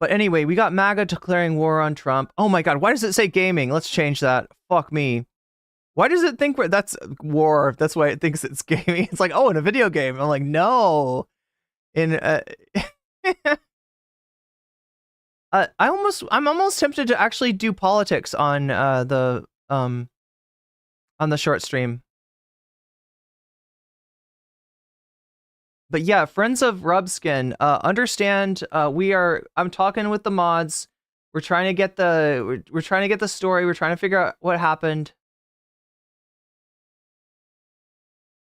But anyway, we got Maga declaring war on Trump. Oh my God, why does it say gaming? Let's change that. Fuck me. Why does it think that's war? That's why it thinks it's gaming. It's like, oh, in a video game. I'm like, no. I'm almost tempted to actually do politics on the short stream. But yeah, friends of Rubskin, understand I'm talking with the mods. We're trying to get we're trying to get the story. We're trying to figure out what happened.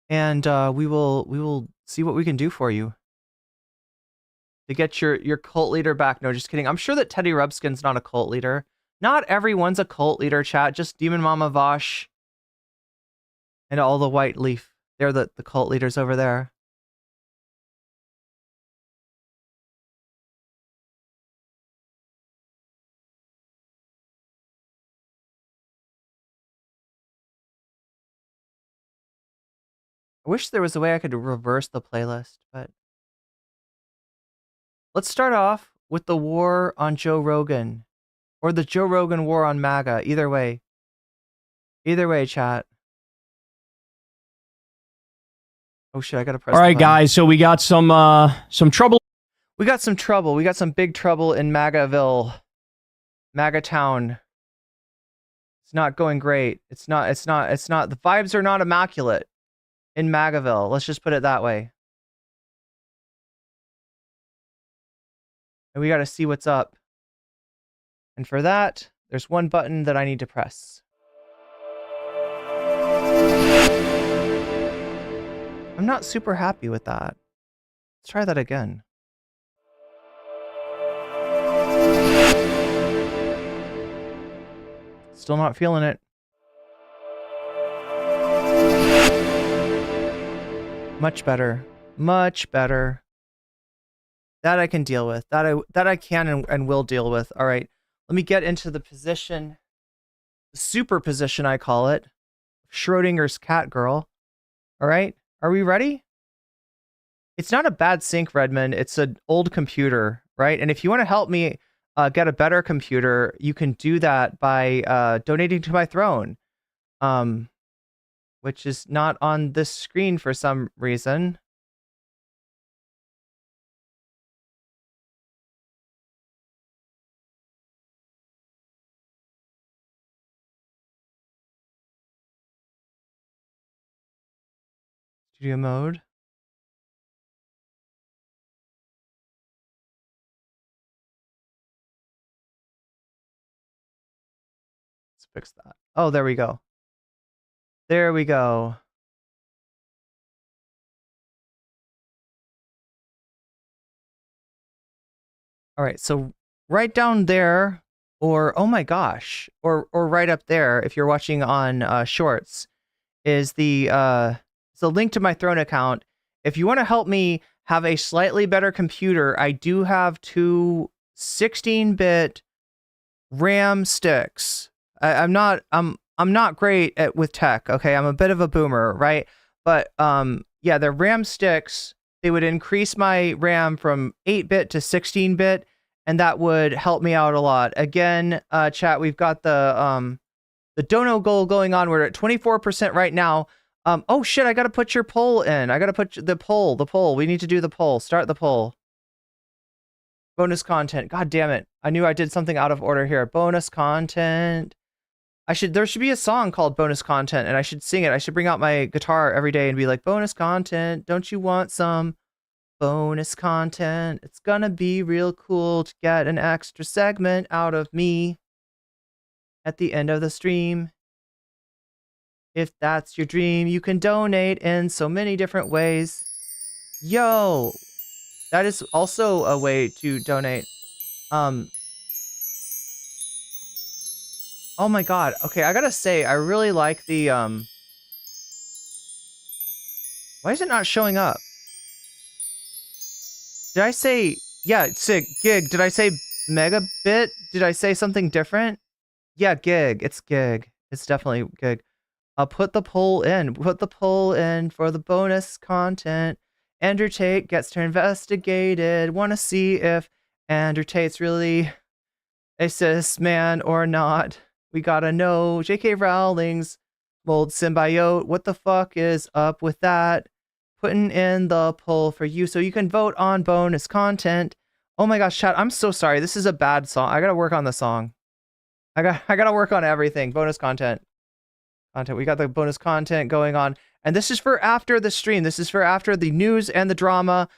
And we will see what we can do for you to get your cult leader back. No, just kidding. I'm sure that Teddy Rubskin's not a cult leader. Not everyone's a cult leader, chat. Just Demon Mama Vosh and all the White Leaf. They're the cult leaders over there. I wish there was a way I could reverse the playlist, but let's start off with the war on Joe Rogan, or the Joe Rogan war on Maga. Either way, chat. Oh shit! I gotta press. All right, guys. So we got some trouble. We got some trouble. We got some big trouble in Magaville, Maga Town. It's not going great. It's not. The vibes are not immaculate in Magaville. Let's just put it that way. And we got to see what's up. And for that, there's one button that I need to press. I'm not super happy with that. Let's try that again. Still not feeling it. Much better. Much better. That I can deal with. That I can and will deal with. All right. Let me get into the position. The super position, I call it. Schrodinger's cat girl. All right. Are we ready? It's not a bad sync, Redmond. It's an old computer, right? And if you want to help me get a better computer, you can do that by donating to my throne. Which is not on this screen for some reason. Studio mode. Let's fix that. Oh, there we go. There we go. All right, so right down there, or oh my gosh, or right up there, if you're watching on Shorts, is the link to my Throne account. If you want to help me have a slightly better computer, I do have two 16-bit RAM sticks. I'm not great with tech, okay? I'm a bit of a boomer, right? But yeah, the RAM sticks, they would increase my RAM from 8-bit to 16-bit, and that would help me out a lot. Again, chat, we've got the dono goal going on. We're at 24% right now. Oh shit, I gotta put your poll in. I gotta put the poll. We need to do the poll. Start the poll. Bonus content. God damn it. I knew I did something out of order here. Bonus content. There should be a song called Bonus Content, and I should sing it. I should bring out my guitar every day and be like, bonus content, don't you want some bonus content? It's gonna be real cool to get an extra segment out of me at the end of the stream. If that's your dream, you can donate in so many different ways. Yo, that is also a way to donate. Oh my god. Okay, I gotta say, I really like the, why is it not showing up? Did I say, yeah, Sig, gig, did I say megabit? Did I say something different? Yeah, gig, it's gig. It's definitely gig. Put the poll in. Put the poll in for the bonus content. Andrew Tate gets investigated. Want to see if Andrew Tate's really a cis man or not. We gotta know. J.K. Rowling's mold symbiote. What the fuck is up with that? Putting in the poll for you so you can vote on bonus content. Oh my gosh, chat, I'm so sorry. This is a bad song. I gotta work on the song. I gotta work on everything. Bonus content. We got the bonus content going on. And this is for after the stream. This is for after the news and the drama.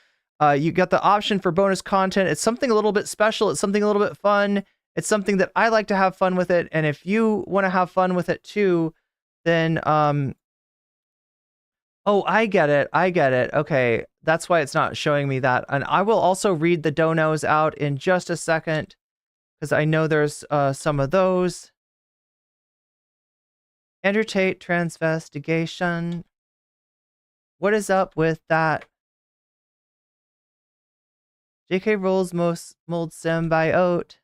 You got the option for bonus content. It's something a little bit special. It's something a little bit fun. It's something that I like to have fun with it. And if you want to have fun with it too, then, oh, I get it. Okay. That's why it's not showing me that. And I will also read the donos out in just a second, because I know there's some of those. Andrew Tate transvestigation. What is up with that? J.K. Rowling's mold symbiote.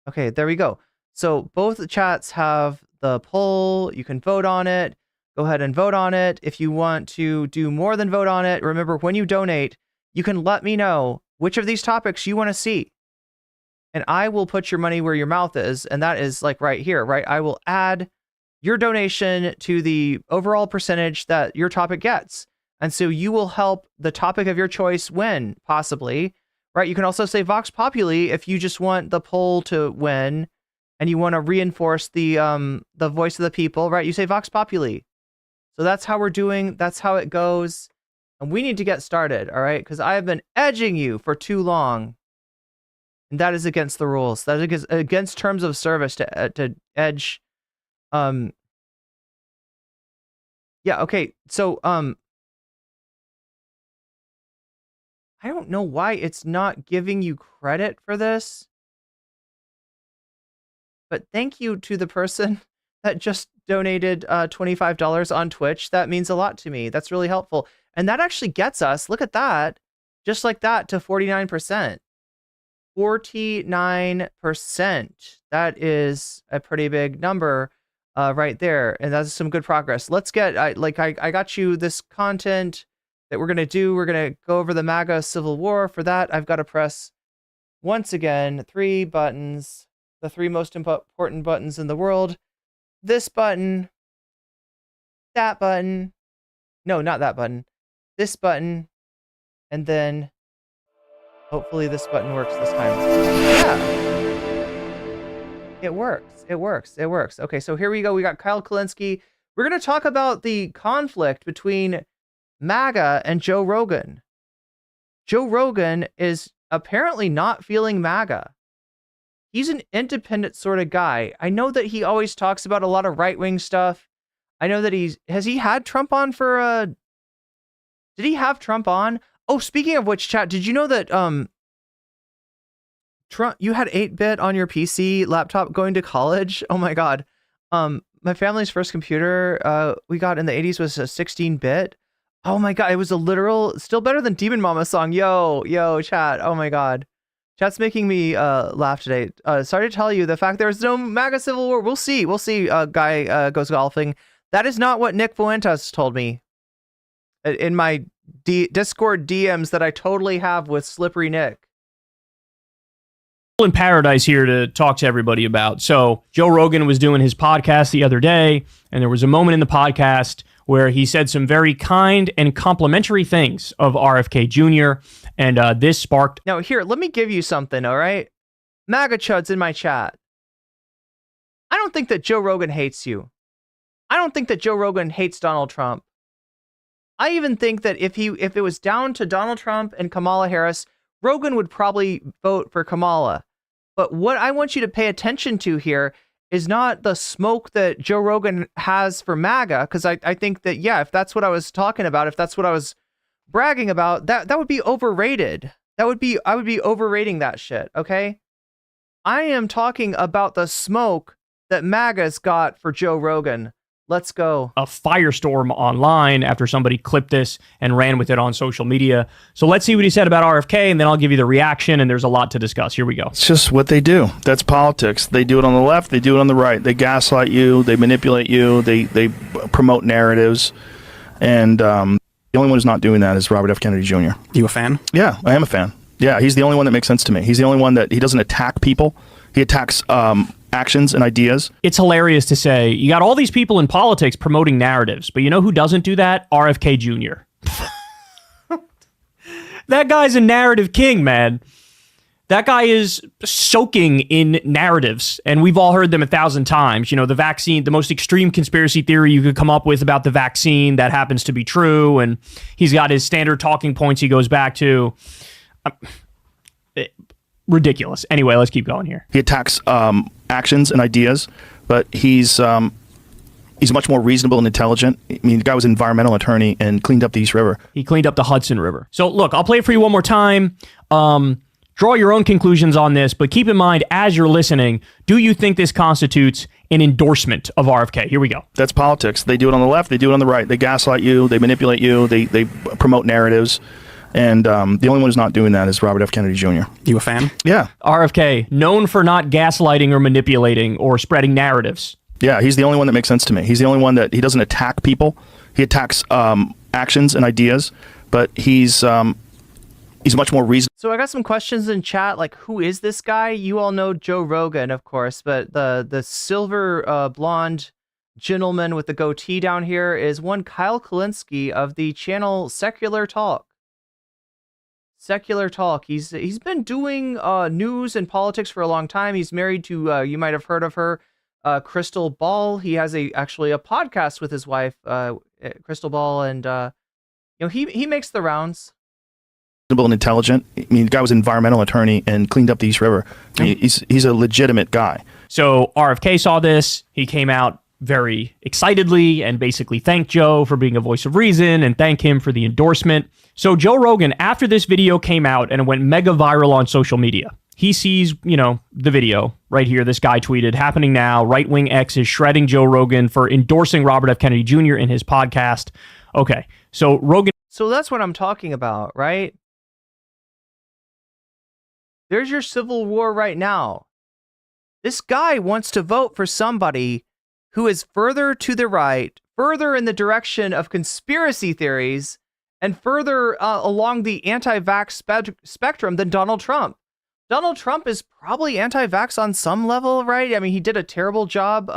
Okay, there we go. So both the chats have the poll. You can vote on it. Go ahead and vote on it. If you want to do more than vote on it, remember when you donate, you can let me know which of these topics you want to see. And I will put your money where your mouth is. And that is like right here, right? I will add your donation to the overall percentage that your topic gets. And so you will help the topic of your choice win, possibly, right? You can also say Vox Populi if you just want the poll to win and you want to reinforce the voice of the people, right? You say Vox Populi. So that's how we're doing. That's how it goes. And we need to get started, all right? Because I have been edging you for too long. And that is against the rules. That is against terms of service to edge. Yeah, okay. So, I don't know why it's not giving you credit for this. But thank you to the person that just donated $25 on Twitch. That means a lot to me. That's really helpful. And that actually gets us, look at that, just like that, to 49%. 49%. That is a pretty big number right there. And that's some good progress. Let's get, I got you this content that we're going to do. We're going to go over the Maga Civil War. For that, I've got to press, once again, 3 buttons. The 3 most important buttons in the world. This button. That button. No, not that button. This button. And then hopefully this button works this time. Yeah. It works. It works. It works. Okay, so here we go. We got Kyle Kulinski. We're going to talk about the conflict between Maga and Joe Rogan. Joe Rogan is apparently not feeling Maga. He's an independent sort of guy. I know that he always talks about a lot of right-wing stuff. I know that has he had Trump on for did he have Trump on? Oh, speaking of which, chat, did you know that Trump, you had 8-bit on your PC laptop going to college? Oh my God. My family's first computer we got in the 80s was a 16-bit. Oh my God, it was a literal, still better than Demon Mama song. Yo, chat. Oh my God. Chat's making me laugh today. Sorry to tell you, the fact there's no Maga Civil War. We'll see. Guy goes golfing. That is not what Nick Fuentes told me in my Discord DMs that I totally have with Slippery Nick. In paradise here to talk to everybody about. So Joe Rogan was doing his podcast the other day, and there was a moment in the podcast where he said some very kind and complimentary things of RFK Jr., and this sparked... Now here, let me give you something, all right? MAGA chuds in my chat. I don't think that Joe Rogan hates you. I don't think that Joe Rogan hates Donald Trump. I even think that if it was down to Donald Trump and Kamala Harris, Rogan would probably vote for Kamala. But what I want you to pay attention to here is not the smoke that Joe Rogan has for MAGA, because I think that, yeah, if that's what I was talking about, if that's what I was bragging about, that would be overrated. I would be overrating that shit, okay? I am talking about the smoke that MAGA's got for Joe Rogan. Let's go. A firestorm online after somebody clipped this and ran with it on social media. So let's see what he said about RFK, and then I'll give you the reaction, and there's a lot to discuss. Here we go. It's just what they do. That's politics. They do it on the left. They do it on the right. They gaslight you. They manipulate you. They promote narratives. And, The only one who's not doing that is Robert F. Kennedy Jr. You a fan? Yeah, I am a fan. Yeah, he's the only one that makes sense to me. He's the only one that he doesn't attack people. He attacks actions and ideas. It's hilarious to say you got all these people in politics promoting narratives, but you know who doesn't do that? RFK Jr. That guy's a narrative king, man. That guy is soaking in narratives, and we've all heard them 1,000 times. You know, the vaccine, the most extreme conspiracy theory you could come up with about the vaccine that happens to be true, and he's got his standard talking points he goes back to. Ridiculous. Anyway, let's keep going here. He attacks actions and ideas, but he's much more reasonable and intelligent. I mean, the guy was an environmental attorney and cleaned up the East River. He cleaned up the Hudson River. So look, I'll play it for you one more time. Draw your own conclusions on this, but keep in mind, as you're listening, do you think this constitutes an endorsement of RFK? Here we go. That's politics. They do it on the left. They do it on the right. They gaslight you. They manipulate you. They promote narratives. And the only one who's not doing that is Robert F. Kennedy Jr. You a fan? Yeah. RFK, known for not gaslighting or manipulating or spreading narratives. Yeah, he's the only one that makes sense to me. He's the only one that he doesn't attack people. He attacks actions and ideas, but he's much more reasonable. So I got some questions in chat, like who is this guy? You all know Joe Rogan, of course, but the silver blonde gentleman with the goatee down here is one Kyle Kulinski of the channel Secular Talk. Secular Talk. He's been doing news and politics for a long time. He's married to you might have heard of her, Crystal Ball. He has actually a podcast with his wife, Crystal Ball, and he makes the rounds. And intelligent. I mean, the guy was an environmental attorney and cleaned up the East River. I mean, he's a legitimate guy. So RFK saw this. He came out very excitedly and basically thanked Joe for being a voice of reason and thank him for the endorsement. So Joe Rogan, after this video came out and it went mega viral on social media, he sees, the video right here. This guy tweeted, happening now, right-wing X is shredding Joe Rogan for endorsing Robert F. Kennedy Jr. in his podcast. Okay, so Rogan... So that's what I'm talking about, right? There's your civil war right now. This guy wants to vote for somebody who is further to the right, further in the direction of conspiracy theories, and further along the anti-vax spectrum than Donald Trump. Donald Trump is probably anti-vax on some level, right? I mean, he did a terrible job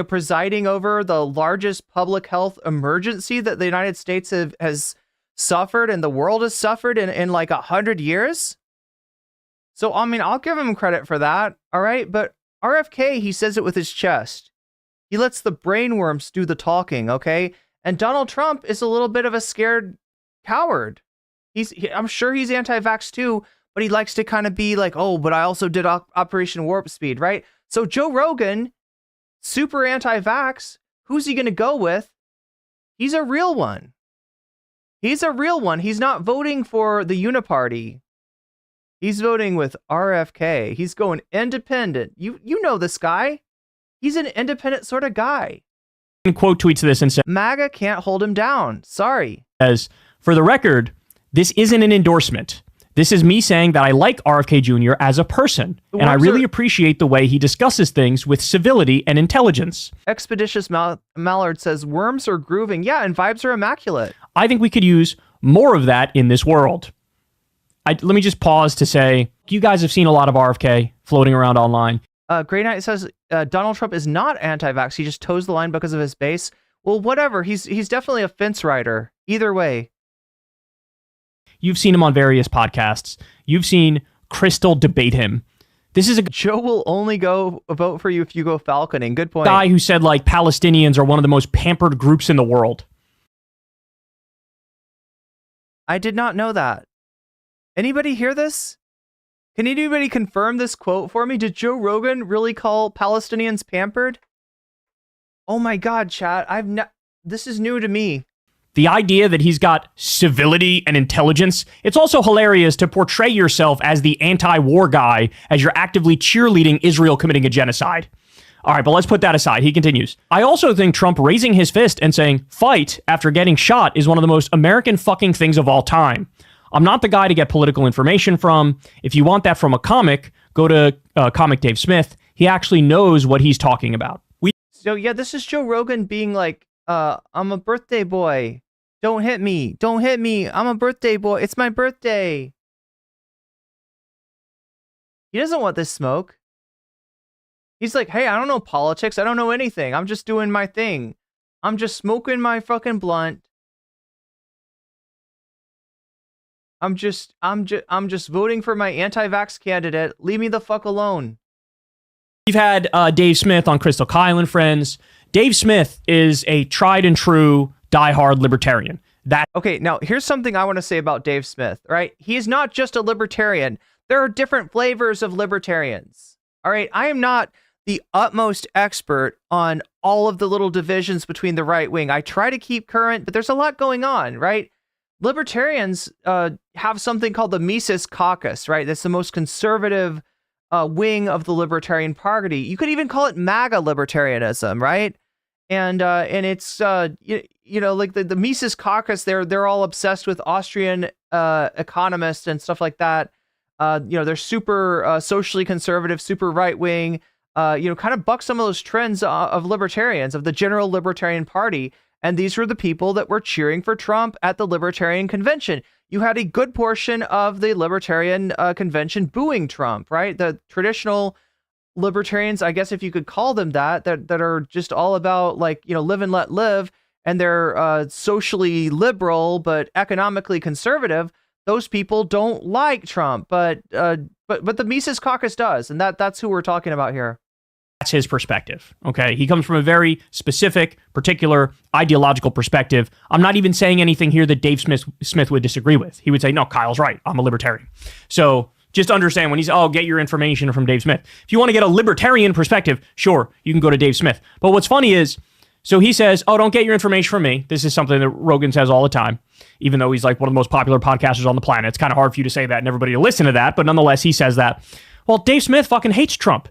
presiding over the largest public health emergency that the United States has suffered and the world has suffered in like 100 years. So, I mean, I'll give him credit for that, all right? But RFK, he says it with his chest. He lets the brainworms do the talking, okay? And Donald Trump is a little bit of a scared coward. I'm sure he's anti-vax too, but he likes to kind of be like, oh, but I also did Operation Warp Speed, right? So Joe Rogan, super anti-vax, who's he going to go with? He's a real one. He's a real one. He's not voting for the Uniparty. He's voting with RFK. He's going independent. You know this guy. He's an independent sort of guy. Quote tweets this and says, MAGA can't hold him down. Sorry. As for the record, this isn't an endorsement. This is me saying that I like RFK Jr. as a person, and I really appreciate the way he discusses things with civility and intelligence. Expeditious Mallard says, worms are grooving. Yeah, and vibes are immaculate. I think we could use more of that in this world. Let me just pause to say, you guys have seen a lot of RFK floating around online. Grey Knight says, Donald Trump is not anti-vax. He just toes the line because of his base. Well, whatever. He's definitely a fence rider. Either way. You've seen him on various podcasts. You've seen Crystal debate him. This is a Joe will only go vote for you if you go falconing. Good point. Guy who said like Palestinians are one of the most pampered groups in the world. I did not know that. Anybody hear this? Can anybody confirm this quote for me? Did Joe Rogan really call Palestinians pampered? Oh my God, chat. This is new to me. The idea that he's got civility and intelligence, it's also hilarious to portray yourself as the anti-war guy as you're actively cheerleading Israel committing a genocide. All right, but let's put that aside. He continues. I also think Trump raising his fist and saying, fight after getting shot is one of the most American fucking things of all time. I'm not the guy to get political information from. If you want that from a comic, go to Comic Dave Smith. He actually knows what he's talking about. So yeah, this is Joe Rogan being like, I'm a birthday boy. Don't hit me. Don't hit me. I'm a birthday boy. It's my birthday. He doesn't want this smoke. He's like, hey, I don't know politics. I don't know anything. I'm just doing my thing. I'm just smoking my fucking blunt. I'm just voting for my anti-vax candidate. Leave me the fuck alone. We've had Dave Smith on Crystal Kyle and Friends. Dave Smith is a tried and true diehard libertarian. Okay, now here's something I want to say about Dave Smith, right? He is not just a libertarian. There are different flavors of libertarians. All right, I am not the utmost expert on all of the little divisions between the right wing. I try to keep current, but there's a lot going on, right? Libertarians have something called the Mises Caucus, right? That's the most conservative wing of the Libertarian Party. You could even call it Maga libertarianism, right? And it's like the Mises Caucus. They're all obsessed with Austrian economists and stuff like that. They're super socially conservative, super right wing. Kind of buck some of those trends of libertarians, of the general Libertarian Party. And these were the people that were cheering for Trump at the Libertarian Convention. You had a good portion of the Libertarian Convention booing Trump, right? The traditional libertarians, I guess if you could call them that are just all about live and let live, and they're socially liberal but economically conservative. Those people don't like Trump, but the Mises Caucus does, and that's who we're talking about here. That's his perspective. Okay. He comes from a very specific, particular ideological perspective. I'm not even saying anything here that Dave Smith would disagree with. He would say, no, Kyle's right. I'm a libertarian. So just understand when he's, get your information from Dave Smith. If you want to get a libertarian perspective, sure, you can go to Dave Smith. But what's funny is, so he says, don't get your information from me. This is something that Rogan says all the time, even though he's like one of the most popular podcasters on the planet. It's kind of hard for you to say that and everybody to listen to that. But nonetheless, he says that. Well, Dave Smith fucking hates Trump.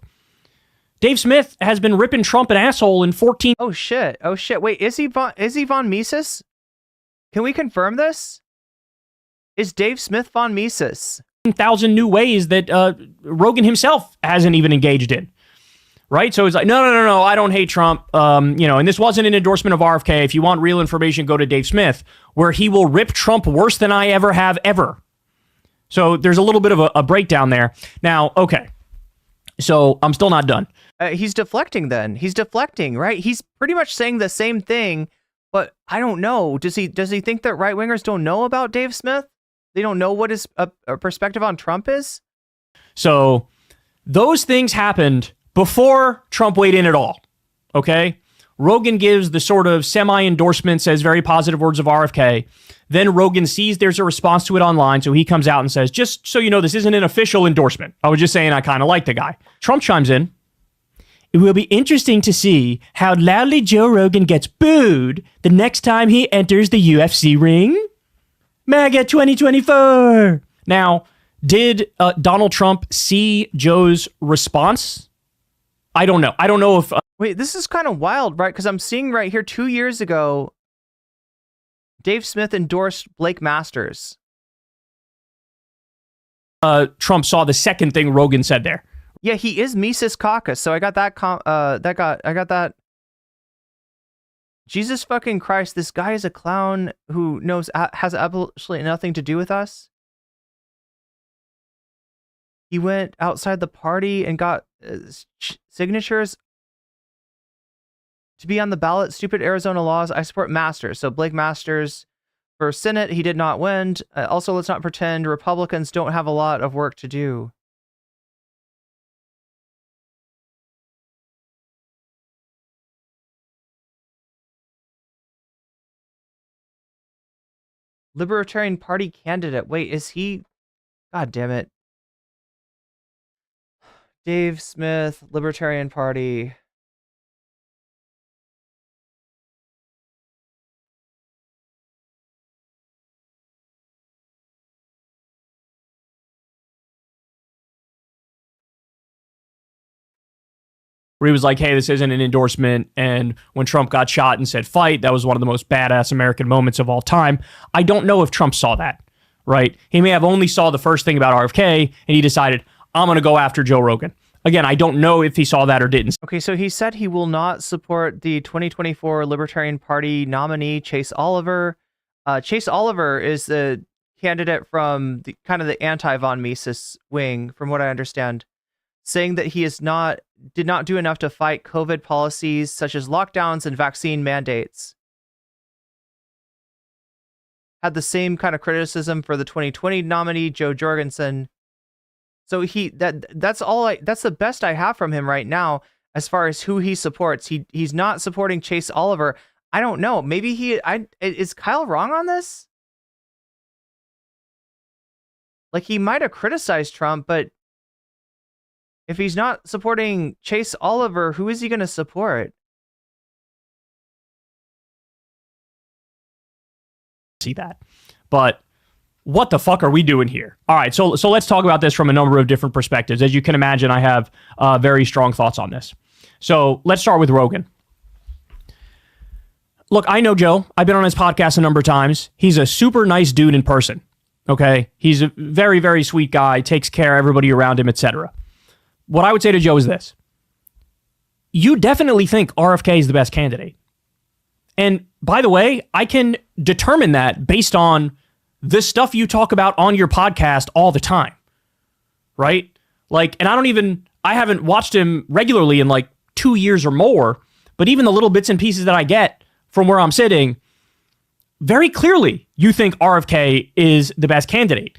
Dave Smith has been ripping Trump an asshole in 14. Oh shit. Wait, is he von Mises? Can we confirm this? Is Dave Smith von Mises? 1,000 new ways that Rogan himself hasn't even engaged in. Right? So it's like, no, I don't hate Trump. And this wasn't an endorsement of RFK. If you want real information, go to Dave Smith, where he will rip Trump worse than I ever have ever. So there's a little bit of a breakdown there. Now, okay. So I'm still not done. He's deflecting then. He's deflecting, right? He's pretty much saying the same thing, but I don't know. Does he think that right-wingers don't know about Dave Smith? They don't know what his perspective on Trump is? So those things happened before Trump weighed in at all, okay? Rogan gives the sort of semi-endorsement, says very positive words of RFK. Then Rogan sees there's a response to it online, so he comes out and says, just so you know, this isn't an official endorsement. I was just saying I kind of like the guy. Trump chimes in. It will be interesting to see how loudly Joe Rogan gets booed the next time he enters the UFC ring. Maga 2024. Now, did Donald Trump see Joe's response? I don't know. I don't know if... Wait, this is kind of wild, right? Because I'm seeing right here 2 years ago, Dave Smith endorsed Blake Masters. Trump saw the second thing Rogan said there. Yeah, he is Mises Caucus, so I got that. I got that. Jesus fucking Christ! This guy is a clown who has absolutely nothing to do with us. He went outside the party and got signatures to be on the ballot. Stupid Arizona laws. I support Masters. So Blake Masters for Senate. He did not win. Also, let's not pretend Republicans don't have a lot of work to do. Libertarian Party candidate. Wait, is he? God damn it. Dave Smith, Libertarian Party. Where he was like, hey, this isn't an endorsement. And when Trump got shot and said fight, that was one of the most badass American moments of all time. I don't know if Trump saw that, right? He may have only saw the first thing about RFK and he decided, I'm going to go after Joe Rogan. Again, I don't know if he saw that or didn't. Okay, so he said he will not support the 2024 Libertarian Party nominee, Chase Oliver. Chase Oliver is the candidate from the kind of the anti-von Mises wing, from what I understand, saying that he did not do enough to fight COVID policies such as lockdowns and vaccine mandates. Had the same kind of criticism for the 2020 nominee Joe Jorgensen. So that's the best I have from him right now as far as who he supports. He's not supporting Chase Oliver. I don't know. Maybe is Kyle wrong on this? Like, he might have criticized Trump, but if he's not supporting Chase Oliver, who is he going to support? See that. But what the fuck are we doing here? All right, so let's talk about this from a number of different perspectives. As you can imagine, I have very strong thoughts on this. So let's start with Rogan. Look, I know Joe. I've been on his podcast a number of times. He's a super nice dude in person. Okay? He's a very, very sweet guy, takes care of everybody around him, etc. What I would say to Joe is this. You definitely think RFK is the best candidate. And by the way, I can determine that based on the stuff you talk about on your podcast all the time. Right? Like, and I haven't watched him regularly in like 2 years or more, but even the little bits and pieces that I get from where I'm sitting, very clearly you think RFK is the best candidate.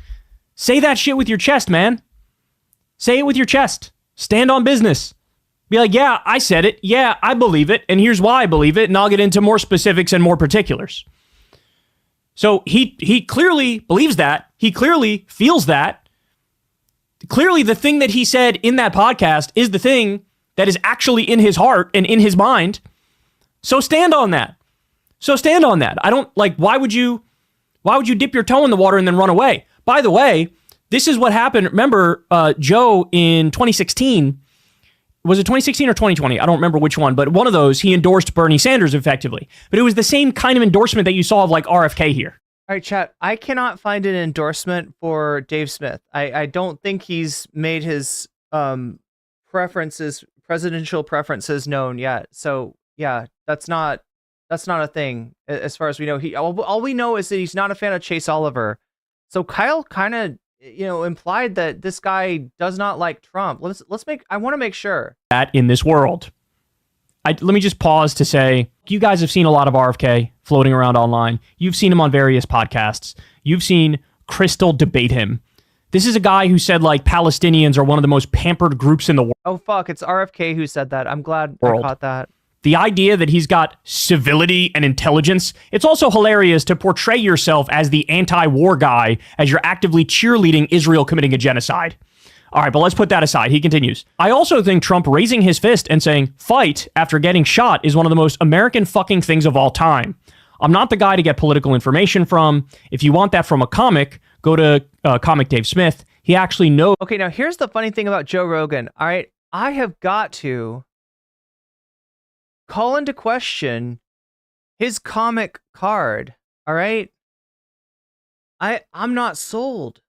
Say that shit with your chest, man. Say it with your chest. Stand on business. Be like, yeah, I said it. Yeah, I believe it. And here's why I believe it. And I'll get into more specifics and more particulars. So he clearly believes that. He clearly feels that. Clearly the thing that he said in that podcast is the thing that is actually in his heart and in his mind. So stand on that. I don't like, why would you dip your toe in the water and then run away? By the way, this is what happened. Remember, Joe in 2016, was it 2016 or 2020? I don't remember which one, but one of those, he endorsed Bernie Sanders effectively. But it was the same kind of endorsement that you saw of like RFK here. All right, chat. I cannot find an endorsement for Dave Smith. I don't think he's made his presidential preferences known yet. So yeah, that's not a thing as far as we know. All we know is that he's not a fan of Chase Oliver. So Kyle kind of implied that this guy does not like Trump. I want to make sure that in this world. Let me just pause to say, you guys have seen a lot of RFK floating around online. You've seen him on various podcasts. You've seen Crystal debate him. This is a guy who said like Palestinians are one of the most pampered groups in the world. Oh fuck, it's RFK who said that. I'm glad I caught that. The idea that he's got civility and intelligence, it's also hilarious to portray yourself as the anti-war guy as you're actively cheerleading Israel committing a genocide. All right, but let's put that aside. He continues. I also think Trump raising his fist and saying, fight after getting shot is one of the most American fucking things of all time. I'm not the guy to get political information from. If you want that from a comic, go to Comic Dave Smith. He actually knows. Okay, now here's the funny thing about Joe Rogan. All right, I have got to call into question his comic card. All right, I'm not sold.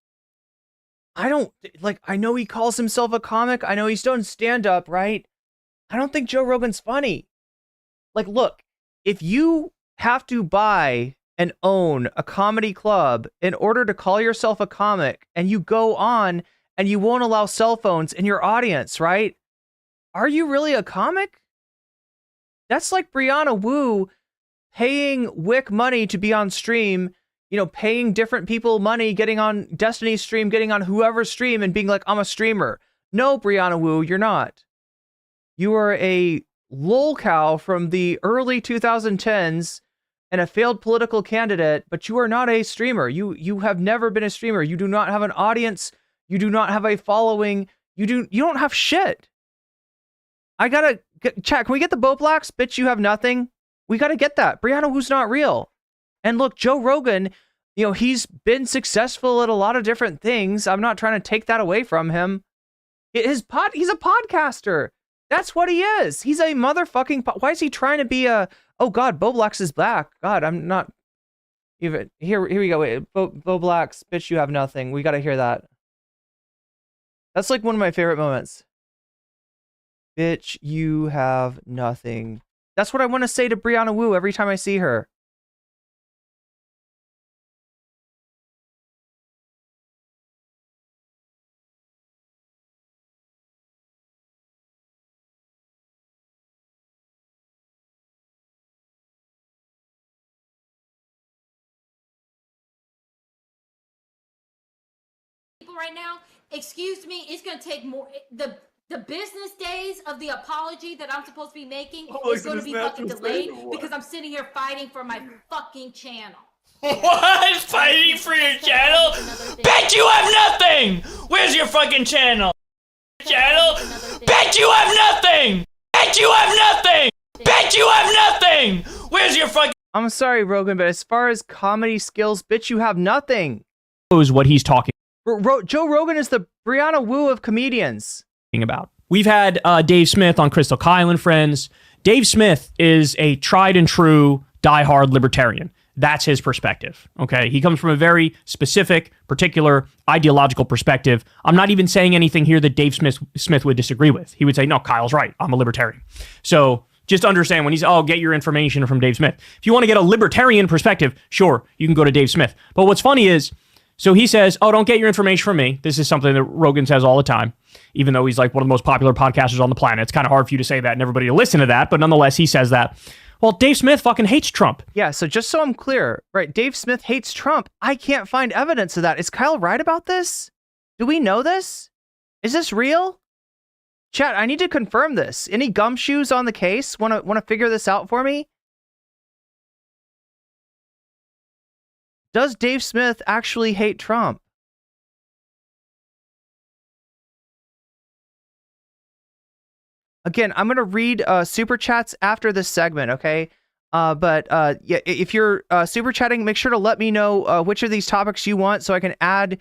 I know he calls himself a comic. I know he's done stand-up, right? I don't think Joe Rogan's funny. Like, look, if you have to buy and own a comedy club in order to call yourself a comic, and you go on and you won't allow cell phones in your audience, right? Are you really a comic? That's like Brianna Wu paying Wick money to be on stream, paying different people money, getting on Destiny's stream, getting on whoever's stream and being like, I'm a streamer. No, Brianna Wu, you're not. You are a lolcow from the early 2010s and a failed political candidate, but you are not a streamer. You have never been a streamer. You do not have an audience. You do not have a following. You don't have shit. I gotta chat. Can we get the Bo Blacks? Bitch, you have nothing. We gotta get that. Brianna Wu's not real. And look, Joe Rogan, he's been successful at a lot of different things. I'm not trying to take that away from him. He's a podcaster. That's what he is. He's a motherfucking why is he trying to be oh God, Bo Blacks is back. God, I'm not even here we go. Wait, Bo Blacks, bitch, you have nothing. We gotta hear that. That's like one of my favorite moments. Bitch, you have nothing. That's what I want to say to Brianna Wu every time I see her. people right now, excuse me, it's going to take more. The business days of the apology that I'm supposed to be making is going to be fucking delayed because I'm sitting here fighting for my fucking channel. What? Fighting for your channel? Bet you have nothing! Where's your fucking channel? Channel? Bet you have nothing! Bet you have nothing! Bet you have nothing! Where's your fucking... I'm sorry, Rogan, but as far as comedy skills, bitch, you have nothing. Knows what he's talking Joe Rogan is the Brianna Wu of comedians. About. We've had Dave Smith on Crystal Kyle and Friends. Dave Smith is a tried and true diehard libertarian. That's his perspective. Okay, he comes from a very specific, particular ideological perspective. I'm not even saying anything here that Dave Smith would disagree with. He would say, no, Kyle's right. I'm a libertarian. So just understand when he's, oh, get your information from Dave Smith. If you want to get a libertarian perspective, sure, you can go to Dave Smith. But what's funny is, so he says, oh, don't get your information from me. This is something that Rogan says all the time, even though he's like one of the most popular podcasters on the planet. It's kind of hard for you to say that and everybody to listen to that, but nonetheless, he says that. Well, Dave Smith fucking hates Trump. Yeah, so just so I'm clear, right, Dave Smith hates Trump. I can't find evidence of that. Is Kyle right about this? Do we know this? Is this real? Chat, I need to confirm this. Any gumshoes on the case? Want to figure this out for me? Does Dave Smith actually hate Trump? Again, I'm going to read super chats after this segment, okay? Yeah, if you're super chatting, make sure to let me know which of these topics you want so I can add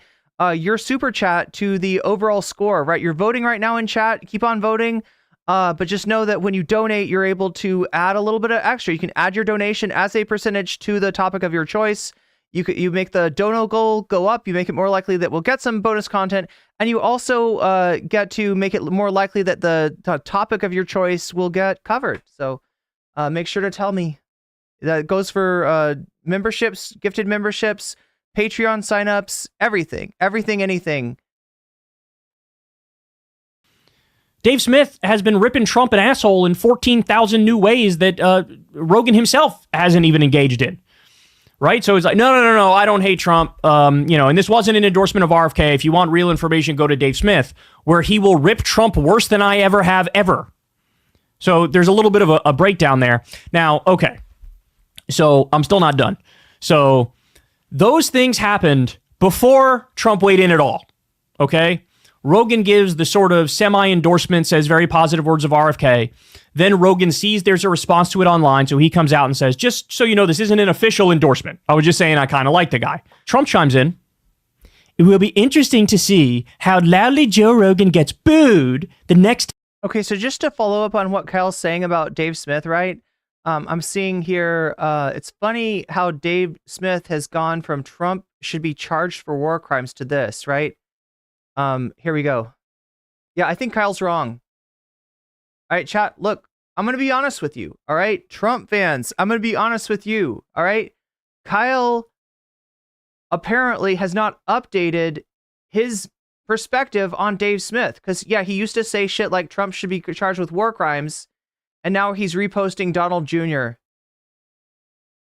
your super chat to the overall score, right? You're voting right now in chat. Keep on voting. But just know that when you donate, you're able to add a little bit of extra. You can add your donation as a percentage to the topic of your choice. You make the dono goal go up. You make it more likely that we'll get some bonus content. And you also get to make it more likely that the topic of your choice will get covered. So make sure to tell me. That goes for memberships, gifted memberships, Patreon signups, everything, anything. Dave Smith has been ripping Trump an asshole in 14,000 new ways that Rogan himself hasn't even engaged in. Right? So it's like, no, I don't hate Trump. And this wasn't an endorsement of RFK. If you want real information, go to Dave Smith, where he will rip Trump worse than I ever have ever. So there's a little bit of a breakdown there. Now, okay. So I'm still not done. So those things happened before Trump weighed in at all. Okay? Rogan gives the sort of semi-endorsement, says very positive words of RFK. Then Rogan sees there's a response to it online, so he comes out and says, just so you know, this isn't an official endorsement. I was just saying I kind of like the guy. Trump chimes in. It will be interesting to see how loudly Joe Rogan gets booed the next... Okay, so just to follow up on what Kyle's saying about Dave Smith, right? I'm seeing here, it's funny how Dave Smith has gone from Trump should be charged for war crimes to this, right? Here we go. Yeah, I think Kyle's wrong. All right, chat, look, I'm going to be honest with you, all right? Trump fans, I'm going to be honest with you, all right? Kyle apparently has not updated his perspective on Dave Smith, because, yeah, he used to say shit like Trump should be charged with war crimes, and now he's reposting Donald Jr.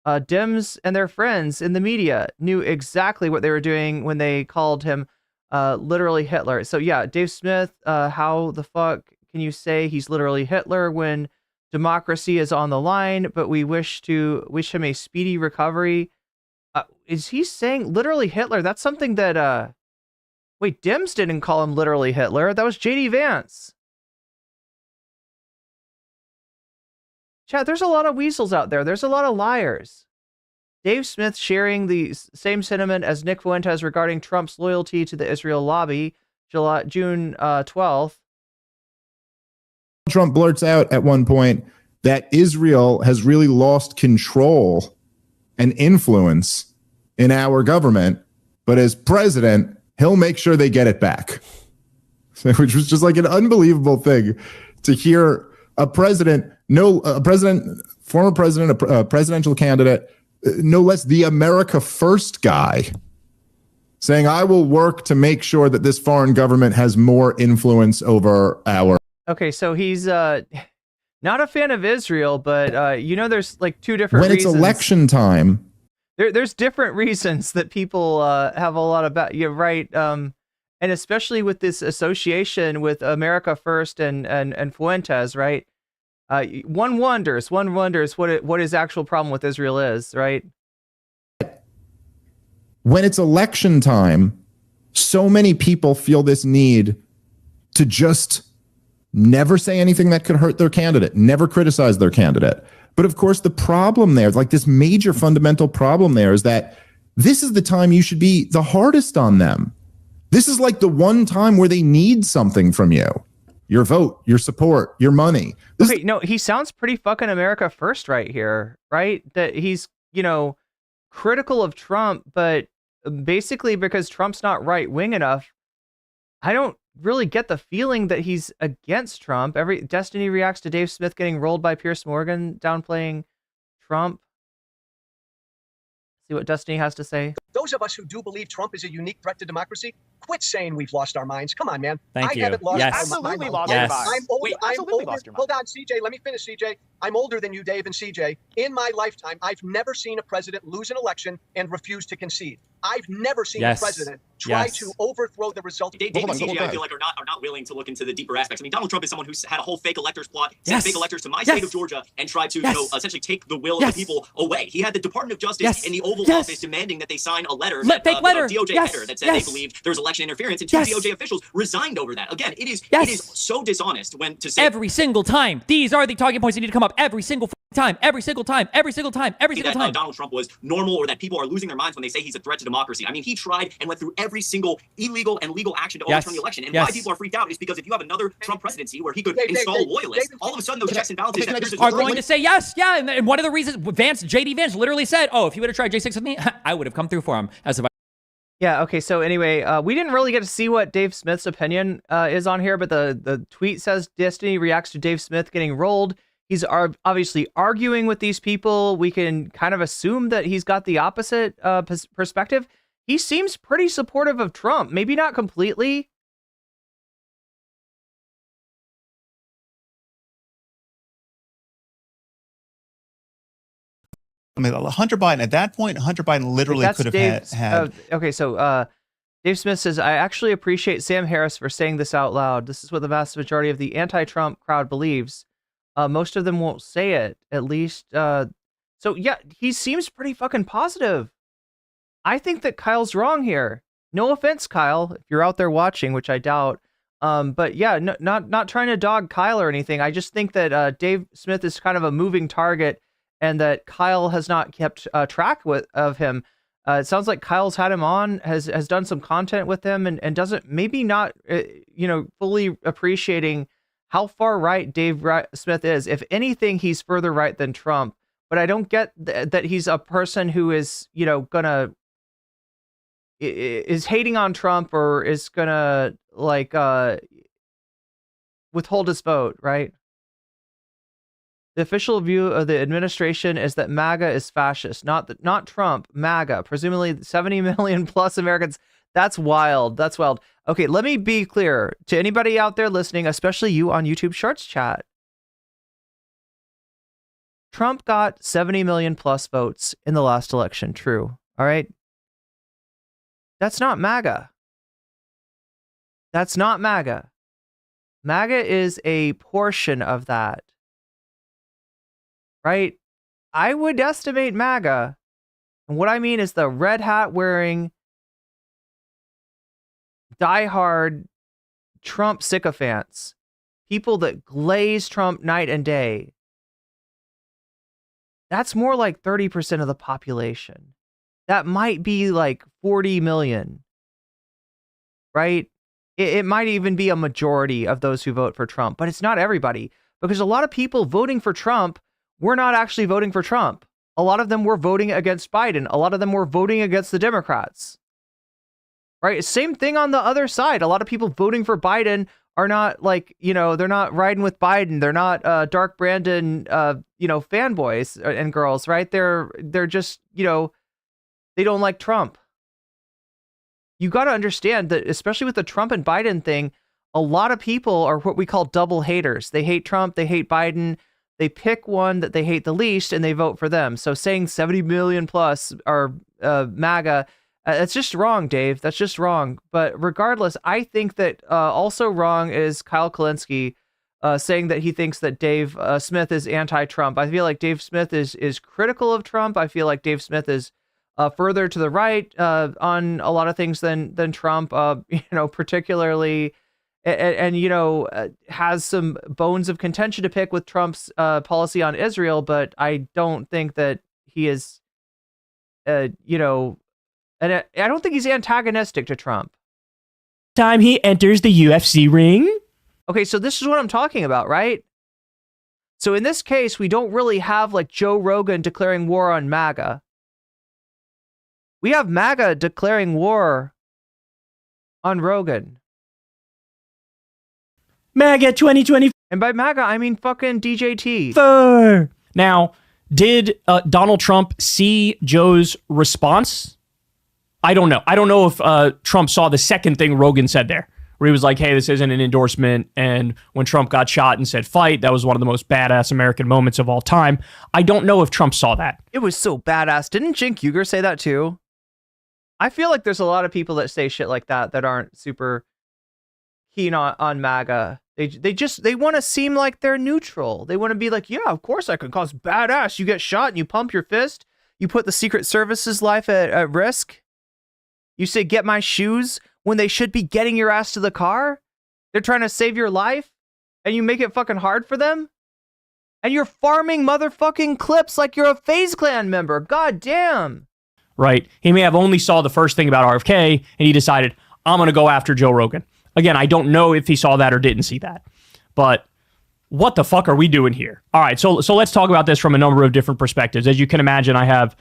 Dems and their friends in the media knew exactly what they were doing when they called him literally Hitler. So, yeah, Dave Smith, how the fuck can you say he's literally Hitler when democracy is on the line, but we wish him a speedy recovery? Is he saying literally Hitler? That's something that, wait, Dems didn't call him literally Hitler. That was JD Vance. Chat, there's a lot of weasels out there. There's a lot of liars. Dave Smith sharing the same sentiment as Nick Fuentes regarding Trump's loyalty to the Israel lobby, June 12th. Trump blurts out at one point that Israel has really lost control and influence in our government, but as president, he'll make sure they get it back. Which was just like an unbelievable thing to hear a president, former president, a presidential candidate, no less the America First guy, saying, I will work to make sure that this foreign government has more influence over our... Okay, so he's not a fan of Israel, but there's like two different reasons. When it's election time. There's different reasons that people have a lot of... You're right. and especially with this association with America First and Fuentes, right? One wonders what his actual problem with Israel is, right? When it's election time, so many people feel this need to just never say anything that could hurt their candidate, never criticize their candidate. But of course, the problem there, like this major fundamental problem there, is that this is the time you should be the hardest on them. This is like the one time where they need something from you. Your vote, your support, your money. Okay, no, he sounds pretty fucking America First right here, right? That he's, critical of Trump, but basically because Trump's not right-wing enough, I don't really get the feeling that he's against Trump. Destiny reacts to Dave Smith getting rolled by Piers Morgan, downplaying Trump. See what Destiny has to say. Those of us who do believe Trump is a unique threat to democracy, quit saying we've lost our minds. Come on, man. Thank you. Haven't lost Yes. Absolutely lost our minds. I'm older. We I'm absolutely older. lost our Hold on, CJ. Let me finish, CJ. I'm older than you, Dave and CJ. In my lifetime, I've never seen a president lose an election and refuse to concede. I've never seen a president try to overthrow the result. Dave and CJ, I feel like, are not willing to look into the deeper aspects. I mean, Donald Trump is someone who's had a whole fake electors plot, sent fake electors to my state of Georgia, and tried to essentially take the will of the people away. He had the Department of Justice in the Oval Office demanding that they sign a letter, fake letter, DOJ header that said they believed there was election interference, and two DOJ officials resigned over that. Again, it is so dishonest when to say every single time. These are the talking points that need to come up every single time, every single time, every single time, every single time. Donald Trump was normal, or that people are losing their minds when they say he's a threat to democracy. I mean, he tried and went through every single illegal and legal action to overturn the election. And why people are freaked out is because if you have another Trump presidency where he could install loyalists, all of a sudden those checks and balances are going to say yes, and one of the reasons JD Vance literally said, "Oh, if he would have tried J6 with me, I would have come through for him." As a Yeah, okay, so anyway, we didn't really get to see what Dave Smith's opinion is on here, but the tweet says Destiny reacts to Dave Smith getting rolled. He's obviously arguing with these people. We can kind of assume that he's got the opposite perspective. He seems pretty supportive of Trump. Maybe not completely. I mean, Hunter Biden, at that point, Hunter Biden literally could have had. Okay, so Dave Smith says, I actually appreciate Sam Harris for saying this out loud. This is what the vast majority of the anti-Trump crowd believes. Most of them won't say it, at least. So, yeah, he seems pretty fucking positive. I think that Kyle's wrong here. No offense, Kyle, if you're out there watching, which I doubt. But yeah, not trying to dog Kyle or anything. I just think that Dave Smith is kind of a moving target, and that Kyle has not kept track of him. It sounds like Kyle's had him on, has done some content with him, and doesn't maybe not fully appreciating how far right Dave Smith is. If anything, he's further right than Trump. But I don't get that he's a person who is is hating on Trump or is gonna withhold his vote, right? The official view of the administration is that MAGA is fascist, not Trump, MAGA. Presumably 70 million plus Americans. That's wild. That's wild. Okay, let me be clear to anybody out there listening, especially you on YouTube Shorts chat. Trump got 70 million plus votes in the last election. True. All right. That's not MAGA. That's not MAGA. MAGA is a portion of that. Right? I would estimate MAGA. And what I mean is the red hat wearing, diehard Trump sycophants. People that glaze Trump night and day. That's more like 30% of the population. That might be like 40 million. Right? It might even be a majority of those who vote for Trump, but it's not everybody. Because a lot of people voting for Trump were not actually voting for Trump. A lot of them were voting against Biden. A lot of them were voting against the Democrats. Right? Same thing on the other side. A lot of people voting for Biden are not they're not riding with Biden. They're not Dark Brandon, fanboys and girls, right? They're just, they don't like Trump. You got to understand that, especially with the Trump and Biden thing, a lot of people are what we call double haters. They hate Trump. They hate Biden. They pick one that they hate the least and they vote for them. So saying 70 million plus are MAGA, That's just wrong, Dave. That's just wrong. But regardless, I think that also wrong is Kyle Kulinski saying that he thinks that Dave Smith is anti-Trump. I feel like Dave Smith is critical of Trump. I feel like Dave Smith is further to the right on a lot of things than Trump. Particularly, and has some bones of contention to pick with Trump's policy on Israel. But I don't think that he is, and I don't think he's antagonistic to Trump. Time he enters the UFC ring. Okay, so this is what I'm talking about, right? So in this case, we don't really have like Joe Rogan declaring war on MAGA. We have MAGA declaring war on Rogan. MAGA 2020. And by MAGA, I mean fucking DJT. Now, did Donald Trump see Joe's response? I don't know. I don't know if Trump saw the second thing Rogan said there, where he was like, hey, this isn't an endorsement. And when Trump got shot and said fight, that was one of the most badass American moments of all time. I don't know if Trump saw that. It was so badass. Didn't Cenk Uygur say that too? I feel like there's a lot of people that say shit like that aren't super keen on MAGA. They want to seem like they're neutral. They want to be like, yeah, of course I can cause badass. You get shot and you pump your fist. You put the Secret Service's life at risk. You say, get my shoes, when they should be getting your ass to the car. They're trying to save your life, and you make it fucking hard for them. And you're farming motherfucking clips like you're a FaZe Clan member. God damn. Right. He may have only saw the first thing about RFK, and he decided, I'm going to go after Joe Rogan. Again, I don't know if he saw that or didn't see that. But what the fuck are we doing here? All right, so let's talk about this from a number of different perspectives. As you can imagine, I have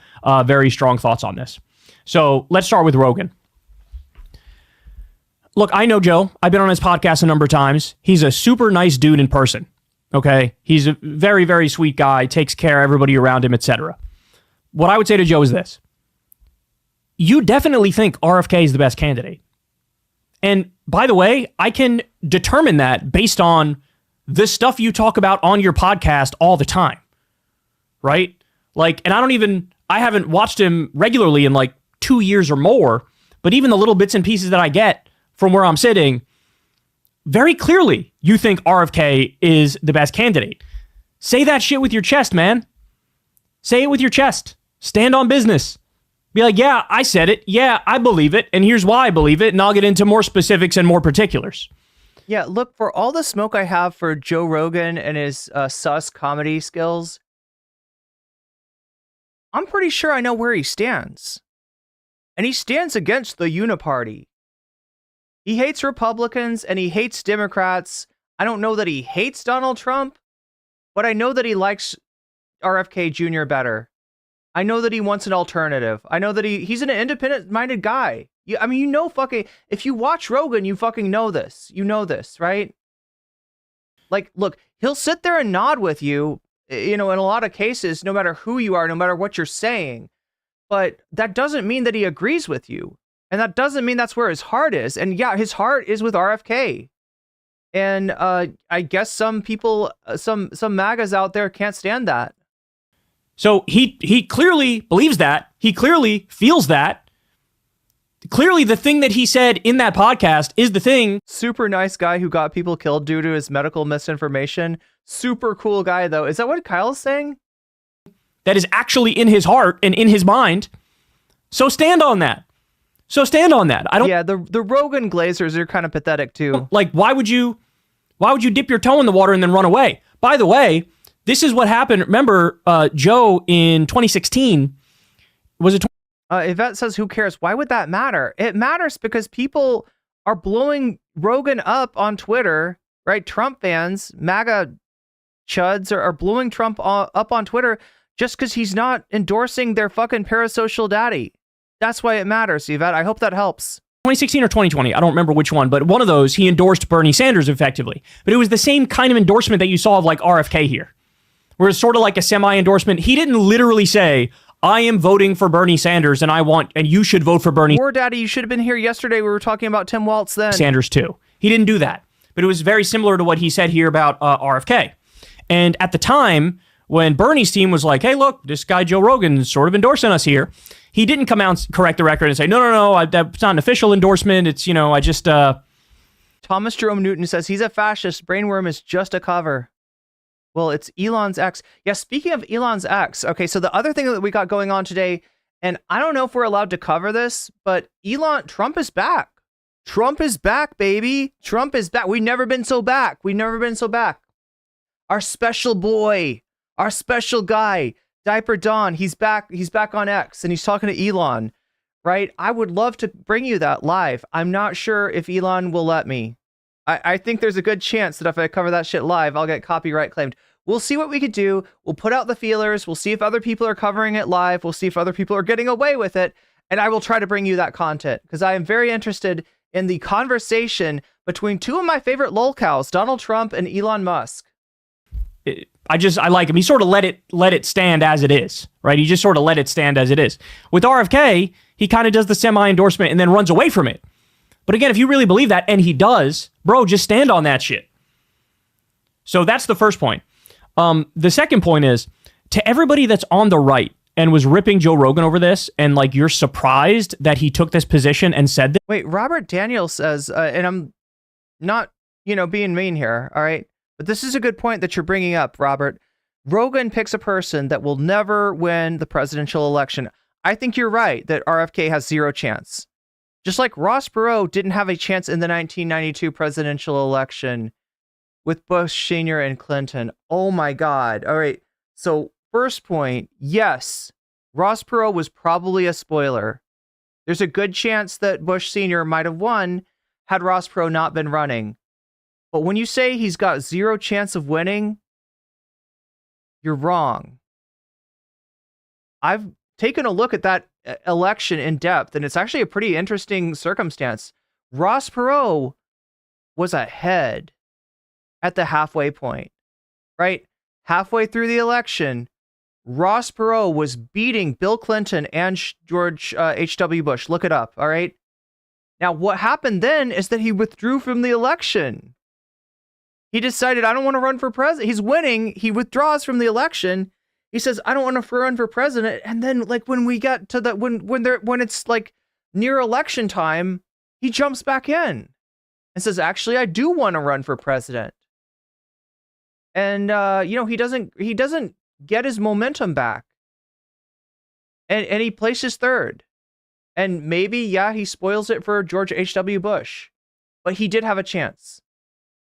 very strong thoughts on this. So let's start with Rogan. Look, I know Joe. I've been on his podcast a number of times. He's a super nice dude in person. Okay? He's a very, very sweet guy, takes care of everybody around him, etc. What I would say to Joe is this. You definitely think RFK is the best candidate. And by the way, I can determine that based on the stuff you talk about on your podcast all the time. Right? Like, and I haven't watched him regularly in like 2 years or more, but even the little bits and pieces that I get from where I'm sitting, very clearly you think RFK is the best candidate. Say that shit with your chest, man. Say it with your chest. Stand on business. Be like, yeah, I said it. Yeah, I believe it. And here's why I believe it. And I'll get into more specifics and more particulars. Yeah, look, for all the smoke I have for Joe Rogan and his sus comedy skills, I'm pretty sure I know where he stands. And he stands against the Uniparty. He hates Republicans and he hates Democrats. I don't know that he hates Donald Trump, but I know that he likes RFK Jr. better. I know that he wants an alternative. I know that he's an independent-minded guy. If you watch Rogan, you fucking know this. You know this, right? Like, look, he'll sit there and nod with you, in a lot of cases, no matter who you are, no matter what you're saying. But that doesn't mean that he agrees with you. And that doesn't mean that's where his heart is. And yeah, his heart is with RFK. And I guess some people, some MAGAs out there can't stand that. So he clearly believes that. He clearly feels that. Clearly the thing that he said in that podcast is the thing. Super nice guy who got people killed due to his medical misinformation. Super cool guy, though. Is that what Kyle's saying? That is actually in his heart and in his mind. So stand on that. Yeah, the Rogan glazers are kind of pathetic too. Like, why would you dip your toe in the water and then run away? By the way, this is what happened. Remember, Joe in 2016 was it? Yvette says, who cares? Why would that matter? It matters because people are blowing Rogan up on Twitter, right? Trump fans, MAGA chuds are blowing Trump up on Twitter just because he's not endorsing their fucking parasocial daddy. That's why it matters, Yvette. I hope that helps. 2016 or 2020, I don't remember which one, but one of those, he endorsed Bernie Sanders effectively. But it was the same kind of endorsement that you saw of like RFK here, where it's sort of like a semi-endorsement. He didn't literally say, I am voting for Bernie Sanders and you should vote for Bernie. Poor daddy, you should have been here yesterday. We were talking about Tim Walz then. Sanders too. He didn't do that. But it was very similar to what he said here about RFK. And at the time, when Bernie's team was like, hey, look, this guy Joe Rogan is sort of endorsing us here, he didn't come out and correct the record and say, no, that's not an official endorsement. It's, I just... Thomas Jerome Newton says he's a fascist. Brainworm is just a cover. Well, it's Elon's ex. Yeah, speaking of Elon's ex. Okay, so the other thing that we got going on today, and I don't know if we're allowed to cover this, but Trump is back. Trump is back, baby. Trump is back. We've never been so back. We've never been so back. Our special boy, our special guy, Diaper Don, he's back. He's back on X, and he's talking to Elon, right? I would love to bring you that live. I'm not sure if Elon will let me. I think there's a good chance that if I cover that shit live, I'll get copyright claimed. We'll see what we could do. We'll put out the feelers. We'll see if other people are covering it live. We'll see if other people are getting away with it. And I will try to bring you that content because I am very interested in the conversation between two of my favorite lolcows, Donald Trump and Elon Musk. I like him. He sort of let it stand as it is, right? He just sort of let it stand as it is. With RFK, he kind of does the semi-endorsement and then runs away from it. But again, if you really believe that, and he does, bro, just stand on that shit. So that's the first point. The second point is, to everybody that's on the right and was ripping Joe Rogan over this, and like you're surprised that he took this position and said this. Wait, Robert Daniel says, and I'm not, being mean here, all right? But this is a good point that you're bringing up, Robert. Rogan picks a person that will never win the presidential election. I think you're right that RFK has zero chance. Just like Ross Perot didn't have a chance in the 1992 presidential election with Bush Sr. and Clinton. Oh my God. All right. So first point, yes, Ross Perot was probably a spoiler. There's a good chance that Bush Sr. might have won had Ross Perot not been running. But when you say he's got zero chance of winning, you're wrong. I've taken a look at that election in depth, and it's actually a pretty interesting circumstance. Ross Perot was ahead at the halfway point, right? Halfway through the election, Ross Perot was beating Bill Clinton and George H.W. Bush. Look it up, all right? Now, what happened then is that he withdrew from the election. He decided, I don't want to run for president. He's winning. He withdraws from the election. He says, I don't want to run for president. And then, like, when we get to that, when it's like near election time, he jumps back in and says, actually, I do want to run for president. And he doesn't get his momentum back. And he places third. And maybe, yeah, he spoils it for George H.W. Bush. But he did have a chance.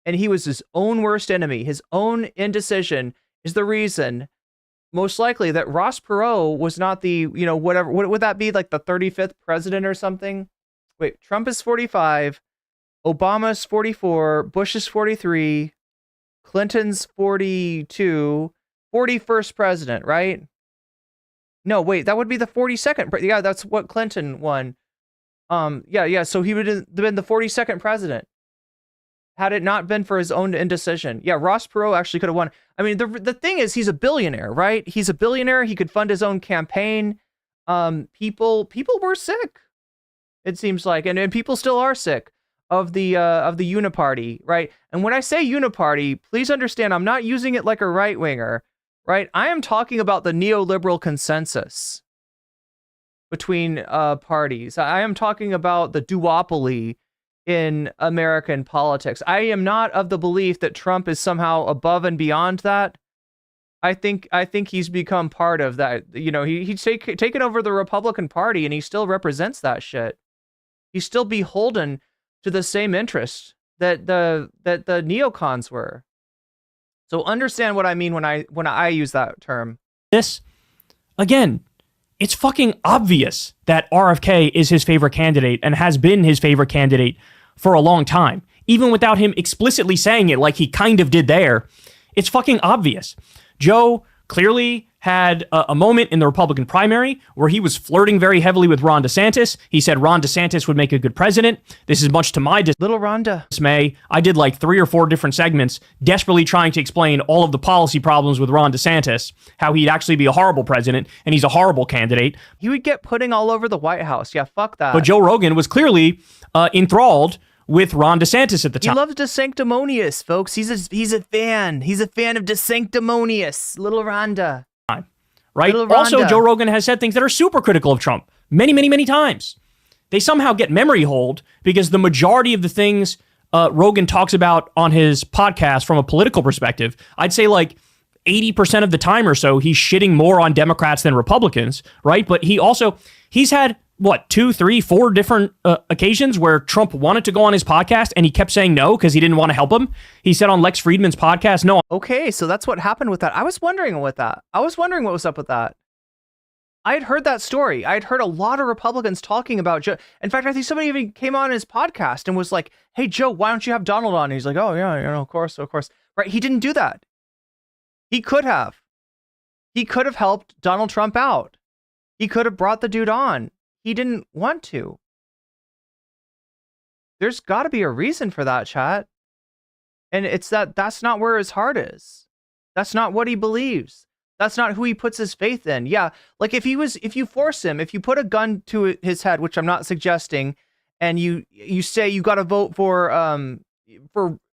And he was his own worst enemy. His own indecision is the reason, most likely, that Ross Perot was not the, whatever, what would that be, like the 35th president or something? Wait, Trump is 45, Obama's 44, Bush is 43, Clinton's 42, 41st president, right? No, wait, that would be the 42nd. Yeah, that's what Clinton won. Yeah, so he would have been the 42nd president. Had it not been for his own indecision. Yeah, Ross Perot actually could have won. I mean, the thing is, he's a billionaire, right? He's a billionaire. He could fund his own campaign. People were sick, it seems like, and people still are sick of the uniparty, right? And when I say uniparty, please understand, I'm not using it like a right winger, right? I am talking about the neoliberal consensus between parties. I am talking about the duopoly in American politics. I am not of the belief that Trump is somehow above and beyond that. I think he's become part of that. He's taken over the Republican Party, and he still represents that shit. He's still beholden to the same interests that the neocons were. So understand what I mean when I use that term. This, again, it's fucking obvious that RFK is his favorite candidate and has been his favorite candidate for a long time. Even without him explicitly saying it like he kind of did there, it's fucking obvious. Joe clearly had a moment in the Republican primary where he was flirting very heavily with Ron DeSantis. He said Ron DeSantis would make a good president. This is much to my little Rhonda dismay. I did like 3 or 4 different segments desperately trying to explain all of the policy problems with Ron DeSantis, how he'd actually be a horrible president and he's a horrible candidate. He would get pudding all over the White House. Yeah, fuck that. But Joe Rogan was clearly enthralled with Ron DeSantis at the time. He loves DeSanctimonious, folks. He's a fan. He's a fan of DeSanctimonious. Little Rhonda. Right? Also, Joe Rogan has said things that are super critical of Trump. many, many, many times. They somehow get memory hold because the majority of the things Rogan talks about on his podcast from a political perspective, I'd say like 80% of the time or so, he's shitting more on Democrats than Republicans, right? But he's had, what, 2, 3, 4 different occasions where Trump wanted to go on his podcast and he kept saying no because he didn't want to help him. He said on Lex Friedman's podcast, no. Okay, so that's what happened with that. I was wondering what was up with that. I had heard that story. I had heard a lot of Republicans talking about Joe. In fact, I think somebody even came on his podcast and was like, hey, Joe, why don't you have Donald on? And he's like, oh, yeah, of course. Right? He didn't do that. He could have. He could have helped Donald Trump out. He could have brought the dude on. He didn't want to. There's got to be a reason for that, chat. And it's that's not where his heart is. That's not what he believes. That's not who he puts his faith in. Yeah, like if you force him, if you put a gun to his head, which I'm not suggesting, and you say you got to vote for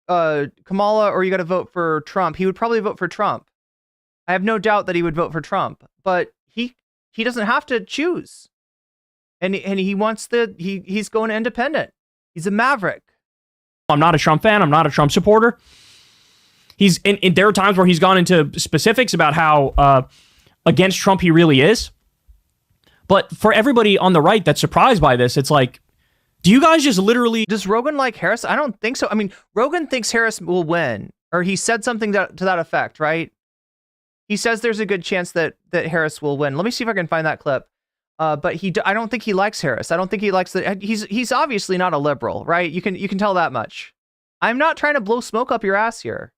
Kamala or you got to vote for Trump, he would probably vote for Trump. I have no doubt that he would vote for Trump, but he doesn't have to choose. And he wants he's going independent. He's a maverick. I'm not a Trump fan. I'm not a Trump supporter. There are times where he's gone into specifics about how against Trump he really is. But for everybody on the right that's surprised by this, it's like, do you guys just literally... Does Rogan like Harris? I don't think so. I mean, Rogan thinks Harris will win, or he said something to that effect, right? He says there's a good chance that Harris will win. Let me see if I can find that clip. But I don't think he likes Harris. I don't think he likes he's obviously not a liberal, right? You can tell that much. I'm not trying to blow smoke up your ass here.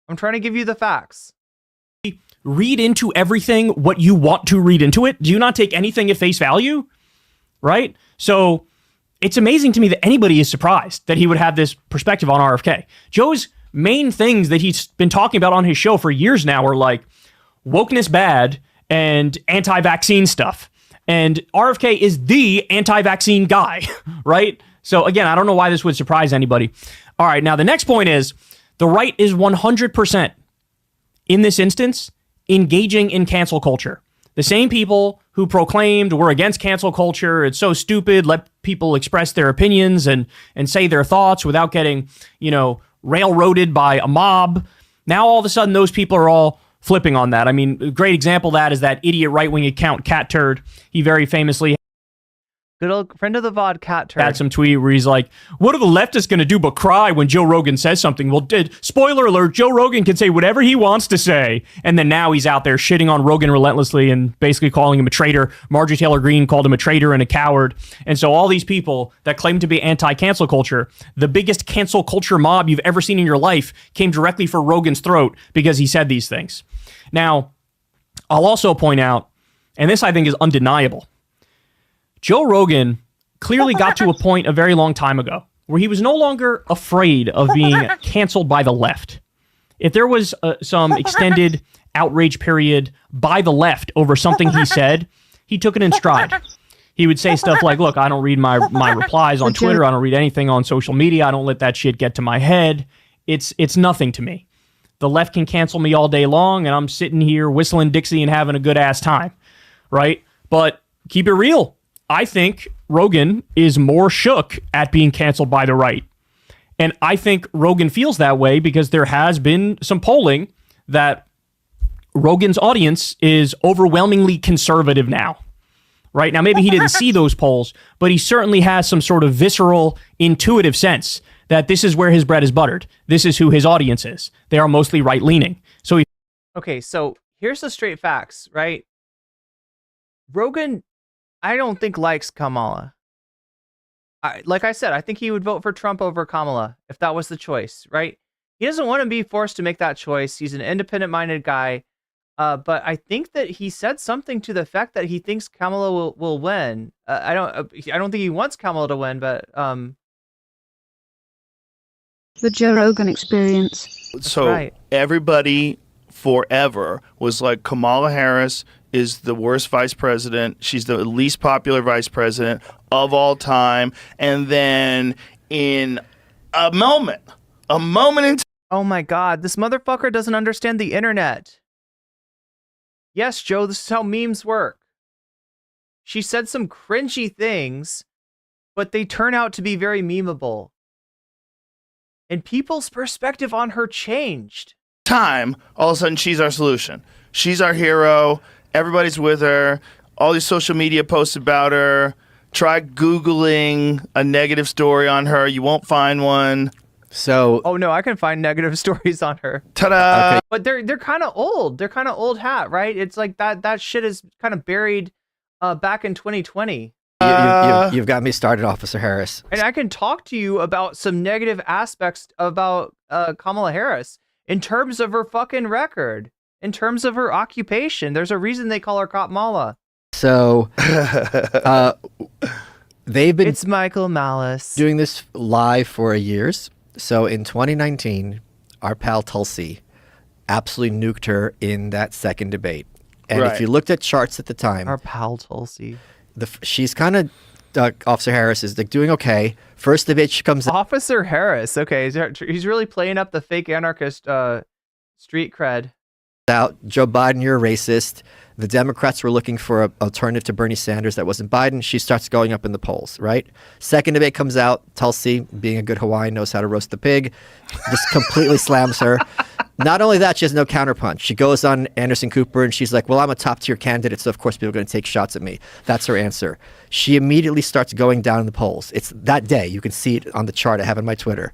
I'm trying to give you the facts. Read into everything what you want to read into it. Do you not take anything at face value? Right? So it's amazing to me that anybody is surprised that he would have this perspective on RFK. Joe's main things that he's been talking about on his show for years now are like wokeness bad and anti-vaccine stuff. And RFK is the anti-vaccine guy, right? So again, I don't know why this would surprise anybody. All right, now the next point is the right is 100% in this instance engaging in cancel culture. The same people who proclaimed we're against cancel culture, it's so stupid, let people express their opinions and say their thoughts without getting, railroaded by a mob. Now all of a sudden those people are all flipping on that. I mean, a great example of that is that idiot right-wing account Cat Turd. He very famously good old friend of the VOD, Cat Turd, had some tweet where he's like, what are the leftists going to do but cry when Joe Rogan says something? Well, spoiler alert, Joe Rogan can say whatever he wants to say. And then now he's out there shitting on Rogan relentlessly and basically calling him a traitor. Marjorie Taylor Greene called him a traitor and a coward. And so all these people that claim to be anti-cancel culture, the biggest cancel culture mob you've ever seen in your life came directly for Rogan's throat because he said these things. Now, I'll also point out, and this I think is undeniable, Joe Rogan clearly got to a point a very long time ago where he was no longer afraid of being canceled by the left. If there was some extended outrage period by the left over something he said, he took it in stride. He would say stuff like, look, I don't read my replies on Twitter. I don't read anything on social media. I don't let that shit get to my head. It's nothing to me. The left can cancel me all day long, and I'm sitting here whistling Dixie and having a good-ass time, right? But keep it real. I think Rogan is more shook at being canceled by the right. And I think Rogan feels that way because there has been some polling that Rogan's audience is overwhelmingly conservative now. Right? Now, maybe he didn't see those polls, but he certainly has some sort of visceral, intuitive sense that this is where his bread is buttered. This is who his audience is. They are mostly right-leaning. So okay, so here's the straight facts, right? Rogan, I don't think likes Kamala. Like I said, I think he would vote for Trump over Kamala if that was the choice, right? He doesn't want to be forced to make that choice. He's an independent-minded guy. But I think that he said something to the effect that he thinks Kamala will win. I don't think he wants Kamala to win, but the Joe Rogan experience. So right. Everybody forever was like, Kamala Harris is the worst vice president. She's the least popular vice president of all time. And then in a moment in oh my God, this motherfucker doesn't understand the internet. Yes, Joe, this is how memes work. she said some cringy things, but they turn out to be very memeable. And people's perspective on her changed. Time, all of a sudden, she's our solution. She's our hero. Everybody's with her. All these social media posts about her. Try Googling a negative story on her. You won't find one. So, oh no, I can find negative stories on her. Ta-da! Okay. But they're kind of old. They're kind of old hat, right? It's like that shit is kind of buried back in 2020. You've got me started, Officer Harris. And I can talk to you about some negative aspects about Kamala Harris in terms of her fucking record, in terms of her occupation. There's a reason they call her Kamala. So, they've been It's Michael Malice doing this live for years. So in 2019, our pal Tulsi absolutely nuked her in that second debate. And if you looked at charts at the time, our pal Tulsi, she's kind of Officer Harris is like doing okay. First debate, she comes Officer Harris. Okay, he's really playing up the fake anarchist street cred. Out, Joe Biden, you're a racist. The Democrats were looking for an alternative to Bernie Sanders that wasn't Biden. She starts going up in the polls, right? Second debate comes out. Tulsi, being a good Hawaiian, knows how to roast the pig. Just completely slams her. Not only that, she has no counterpunch. She goes on Anderson Cooper and she's like, well, I'm a top tier candidate, so of course people are going to take shots at me. That's her answer. She immediately starts going down in the polls. It's that day. You can see it on the chart I have on my Twitter.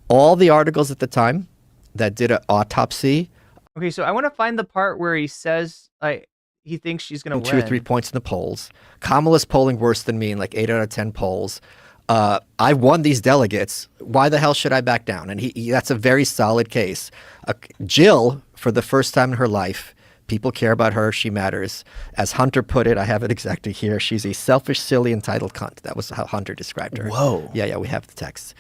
All the articles at the time that did an autopsy. Okay, so I want to find the part where he says like he thinks she's going to win. win. 2 or 3 points in the polls. Kamala's polling worse than me in like 8 out of 10 polls. I won these delegates. Why the hell should I back down? And that's a very solid case. Jill, for the first time in her life, people care about her. She matters. As Hunter put it, I have it exactly here. She's a selfish, silly, entitled cunt. That was how Hunter described her. Whoa. Yeah, we have the text.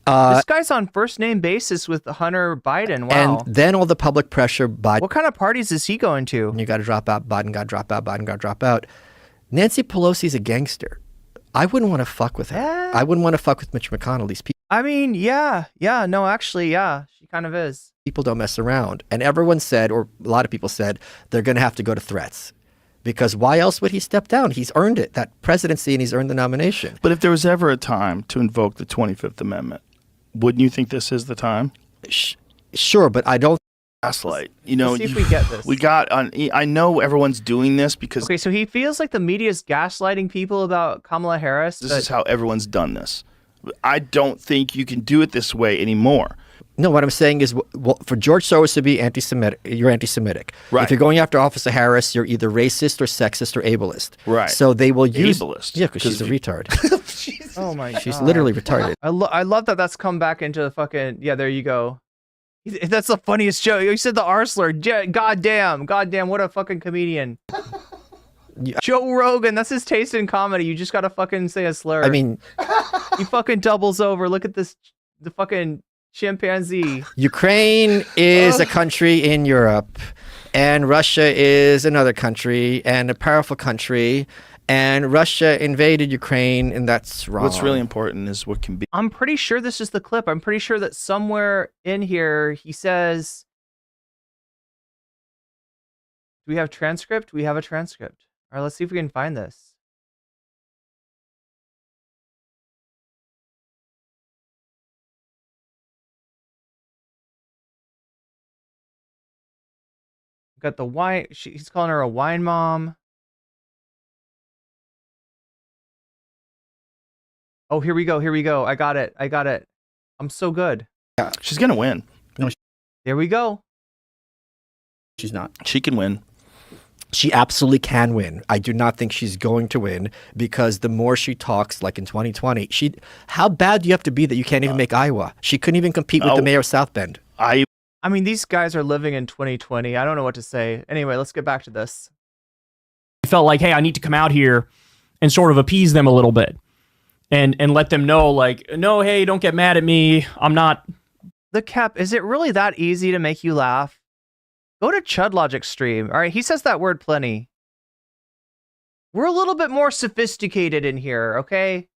This guy's on first name basis with Hunter Biden. Wow. And then all the public pressure. Biden. What kind of parties is he going to? You got to drop out. Biden got to drop out. Biden got to drop out. Nancy Pelosi's a gangster. I wouldn't want to fuck with her. I wouldn't want to fuck with Mitch McConnell. These people. I mean, yeah. No, actually, yeah. She kind of is. People don't mess around. And everyone said, or a lot of people said, they're going to have to go to threats. Because why else would he step down? He's earned it, that presidency, and he's earned the nomination. But if there was ever a time to invoke the 25th Amendment, wouldn't you think this is the time? Sure, but I don't. Gaslight. You know, let's see if we get this. We got on. I know everyone's doing this because. Okay, so he feels like the media's gaslighting people about Kamala Harris. This is how everyone's done this. I don't think you can do it this way anymore. No, what I'm saying is, well, for George Soros to be anti-Semitic, you're anti-Semitic. Right. If you're going after Officer Harris, you're either racist or sexist or ableist. Right. So they will use ableist. Yeah, because she's a retard. Oh my god. She's literally retarded. I love that that's come back into the fucking yeah. There you go. That's the funniest joke. You said the R slur. Goddamn, what a fucking comedian. Joe Rogan, that's his taste in comedy. You just gotta fucking say a slur. I mean, he fucking doubles over. Look at this, the fucking chimpanzee. Ukraine is a country in Europe, and Russia is another country and a powerful country. And Russia invaded Ukraine, and that's wrong. What's really important is what can be. I'm pretty sure this is the clip. I'm pretty sure that somewhere in here he says, do we have transcript? We have a transcript. All right, let's see if we can find this. We've got the wine. He's calling her a wine mom. Oh, here we go. I got it. I'm so good. Yeah, she's going to win. Here we go. She's not. She can win. She absolutely can win. I do not think she's going to win because the more she talks, like in 2020, how bad do you have to be that you can't even make Iowa? She couldn't even compete with the mayor of South Bend. I mean, these guys are living in 2020. I don't know what to say. Anyway, let's get back to this. I felt like, hey, I need to come out here and sort of appease them a little bit. And let them know, like, no, hey, don't get mad at me. I'm not. The Cap, is it really that easy to make you laugh? Go to Chud Logic stream. All right, he says that word plenty. We're a little bit more sophisticated in here, okay?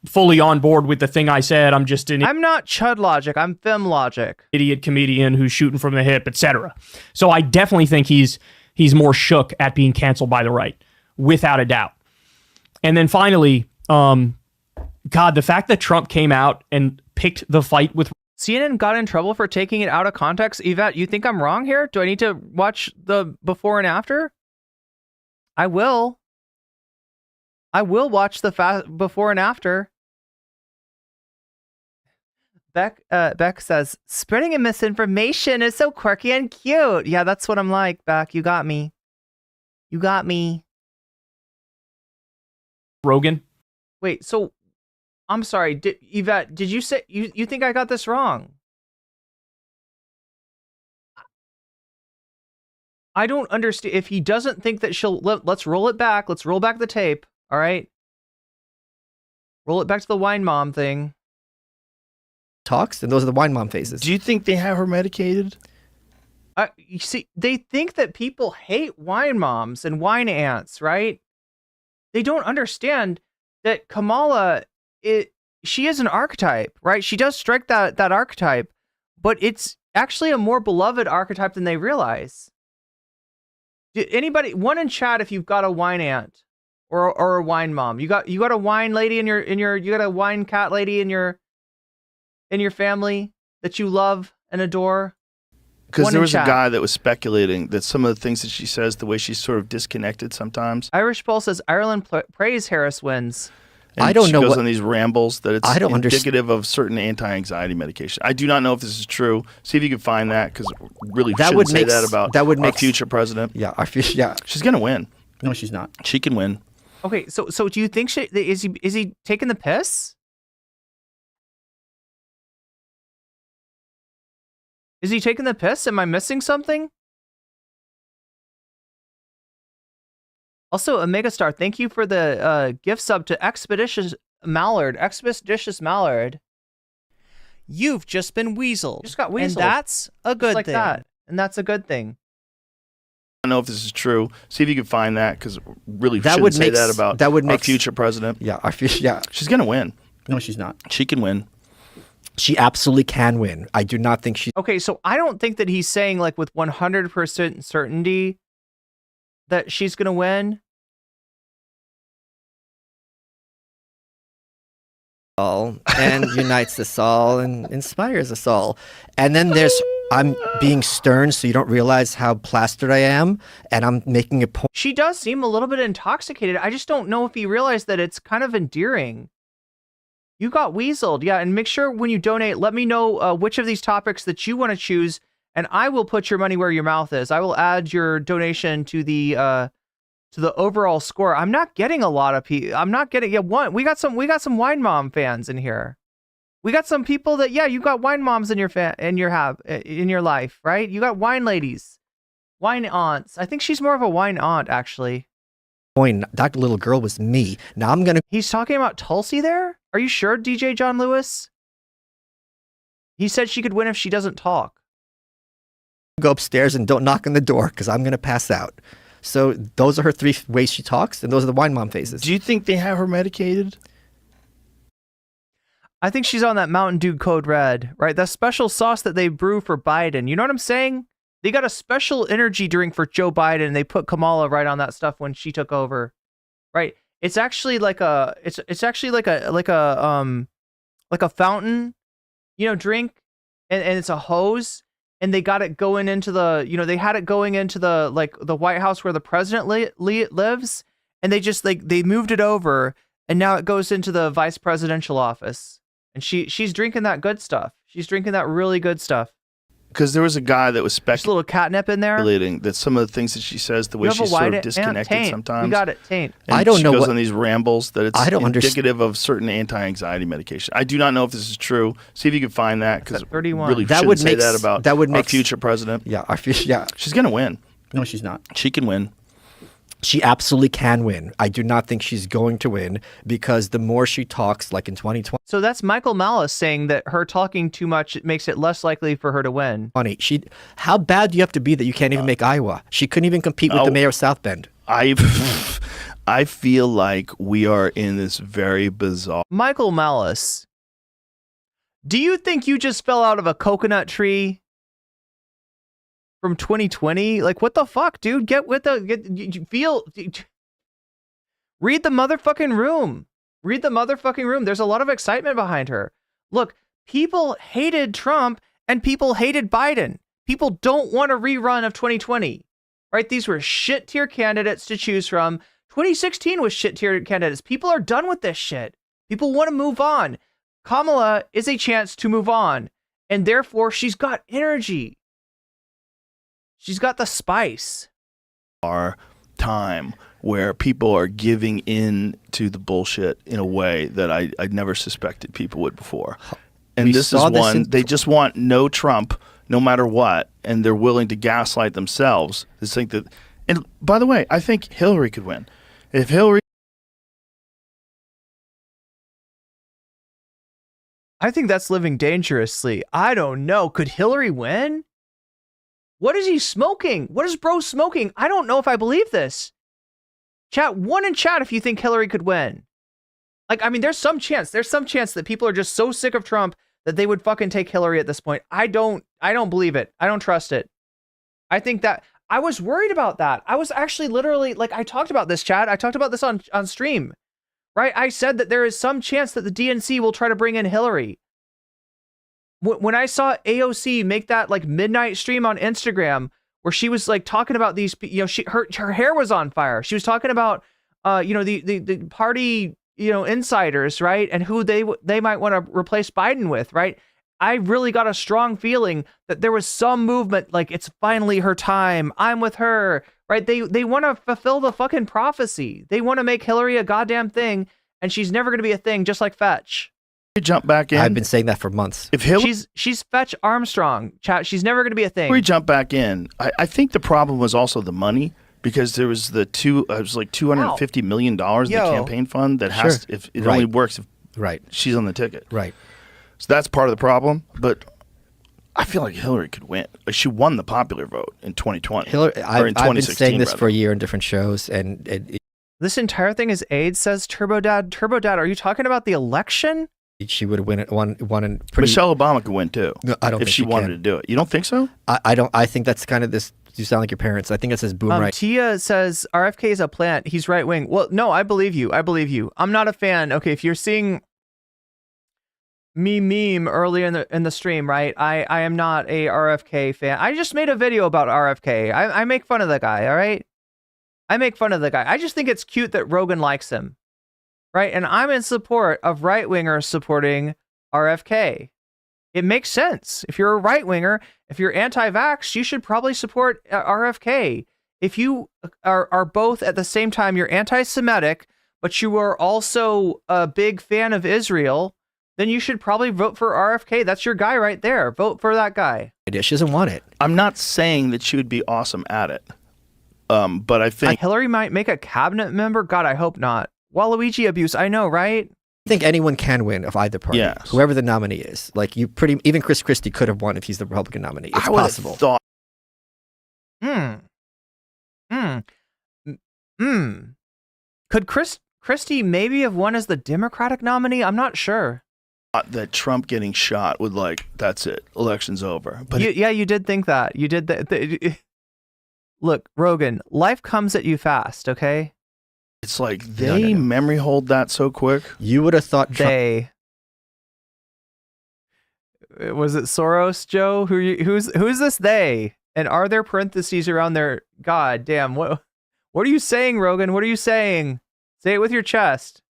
Fully on board with the thing I said. I'm not Chud Logic. I'm Fem Logic. Idiot comedian who's shooting from the hip, etc. So I definitely think he's more shook at being canceled by the right. without a doubt. And then finally, God, the fact that Trump came out and picked the fight with CNN got in trouble for taking it out of context. Yvette, you think I'm wrong here? Do I need to watch the before and after? I will. I will watch the before and after. Beck says, spreading a misinformation is so quirky and cute. Yeah, that's what I'm like, Beck. You got me. You got me. Rogan. Wait, so I'm sorry, Yvette, did you say you think I got this wrong? I don't understand. If he doesn't think that let's roll it back. Let's roll back the tape. All right. Roll it back to the wine mom thing. Talks, and those are the wine mom faces. Do you think they have her medicated? You see, they think that people hate wine moms and wine aunts, right? They don't understand that Kamala, she is an archetype, right? She does strike that archetype, but it's actually a more beloved archetype than they realize. Anybody, one in chat, if you've got a wine aunt or a wine mom, you got a wine lady in your you got a wine cat lady in your family that you love and adore. Because there was a guy that was speculating that some of the things that she says, the way she's sort of disconnected sometimes. Irish Pulse says Ireland praise Harris wins. And I don't know. She goes on these rambles that it's I don't indicative of certain anti-anxiety medication. I do not know if this is true. See if you can find that, because really that shouldn't would say make that about that would our make future president. Yeah, our future. Yeah, she's gonna win. No, she's not. She can win. Okay, so do you think is he taking the piss? Is he taking the piss? Am I missing something? Also, a megastar, thank you for the gift sub to Expeditious Mallard. You've just been weaseled. Just got weaseled. And that's a good thing. That. And that's a good thing. I don't know if this is true. See if you can find that, because really shouldn't say that about our future president. Yeah, our future. Yeah, she's gonna win. No, she's not. She can win. She absolutely can win. I do not think she... Okay, so I don't think that he's saying, like, with 100% certainty that she's going to win. And unites us all and inspires us all. And then there's... I'm being stern so you don't realize how plastered I am, and I'm making a point. She does seem a little bit intoxicated. I just don't know if he realized that it's kind of endearing. You got weaseled, yeah, and make sure when you donate, let me know which of these topics that you want to choose, and I will put your money where your mouth is. I will add your donation to the overall score. I'm not getting a lot of people. I'm not getting we got some wine mom fans in here. We got some people that you got wine moms in your life, right? You got wine ladies, wine aunts. I think she's more of a wine aunt actually. Point, Dr. Little Girl was me. Now I'm gonna. He's talking about Tulsi there. Are you sure, DJ John Lewis? He said she could win if she doesn't talk. Go upstairs and don't knock on the door, because I'm gonna pass out. So those are her 3 ways she talks, and those are the wine mom faces. Do you think they have her medicated? I think she's on that Mountain Dew Code Red, right? That special sauce that they brew for Biden. You know what I'm saying? They got a special energy drink for Joe Biden, and they put Kamala right on that stuff when she took over, right? It's actually like a fountain, drink, and it's a hose, and they got it going into the, they had it going into the White House where the president lives, and they moved it over, and now it goes into the vice presidential office, and she's drinking that good stuff. She's drinking that really good stuff. Because there was a guy that was speculating. A little catnip in there. That some of the things that she says, the way she's sort of disconnected sometimes. We got it, Tate. And I don't she know. Goes on these rambles that it's indicative of certain anti-anxiety medication. I do not know if this is true. See if you can find that, because really that shouldn't would say that about our future president. Yeah, our future. Yeah, she's gonna win. No, she's not. She can win. She absolutely can win. I do not think she's going to win, because the more she talks, like in 2020. So that's Michael Malice saying that her talking too much makes it less likely for her to win. Funny. How bad do you have to be that you can't even make Iowa? She couldn't even compete with the mayor of South Bend. I feel like we are in this very bizarre. Michael Malice, do you think you just fell out of a coconut tree from 2020? Like, what the fuck, dude? Read the motherfucking room. Read the motherfucking room. There's a lot of excitement behind her. Look, people hated Trump and people hated Biden. People don't want a rerun of 2020, right? These were shit tier candidates to choose from. 2016 was shit tier candidates. People are done with this shit. People want to move on. Kamala is a chance to move on, and therefore she's got energy. She's got the spice. Our time where people are giving in to the bullshit in a way that I never suspected people would before. And this is one, they just want no Trump, no matter what, and they're willing to gaslight themselves to think that. And by the way, I think Hillary could win. If Hillary. I think that's living dangerously. I don't know. Could Hillary win? What is he smoking? What is bro smoking? I don't know if I believe this. Chat, one in chat if you think Hillary could win. Like, I mean, there's some chance. There's some chance that people are just so sick of Trump that they would fucking take Hillary at this point. I don't believe it. I don't trust it. I think that I was worried about that. I was actually literally, like, I talked about this, chat. I talked about this on stream, right? I said that there is some chance that the DNC will try to bring in Hillary. When I saw AOC make that like midnight stream on Instagram where she was like talking about these, you know, her hair was on fire. She was talking about, you know, the party, you know, insiders, right? And who they might want to replace Biden with, right? I really got a strong feeling that there was some movement, like it's finally her time. I'm with her, right? They want to fulfill the fucking prophecy. They want to make Hillary a goddamn thing, and she's never going to be a thing, just like Fetch. Jump back in. I've been saying that for months. If Hillary, she's Fetch Armstrong, chat. She's never going to be a thing. Hillary jump back in. I think the problem was also the money, because there was it was like $250 million in the campaign fund that has to, if it only works if she's on the ticket. Right. So that's part of the problem. But I feel like Hillary could win. She won the popular vote in 2020. I've been saying this for a year in different shows, and this entire thing is AIDS, says Turbo Dad. Turbo Dad, are you talking about the election? She would win it. Won in pretty. Michelle Obama could win too. No, I don't. If think she wanted to do it, you don't think so? I don't. I think that's kind of this. You sound like your parents. I think it says boom right. Tia says RFK is a plant. He's right wing. Well, no, I believe you. I believe you. I'm not a fan. Okay, if you're seeing me meme early in the stream, right? I am not a RFK fan. I just made a video about RFK. I make fun of the guy. All right, I make fun of the guy. I just think it's cute that Rogan likes him. Right, and I'm in support of right-wingers supporting RFK. It makes sense. If you're a right-winger, if you're anti-vax, you should probably support RFK. If you are both at the same time, you're anti-Semitic, but you are also a big fan of Israel, then you should probably vote for RFK. That's your guy right there. Vote for that guy. She doesn't want it. I'm not saying that she would be awesome at it, but I think Hillary might make a cabinet member. God, I hope not. Waluigi abuse, I know, right? I think anyone can win of either party, whoever the nominee is. Like even Chris Christie could have won if he's the Republican nominee. It's possible. Could Christie maybe have won as the Democratic nominee? I'm not sure. That Trump getting shot would that's it. Election's over. But you did think that. You did that. Look, Rogan, life comes at you fast, okay? It's like they memory hold that so quick. You would have thought they. Was it Soros, Joe? Who's this they? And are there parentheses around there? God damn! What are you saying, Rogan? What are you saying? Say it with your chest,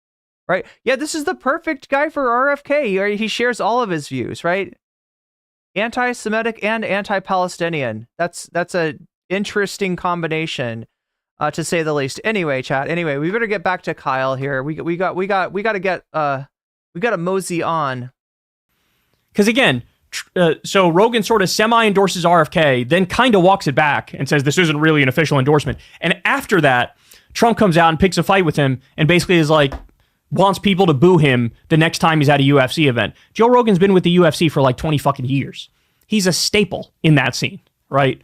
right? Yeah, this is the perfect guy for RFK. He shares all of his views, right? Anti-Semitic and anti-Palestinian. That's a interesting combination. To say the least. Anyway, chat. Anyway, we better get back to Kyle here. We got to mosey on. Because again, so Rogan sort of semi-endorses RFK, then kind of walks it back and says this isn't really an official endorsement. And after that, Trump comes out and picks a fight with him and basically is like, wants people to boo him the next time he's at a UFC event. Joe Rogan's been with the UFC for like 20 fucking years. He's a staple in that scene, right?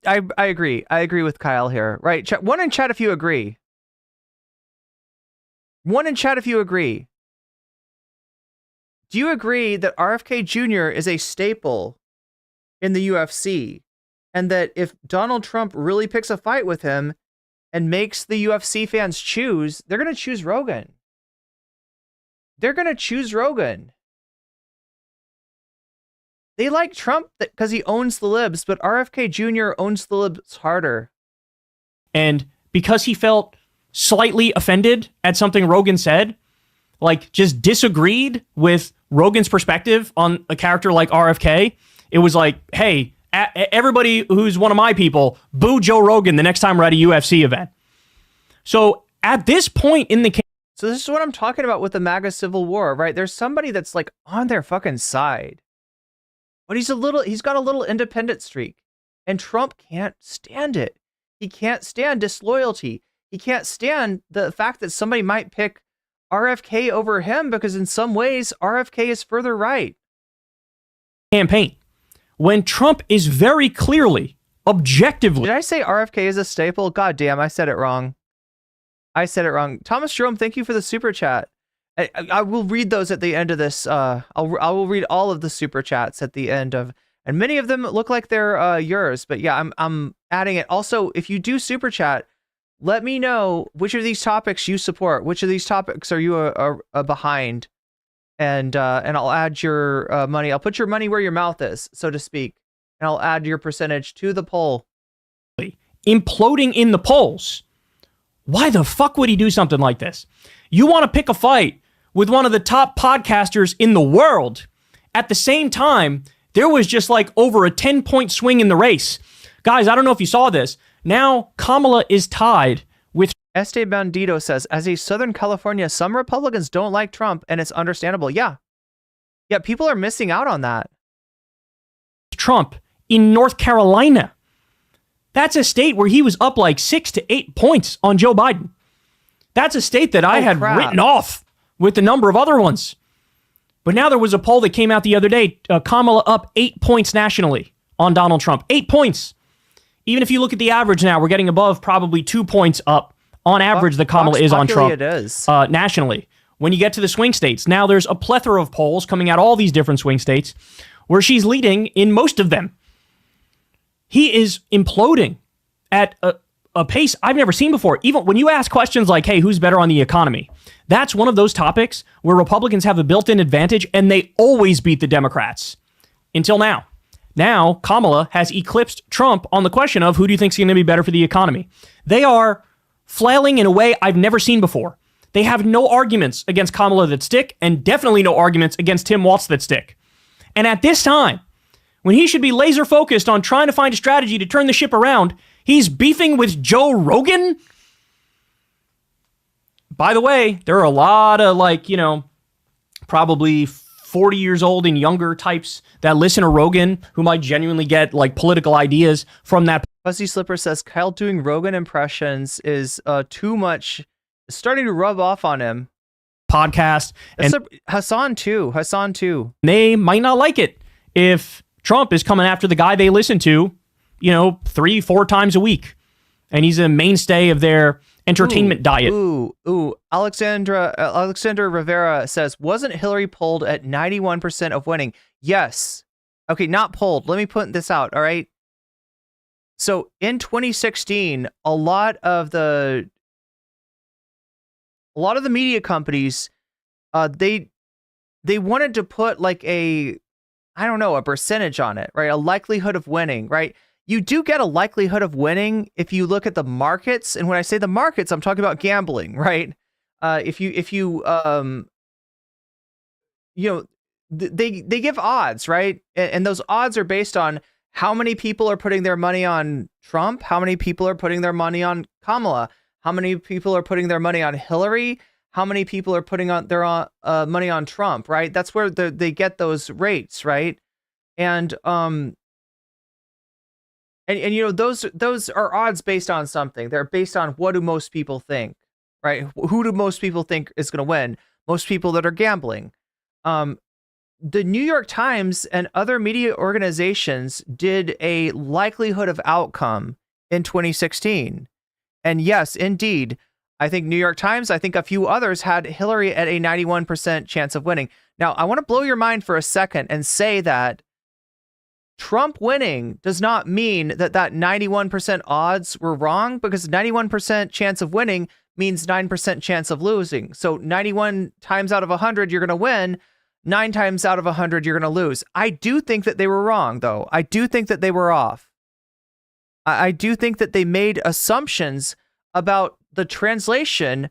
I agree. I agree with Kyle here. Right. One in chat if you agree. One in chat if you agree. Do you agree that RFK Jr. is a staple in the UFC? And that if Donald Trump really picks a fight with him, and makes the UFC fans choose, they're going to choose Rogan. They're going to choose Rogan. They like Trump because he owns the libs, but RFK Jr. owns the libs harder. And because he felt slightly offended at something Rogan said, like just disagreed with Rogan's perspective on a character like RFK, it was like, hey, everybody who's one of my people, boo Joe Rogan the next time we're at a UFC event. So at this point in the case, so this is what I'm talking about with the MAGA civil war, right? There's somebody that's like on their fucking side, but he's got a little independent streak, and Trump can't stand it. He can't stand disloyalty. He can't stand the fact that somebody might pick RFK over him because in some ways RFK is further right. Campaign, when Trump is very clearly, objectively. Did I say RFK is a staple? God damn, I said it wrong. Thomas Jerome, thank you for the super chat. I will read those at the end of this. I will read all of the super chats at the end of, and many of them look like they're yours. But yeah, I'm adding it. Also, if you do super chat, let me know which of these topics you support. Which of these topics are you behind? And I'll add your money. I'll put your money where your mouth is, so to speak, and I'll add your percentage to the poll. Imploding in the polls. Why the fuck would he do something like this? You want to pick a fight with one of the top podcasters in the world. At the same time, there was just like over a 10-point swing in the race. Guys, I don't know if you saw this. Now Kamala is tied with... Este Bandito says, as a Southern California, some Republicans don't like Trump, and it's understandable. Yeah, people are missing out on that. Trump in North Carolina. That's a state where he was up like 6 to 8 points on Joe Biden. That's a state that I had written off with a number of other ones. But now there was a poll that came out the other day. Kamala up 8 points nationally on Donald Trump. 8 points. Even if you look at the average now, we're getting above probably 2 points up on average that Kamala is on Trump it is. Nationally. When you get to the swing states, now there's a plethora of polls coming out all these different swing states where she's leading in most of them. He is imploding at a pace I've never seen before. Even when you ask questions like, hey, who's better on the economy? That's one of those topics where Republicans have a built-in advantage and they always beat the Democrats. Until now. Now, Kamala has eclipsed Trump on the question of who do you think is going to be better for the economy? They are flailing in a way I've never seen before. They have no arguments against Kamala that stick and definitely no arguments against Tim Walz that stick. And at this time, when he should be laser focused on trying to find a strategy to turn the ship around, he's beefing with Joe Rogan. By the way, there are a lot of probably 40 years old and younger types that listen to Rogan who might genuinely get political ideas from that. Fuzzy Slipper says Kyle doing Rogan impressions is too much, starting to rub off on him. Podcast. And Hassan too. They might not like it if Trump is coming after the guy they listen to, 3-4 times a week. And he's a mainstay of their entertainment diet. Alexander Rivera says, wasn't Hillary polled at 91% of winning? Yes. Okay, not polled. Let me put this out, all right? So in 2016, a lot of the media companies, they wanted to put a percentage on it, right? A likelihood of winning, right? You do get a likelihood of winning if you look at the markets. And when I say the markets, I'm talking about gambling, right? They give odds, right? And those odds are based on how many people are putting their money on Trump, how many people are putting their money on Kamala, how many people are putting their money on Hillary, how many people are putting on their money on Trump, right? That's where they get those rates, right? And those are odds based on something. They're based on what do most people think, right? Who do most people think is going to win? Most people that are gambling. The New York Times and other media organizations did a likelihood of outcome in 2016. And yes, indeed, I think New York Times, I think a few others had Hillary at a 91% chance of winning. Now, I want to blow your mind for a second and say that Trump winning does not mean that 91% odds were wrong, because 91% chance of winning means 9% chance of losing. So 91 times out of 100, you're going to win. 9 times out of 100, you're going to lose. I do think that they were wrong, though. I do think that they were off. I do think that they made assumptions about the translation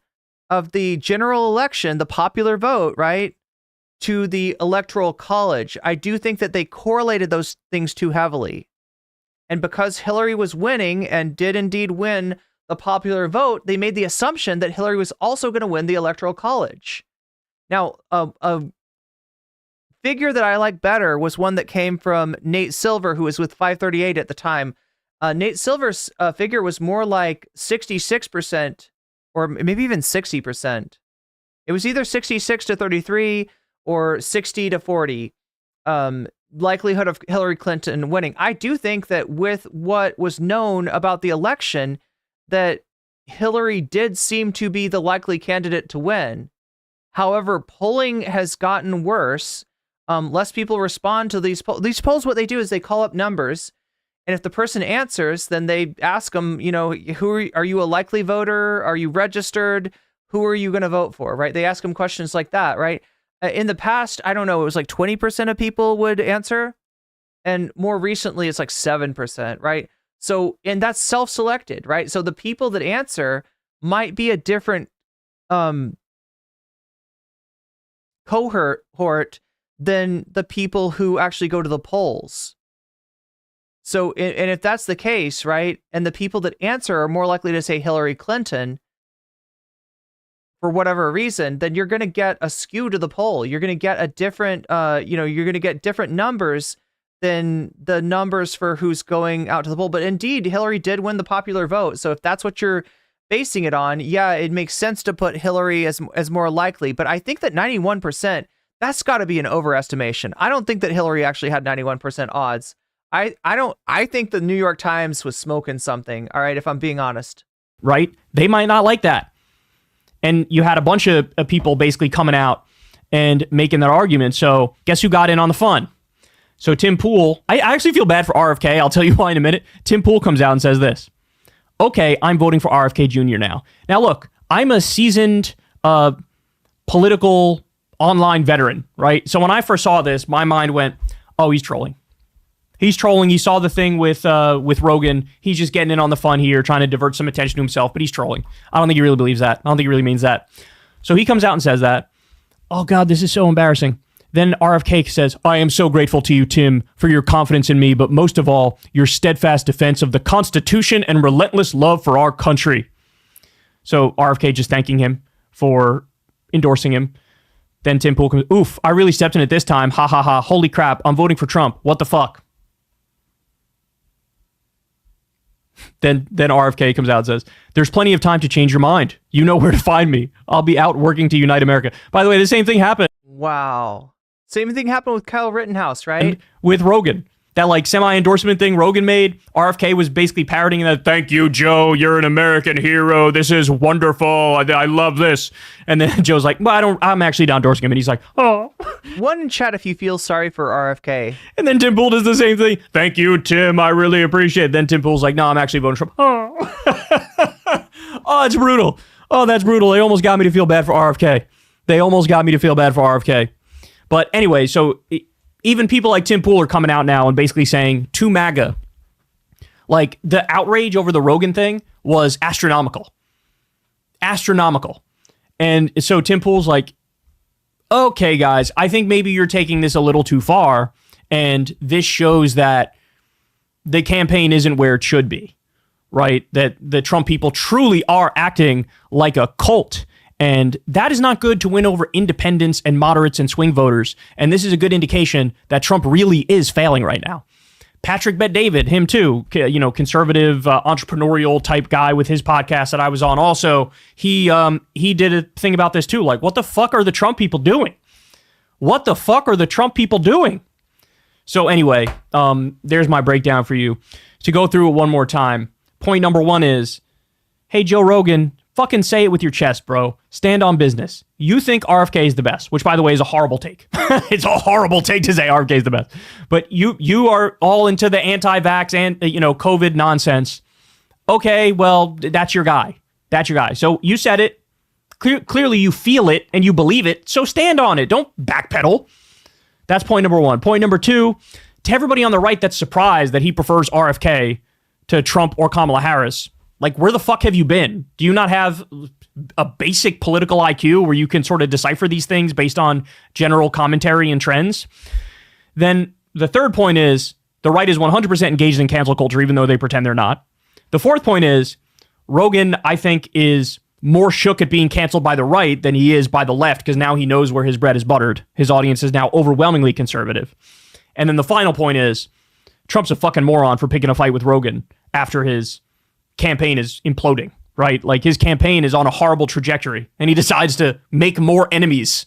of the general election, the popular vote, right, to the electoral college. I do think that they correlated those things too heavily. And because Hillary was winning and did indeed win the popular vote, they made the assumption that Hillary was also going to win the electoral college. Now, a figure that I like better was one that came from Nate Silver, who was with 538 at the time. Nate Silver's figure was more like 66%, or maybe even 60%. It was either 66 to 33 or 60 to 40. Likelihood of Hillary Clinton winning. I do think that with what was known about the election, that Hillary did seem to be the likely candidate to win. However, polling has gotten worse. Less people respond to these polls. These polls, what they do is they call up numbers, and if the person answers, then they ask them, you know, are you a likely voter? Are you registered? Who are you going to vote for, right? They ask them questions like that, right? In the past, I don't know, it was like 20% of people would answer, and more recently, it's like 7%, right? So, and that's self-selected, right? So the people that answer might be a different cohort than the people who actually go to the polls. So, and if that's the case, right, and the people that answer are more likely to say Hillary Clinton for whatever reason, then you're going to get a skew to the poll. You're going to get a different, you're going to get different numbers than the numbers for who's going out to the poll. But indeed, Hillary did win the popular vote. So if that's what you're basing it on, yeah, it makes sense to put Hillary as more likely. But I think that 91%, that's got to be an overestimation. I don't think that Hillary actually had 91% odds. I think the New York Times was smoking something, all right, if I'm being honest. Right? They might not like that. And you had a bunch of people basically coming out and making their argument. So guess who got in on the fun? So Tim Pool, I actually feel bad for RFK. I'll tell you why in a minute. Tim Pool comes out and says this. Okay, I'm voting for RFK Jr. now. Now look, I'm a seasoned political online veteran, right? So when I first saw this, my mind went, oh, he's trolling. He's trolling. He saw the thing with Rogan. He's just getting in on the fun here, trying to divert some attention to himself, but he's trolling. I don't think he really believes that. I don't think he really means that. So he comes out and says that. Oh, God, this is so embarrassing. Then RFK says, I am so grateful to you, Tim, for your confidence in me, but most of all, your steadfast defense of the Constitution and relentless love for our country. So RFK just thanking him for endorsing him. Then Tim Pool comes, oof, I really stepped in it this time. Ha, ha, ha. Holy crap. I'm voting for Trump. What the fuck? Then RFK comes out and says, there's plenty of time to change your mind. You know where to find me. I'll be out working to unite America. By the way, the same thing happened. Wow. Same thing happened with Kyle Rittenhouse, right? And with Rogan. That like semi-endorsement thing Rogan made, RFK was basically parroting that, thank you, Joe, you're an American hero. This is wonderful. I love this. And then Joe's like, well, I'm actually not endorsing him. And he's like, oh. One in chat if you feel sorry for RFK. And then Tim Pool does the same thing. Thank you, Tim. I really appreciate it. Then Tim Pool's like, no, I'm actually voting Trump. Oh. Oh, it's brutal. Oh, that's brutal. They almost got me to feel bad for RFK. But anyway, so even people like Tim Pool are coming out now and basically saying to MAGA, like the outrage over the Rogan thing was astronomical. And so Tim Pool's like, okay, guys, I think maybe you're taking this a little too far. And this shows that the campaign isn't where it should be, right? That the Trump people truly are acting like a cult. And that is not good to win over independents and moderates and swing voters. And this is a good indication that Trump really is failing right now. Patrick Bet-David, him too, conservative, entrepreneurial type guy with his podcast that I was on also, he did a thing about this too. Like, what the fuck are the Trump people doing? So anyway, there's my breakdown for you. To go through it one more time. Point number one is, hey, Joe Rogan, fucking say it with your chest, bro. Stand on business. You think RFK is the best, which, by the way, is a horrible take. It's a horrible take to say RFK is the best. But you are all into the anti-vax and, COVID nonsense. Okay, well, that's your guy. That's your guy. So you said it. Clearly you feel it and you believe it. So stand on it. Don't backpedal. That's point number one. Point number two, to everybody on the right that's surprised that he prefers RFK to Trump or Kamala Harris, like, where the fuck have you been? Do you not have a basic political IQ where you can sort of decipher these things based on general commentary and trends? Then the third point is the right is 100% engaged in cancel culture, even though they pretend they're not. The fourth point is Rogan, I think, is more shook at being canceled by the right than he is by the left, because now he knows where his bread is buttered. His audience is now overwhelmingly conservative. And then the final point is Trump's a fucking moron for picking a fight with Rogan after his campaign is imploding, right? Like, his campaign is on a horrible trajectory and he decides to make more enemies.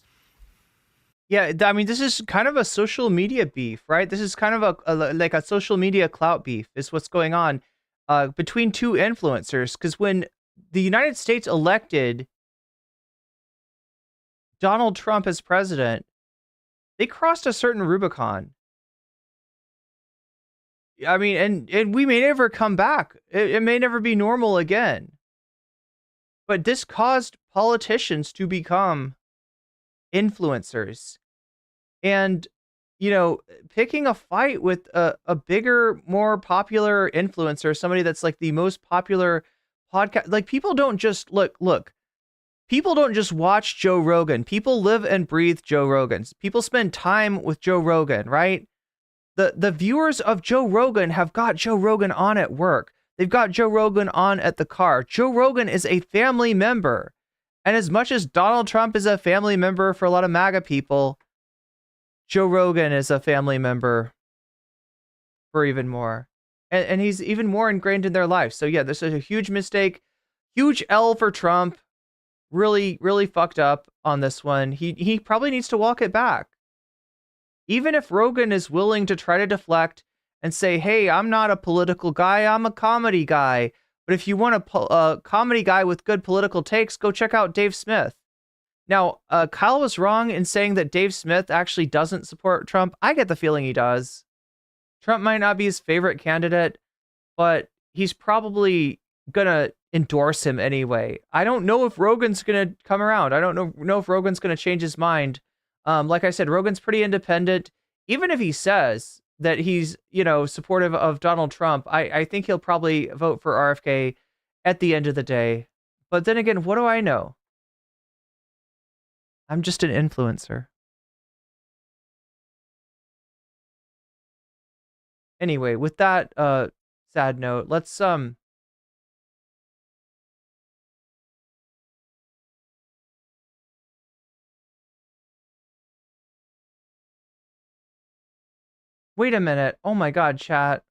Yeah, I mean, this is kind of a social media beef, right? This is kind of like a social media clout beef is what's going on between two influencers. Because when the United States elected Donald Trump as president, they crossed a certain Rubicon. I mean, and we may never come back. It may never be normal again. But this caused politicians to become influencers. And, picking a fight with a bigger, more popular influencer, somebody that's like the most popular podcast, like, people don't just look, people don't just watch Joe Rogan. People live and breathe Joe Rogan. People spend time with Joe Rogan, right? The viewers of Joe Rogan have got Joe Rogan on at work. They've got Joe Rogan on at the car. Joe Rogan is a family member. And as much as Donald Trump is a family member for a lot of MAGA people, Joe Rogan is a family member for even more. And he's even more ingrained in their life. So yeah, this is a huge mistake. Huge L for Trump. Really, really fucked up on this one. He probably needs to walk it back. Even if Rogan is willing to try to deflect and say, hey, I'm not a political guy, I'm a comedy guy. But if you want a comedy guy with good political takes, go check out Dave Smith. Now, Kyle was wrong in saying that Dave Smith actually doesn't support Trump. I get the feeling he does. Trump might not be his favorite candidate, but he's probably going to endorse him anyway. I don't know if Rogan's going to come around. I don't know if Rogan's going to change his mind. Like I said, Rogan's pretty independent. Even if he says that he's, supportive of Donald Trump, I think he'll probably vote for RFK at the end of the day. But then again, what do I know? I'm just an influencer. Anyway, with that sad note, let's wait a minute. Oh my God, chat.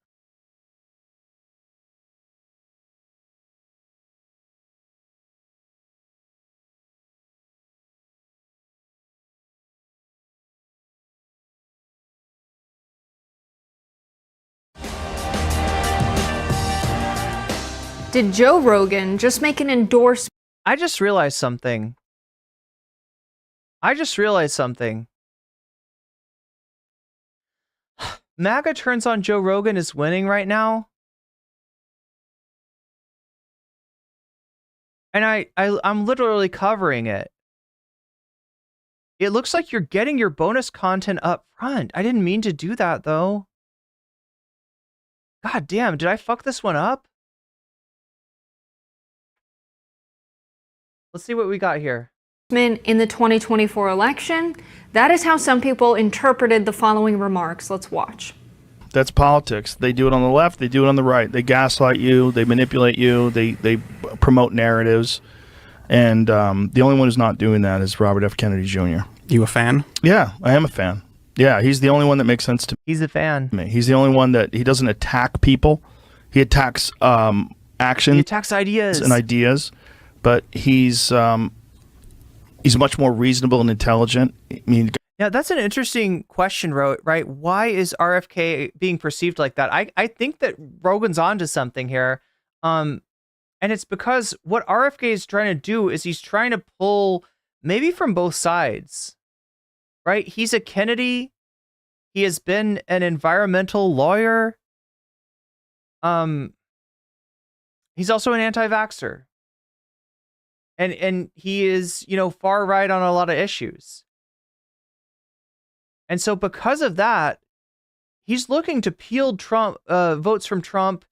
Did Joe Rogan just make an endorsement? I just realized something. MAGA turns on Joe Rogan is winning right now. And I'm literally covering it. It looks like you're getting your bonus content up front. I didn't mean to do that, though. God damn, did I fuck this one up? Let's see what we got here. In the 2024 election, that is how some people interpreted the following remarks. Let's watch. That's politics. They do it on the left. They do it on the right. They gaslight you. They manipulate you. They promote narratives. And the only one who's not doing that is Robert F. Kennedy Jr. You a fan? Yeah, I am a fan. Yeah, he's the only one that makes sense to me. He's a fan. He's the only one that he doesn't attack people. He attacks action. He attacks ideas. And ideas. But he's much more reasonable and intelligent. I mean, yeah, that's an interesting question, right? Why is RFK being perceived like that? I think that Rogan's onto something here. And it's because what RFK is trying to do is he's trying to pull maybe from both sides, right? He's a Kennedy. He has been an environmental lawyer. He's also an anti-vaxxer. And he is, far right on a lot of issues. And so because of that, he's looking to peel Trump votes from Trump.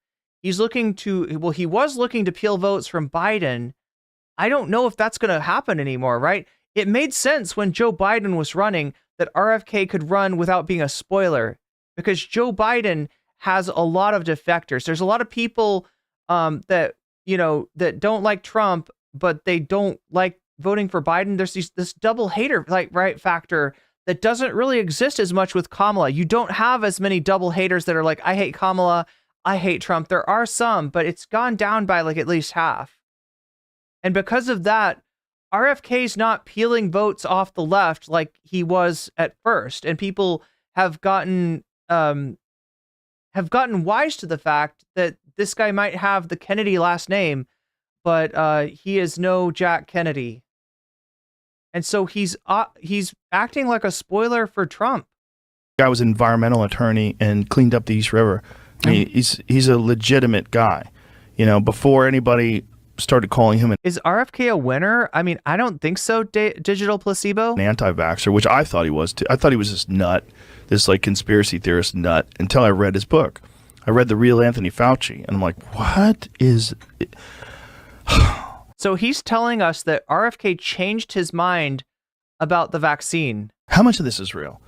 He was looking to peel votes from Biden. I don't know if that's going to happen anymore, right? It made sense when Joe Biden was running that RFK could run without being a spoiler, because Joe Biden has a lot of defectors. There's a lot of people that don't like Trump, but they don't like voting for Biden. There's this double hater factor that doesn't really exist as much with Kamala. You don't have as many double haters that are like, I hate Kamala, I hate Trump. There are some, but it's gone down by at least half. And because of that, RFK's not peeling votes off the left like he was at first. And people have gotten wise to the fact that this guy might have the Kennedy last name, but he is no Jack Kennedy. And so he's acting like a spoiler for Trump. Guy was an environmental attorney and cleaned up the East River. I mean, he's a legitimate guy. Before anybody started calling him Is RFK a winner? I mean, I don't think so. Digital placebo? an anti-vaxxer, which I thought he was too. I thought he was this nut, this conspiracy theorist nut, until I read his book. I read The Real Anthony Fauci, and I'm like, what is it? So he's telling us that RFK changed his mind about the vaccine. How much of this is real?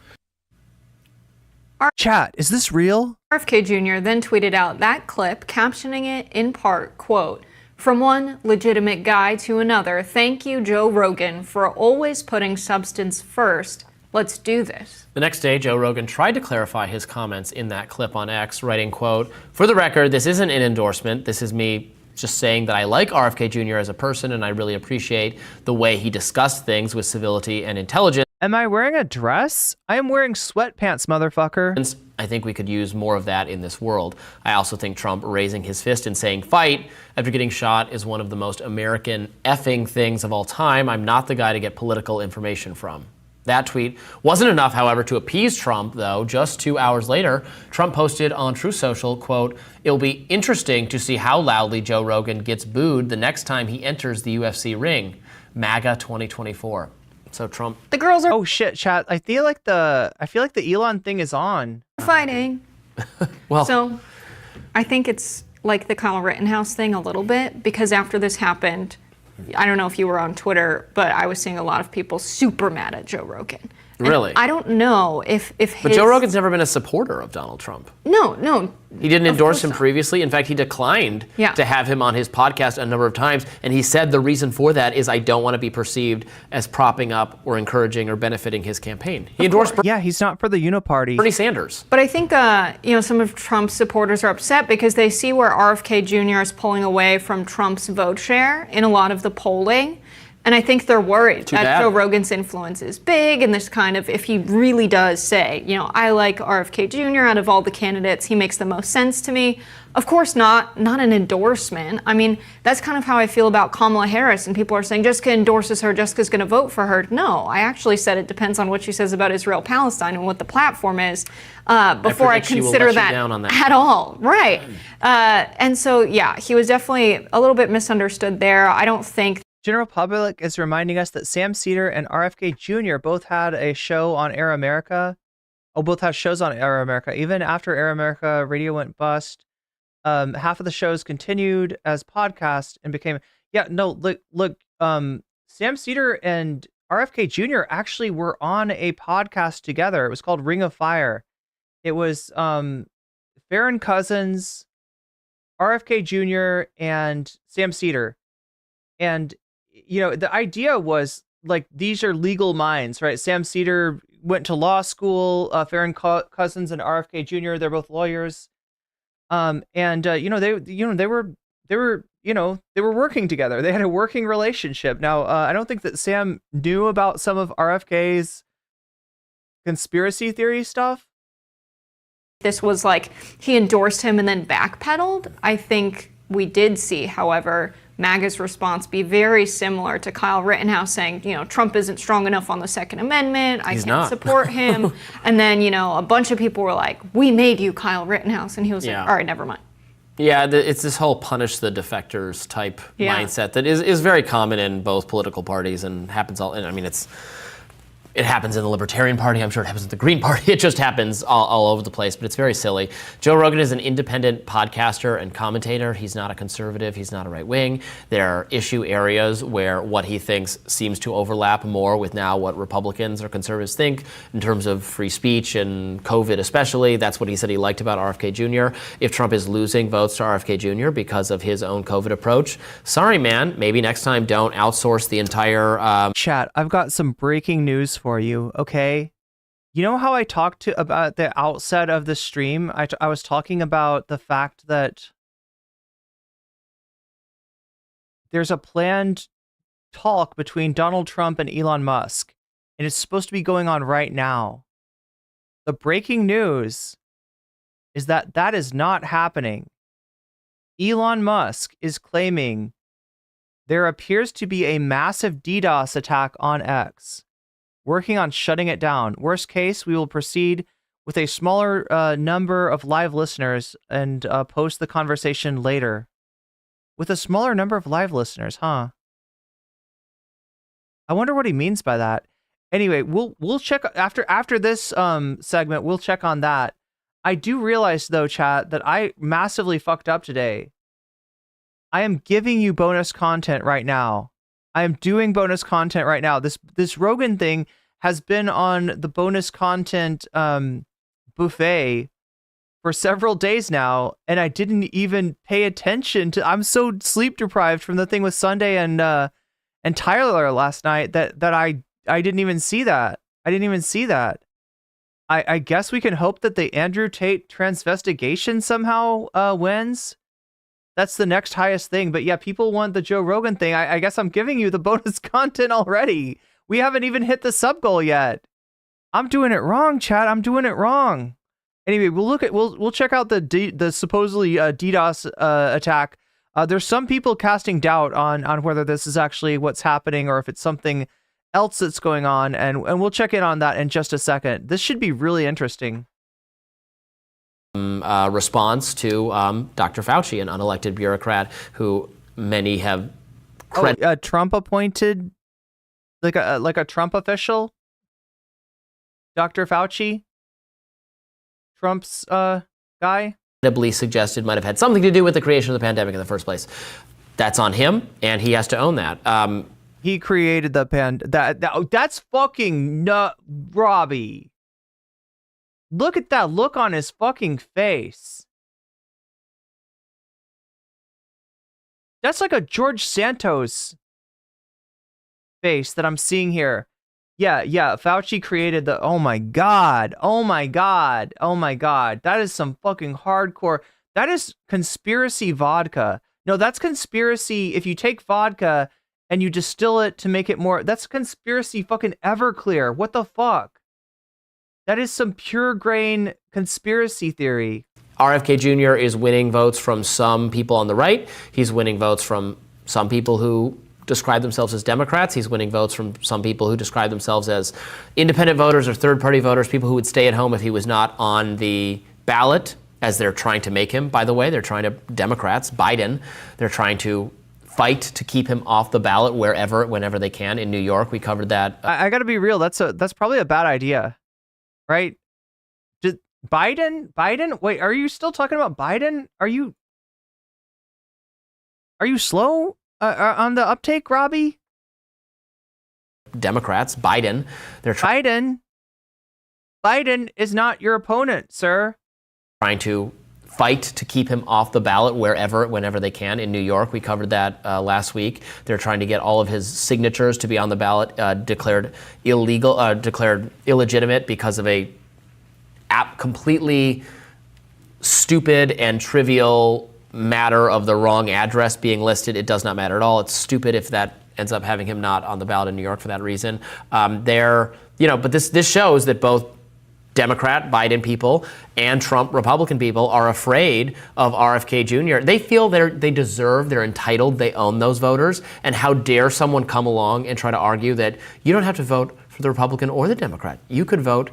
Chat, is this real? RFK Jr. then tweeted out that clip, captioning it in part, quote, "From one legitimate guy to another, thank you, Joe Rogan, for always putting substance first. Let's do this." The next day, Joe Rogan tried to clarify his comments in that clip on X, writing, quote, "For the record, this isn't an endorsement. This is me just saying that I like RFK Jr. as a person, and I really appreciate the way he discussed things with civility and intelligence. Am I wearing a dress? I am wearing sweatpants, motherfucker. I think we could use more of that in this world. I also think Trump raising his fist and saying fight after getting shot is one of the most American effing things of all time. I'm not the guy to get political information from." That tweet wasn't enough, however, to appease Trump, though. Just 2 hours later, Trump posted on Truth Social, quote, "It'll be interesting to see how loudly Joe Rogan gets booed the next time he enters the UFC ring. Maga 2024. So Trump. The girls are. Oh shit, chat. I feel like the Elon thing is on. Fighting. Well, so I think it's like the Kyle Rittenhouse thing a little bit, because after this happened, I don't know if you were on Twitter, but I was seeing a lot of people super mad at Joe Rogan. And really? I don't know if But Joe Rogan's never been a supporter of Donald Trump. No. He didn't endorse him previously. In fact, he declined to have him on his podcast a number of times. And he said the reason for that is, I don't want to be perceived as propping up or encouraging or benefiting his campaign. He endorsed he's not for the Uniparty. Bernie Sanders. But I think some of Trump's supporters are upset because they see where RFK Jr. is pulling away from Trump's vote share in a lot of the polling. And I think they're worried that Joe Rogan's influence is big, and this kind of, if he really does say, I like RFK Jr. out of all the candidates, he makes the most sense to me. Of course not an endorsement. I mean, that's kind of how I feel about Kamala Harris, and people are saying Jessica endorses her, Jessica's going to vote for her. No, I actually said it depends on what she says about Israel-Palestine and what the platform is before I consider that at all. Right. And so, he was definitely a little bit misunderstood there. I don't think General Public is reminding us that Sam Cedar and RFK Jr. both had a show on Air America. Both have shows on Air America. Even after Air America radio went bust, half of the shows continued as podcasts and became. Look. Sam Cedar and RFK Jr. actually were on a podcast together. It was called Ring of Fire. It was Farron Cousins, RFK Jr., and Sam Cedar. And the idea was these are legal minds, right? Sam Cedar went to law school. Farron Cousins and RFK Jr. They're both lawyers. They were working together. They had a working relationship. Now, I don't think that Sam knew about some of RFK's conspiracy theory stuff. This was he endorsed him and then backpedaled. I think We did see, however, MAGA's response be very similar to Kyle Rittenhouse saying, Trump isn't strong enough on the Second Amendment. I can't support him. And then, a bunch of people were like, we made you, Kyle Rittenhouse. And he was like, all right, never mind. Yeah, it's this whole punish the defectors type mindset that is very common in both political parties and happens all. And I mean, it happens in the Libertarian Party. I'm sure it happens in the Green Party. It just happens all over the place, but it's very silly. Joe Rogan is an independent podcaster and commentator. He's not a conservative. He's not a right wing. There are issue areas where what he thinks seems to overlap more with now what Republicans or conservatives think in terms of free speech and COVID especially. That's what he said he liked about RFK Jr. If Trump is losing votes to RFK Jr. because of his own COVID approach, sorry, man, maybe next time don't outsource the entire... Chat, I've got some breaking news for you, okay? You know how I talked about the outset of the stream? I was talking about the fact that there's a planned talk between Donald Trump and Elon Musk, and it's supposed to be going on right now. The breaking news is that that is not happening. Elon Musk is claiming there appears to be a massive DDoS attack on X, working on shutting it down. Worst case, we will proceed with a smaller number of live listeners and post the conversation later. With a smaller number of live listeners, huh? I wonder what he means by that. Anyway, we'll check after this segment. We'll check on that. I do realize though, chat, that I massively fucked up today. I am giving you bonus content right now. I am doing bonus content right now. This Rogan thing has been on the bonus content buffet for several days now, and I didn't even pay attention to. I'm so sleep deprived from the thing with Sunday and Tyler last night that I didn't even see that. I didn't even see that. I guess we can hope that the Andrew Tate transvestigation somehow wins. That's the next highest thing. But yeah, people want the Joe Rogan thing. I guess I'm giving you the bonus content already. We haven't even hit the sub goal yet. I'm doing it wrong, chat. I'm doing it wrong. Anyway, we'll check out the supposedly DDoS attack. There's some people casting doubt on whether this is actually what's happening or if it's something else that's going on, and we'll check in on that in just a second. This should be really interesting. Response to Dr. Fauci, an unelected bureaucrat who many have Trump appointed, like a Trump official, Dr. Fauci, Trump's guy, suggested might have had something to do with the creation of the pandemic in the first place. That's on him, and he has to own that. He created the that's fucking nut, Robbie. Look at that look on his fucking face. That's like a George Santos face that I'm seeing here. Yeah, Fauci created the, oh my God. That is some fucking hardcore. That is conspiracy vodka. No, that's conspiracy. If you take vodka and you distill it to make it more, that's conspiracy fucking Everclear. What the fuck? That is some pure grain conspiracy theory. RFK Jr. is winning votes from some people on the right. He's winning votes from some people who describe themselves as Democrats. He's winning votes from some people who describe themselves as independent voters or third-party voters, people who would stay at home if he was not on the ballot, as they're trying to make him, by the way. They're trying to, Democrats, Biden, they're trying to fight to keep him off the ballot whenever they can. In New York, we covered that. I gotta be real, that's probably a bad idea. Right? Did Biden? Wait, are you still talking about Biden? Are you slow on the uptake, Robbie? Democrats, Biden, Biden is not your opponent, sir. Trying to fight to keep him off the ballot whenever they can. In New York, we covered that last week. They're trying to get all of his signatures to be on the ballot declared illegitimate because of a completely stupid and trivial matter of the wrong address being listed. It does not matter at all. It's stupid if that ends up having him not on the ballot in New York for that reason. But this shows that both Democrat Biden people and Trump Republican people are afraid of RFK Jr. They feel they deserve, they're entitled, they own those voters. And how dare someone come along and try to argue that you don't have to vote for the Republican or the Democrat. You could vote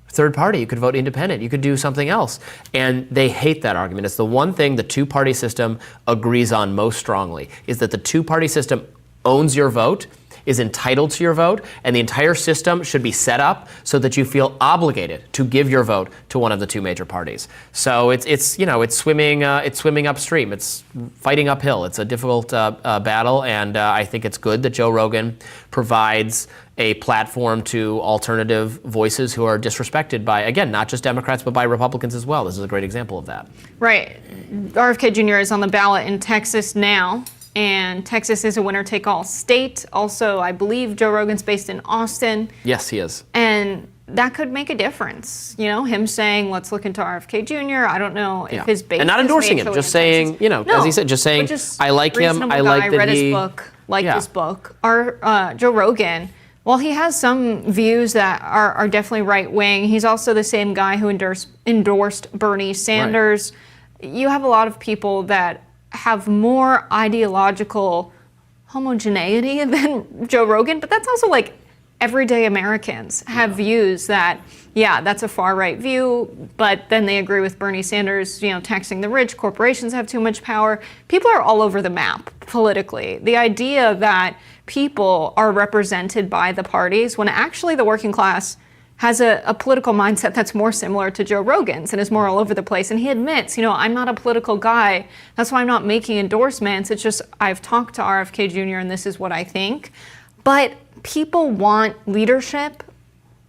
third party, you could vote independent, you could do something else. And they hate that argument. It's the one thing the two-party system agrees on most strongly, is that the two-party system owns your vote, is entitled to your vote, and the entire system should be set up so that you feel obligated to give your vote to one of the two major parties. So it's swimming upstream. It's fighting uphill. It's a difficult battle, and I think it's good that Joe Rogan provides a platform to alternative voices who are disrespected by, again, not just Democrats, but by Republicans as well. This is a great example of that. Right. RFK Jr. is on the ballot in Texas now. And Texas is a winner-take-all state. Also, I believe Joe Rogan's based in Austin. Yes, he is. And that could make a difference. You know, him saying, let's look into RFK Jr. I don't know if his base and not endorsing him, just saying, as he said, just saying, I like him. I like that read his book, his book. Joe Rogan, while he has some views that are definitely right-wing, he's also the same guy who endorsed Bernie Sanders. Right. You have a lot of people that have more ideological homogeneity than Joe Rogan, but that's also like everyday Americans have views that, that's a far right view, but then they agree with Bernie Sanders, taxing the rich, corporations have too much power. People are all over the map politically. The idea that people are represented by the parties when actually the working class has a political mindset that's more similar to Joe Rogan's and is more all over the place. And he admits, I'm not a political guy. That's why I'm not making endorsements. It's just I've talked to RFK Jr. and this is what I think. But people want leadership.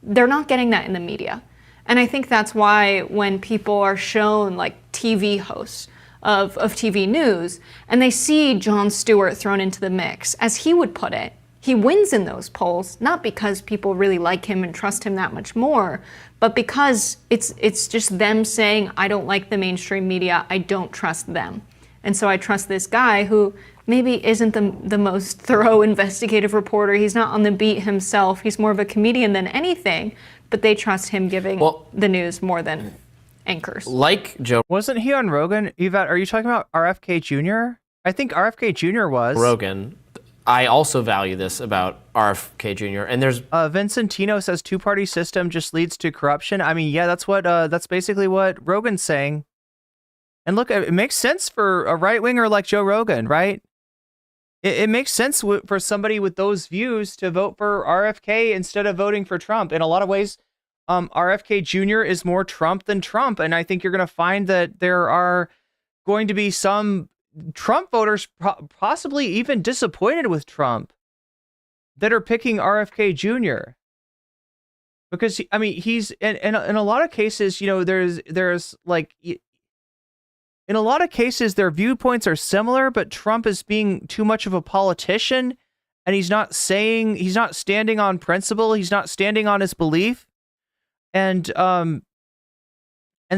They're not getting that in the media. And I think that's why when people are shown like TV hosts of TV news and they see Jon Stewart thrown into the mix, as he would put it, he wins in those polls, not because people really like him and trust him that much more, but because it's just them saying, I don't like the mainstream media, I don't trust them. And so I trust this guy who maybe isn't the most thorough investigative reporter. He's not on the beat himself. He's more of a comedian than anything, but they trust him giving the news more than anchors. Like Joe. Wasn't he on Rogan? Yvette, are you talking about RFK Jr.? I think RFK Jr. was. Rogan. I also value this about RFK Jr. And there's Vincentino says two-party system just leads to corruption. I mean, yeah, that's basically what Rogan's saying. And look, it makes sense for a right-winger like Joe Rogan, right? It makes sense for somebody with those views to vote for RFK instead of voting for Trump. In a lot of ways, RFK Jr. is more Trump than Trump, and I think you're going to find that there are going to be some Trump voters possibly even disappointed with Trump that are picking RFK Jr. Because I mean he's in a lot of cases, there's like in a lot of cases their viewpoints are similar, but Trump is being too much of a politician and he's not standing on principle, he's not standing on his belief. And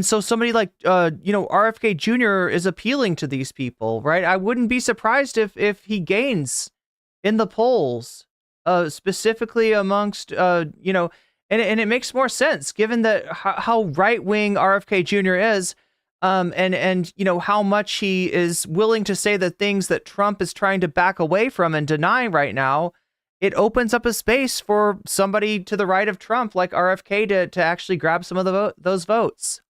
so somebody like, RFK Jr. is appealing to these people, right? I wouldn't be surprised if he gains in the polls, specifically amongst, and it makes more sense given that how right-wing RFK Jr. is, and how much he is willing to say the things that Trump is trying to back away from and deny right now. It opens up a space for somebody to the right of Trump like RFK to actually grab some of those votes.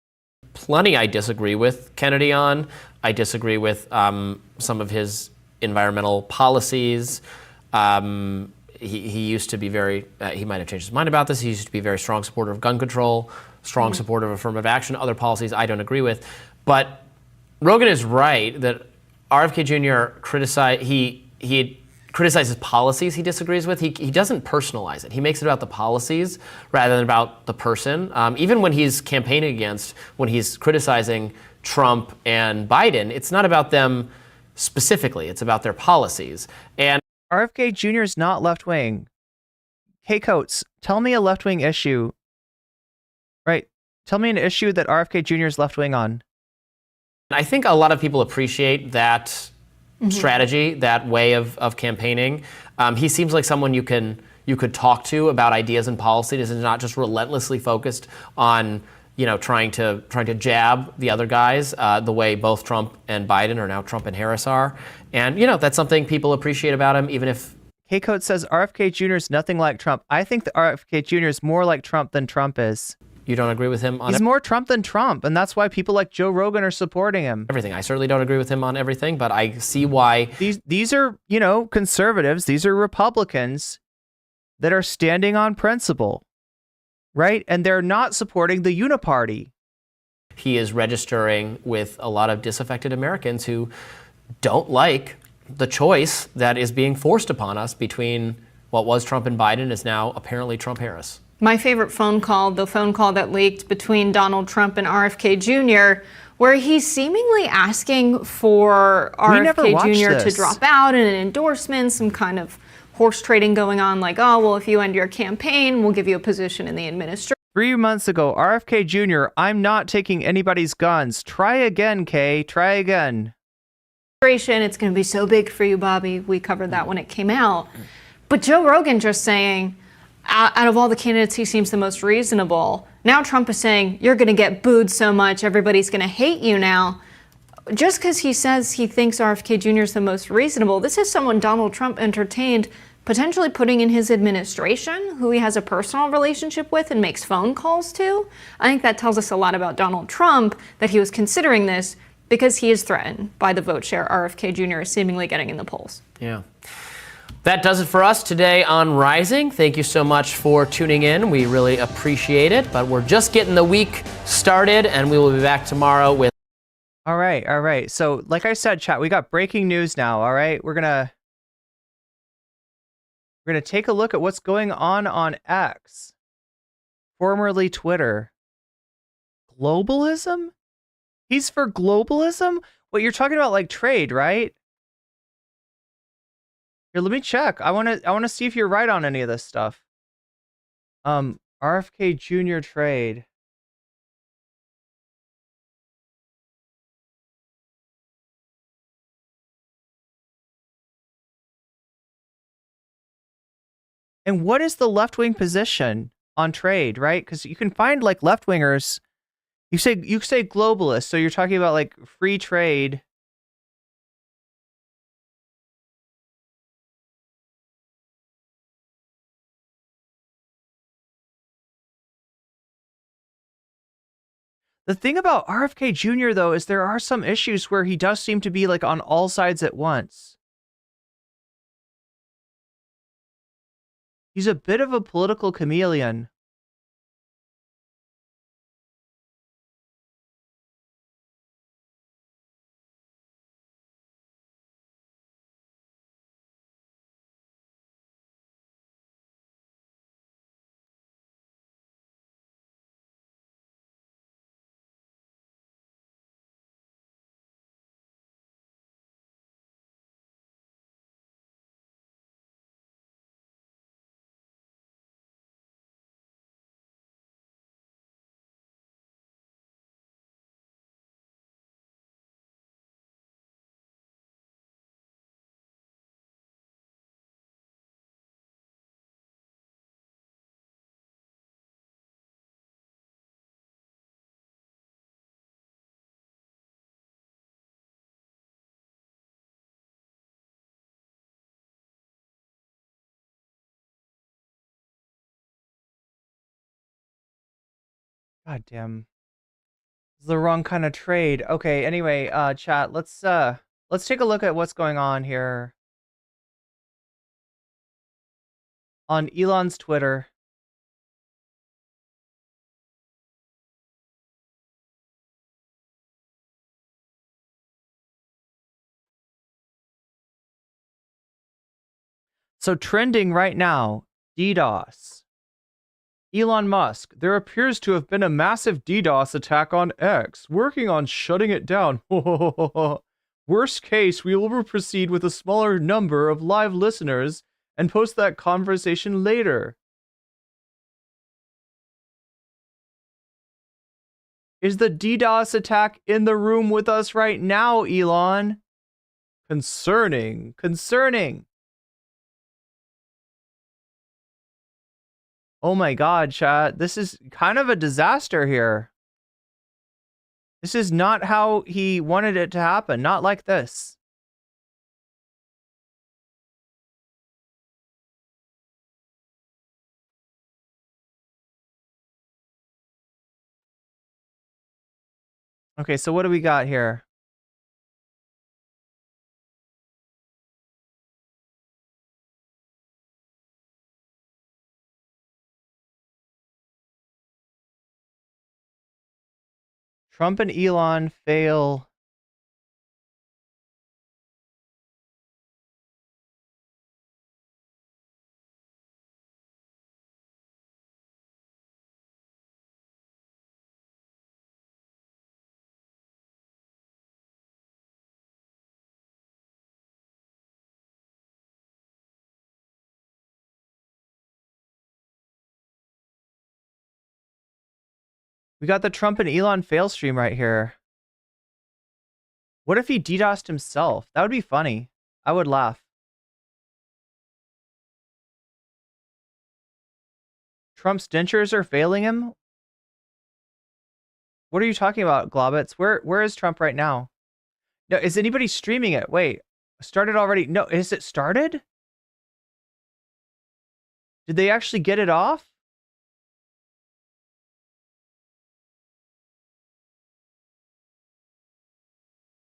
Plenty I disagree with Kennedy on. I disagree with some of his environmental policies. He used to be very, he might have changed his mind about this. He used to be a very strong supporter of gun control, strong supporter of affirmative action. Other policies I don't agree with. But Rogan is right that RFK Jr. criticizes policies he disagrees with. He doesn't personalize it. He makes it about the policies rather than about the person. Even when he's campaigning when he's criticizing Trump and Biden, it's not about them specifically. It's about their policies. And RFK Jr. is not left-wing. Hey, Coates, tell me a left-wing issue. Right. Tell me an issue that RFK Jr. is left-wing on. I think a lot of people appreciate that strategy, that way of campaigning. He seems like someone you can you could talk to about ideas and policies and not just relentlessly focused on trying to jab the other guys the way both Trump and Biden or now Trump and Harris are. And, that's something people appreciate about him, even if... K-Code says RFK Jr. is nothing like Trump. I think the RFK Jr. is more like Trump than Trump is. You don't agree with him on... He's more Trump than Trump, and that's why people like Joe Rogan are supporting him. Everything. I certainly don't agree with him on everything, but I see why... These are, conservatives. These are Republicans that are standing on principle. Right? And they're not supporting the uniparty. He is registering with a lot of disaffected Americans who don't like the choice that is being forced upon us between what was Trump and Biden is now apparently Trump-Harris. My favorite phone call, the phone call that leaked between Donald Trump and RFK Jr., where he's seemingly asking for RFK Jr. to drop out in an endorsement, some kind of horse trading going on, like, oh, well, if you end your campaign, we'll give you a position in the administration. 3 months ago, RFK Jr., I'm not taking anybody's guns. Try again, Kay. Try again. It's going to be so big for you, Bobby. We covered that when it came out. But Joe Rogan just saying, out of all the candidates, he seems the most reasonable. Now Trump is saying, you're going to get booed so much, everybody's going to hate you now. Just because he says he thinks RFK Jr. is the most reasonable, this is someone Donald Trump entertained potentially putting in his administration, who he has a personal relationship with and makes phone calls to. I think that tells us a lot about Donald Trump, that he was considering this because he is threatened by the vote share RFK Jr. is seemingly getting in the polls. Yeah. That does it for us today on Rising. Thank you so much for tuning in. We really appreciate it, but we're just getting the week started, and we will be back tomorrow with... All right. So, like I said, chat, we got breaking news now, all right? We're gonna take a look at what's going on X, formerly Twitter. Globalism? He's for globalism? What, you're talking about like trade, right? Here, let me check. I want to see if you're right on any of this stuff. RFK Jr. trade. And what is the left-wing position on trade, right? Because you can find like left-wingers. You say globalist, so you're talking about like free trade. The thing about RFK Jr. though is there are some issues where he does seem to be like on all sides at once. He's a bit of a political chameleon. God damn. This is the wrong kind of trade. Okay, anyway, chat, let's take a look at what's going on here on Elon's Twitter. So trending right now, DDoS. Elon Musk, there appears to have been a massive DDoS attack on X, working on shutting it down. Worst case, we will proceed with a smaller number of live listeners and post that conversation later. Is the DDoS attack in the room with us right now, Elon? Concerning. Oh my God, chat. This is kind of a disaster here. This is not how he wanted it to happen. Not like this. Okay, so what do we got here? Trump and Elon fail. We got the Trump and Elon fail stream right here. What if he DDoSed himself? That would be funny. I would laugh. Trump's dentures are failing him? What are you talking about, Globitz? Where is Trump right now? No, is anybody streaming it? Wait, started already? No, is it started? Did they actually get it off?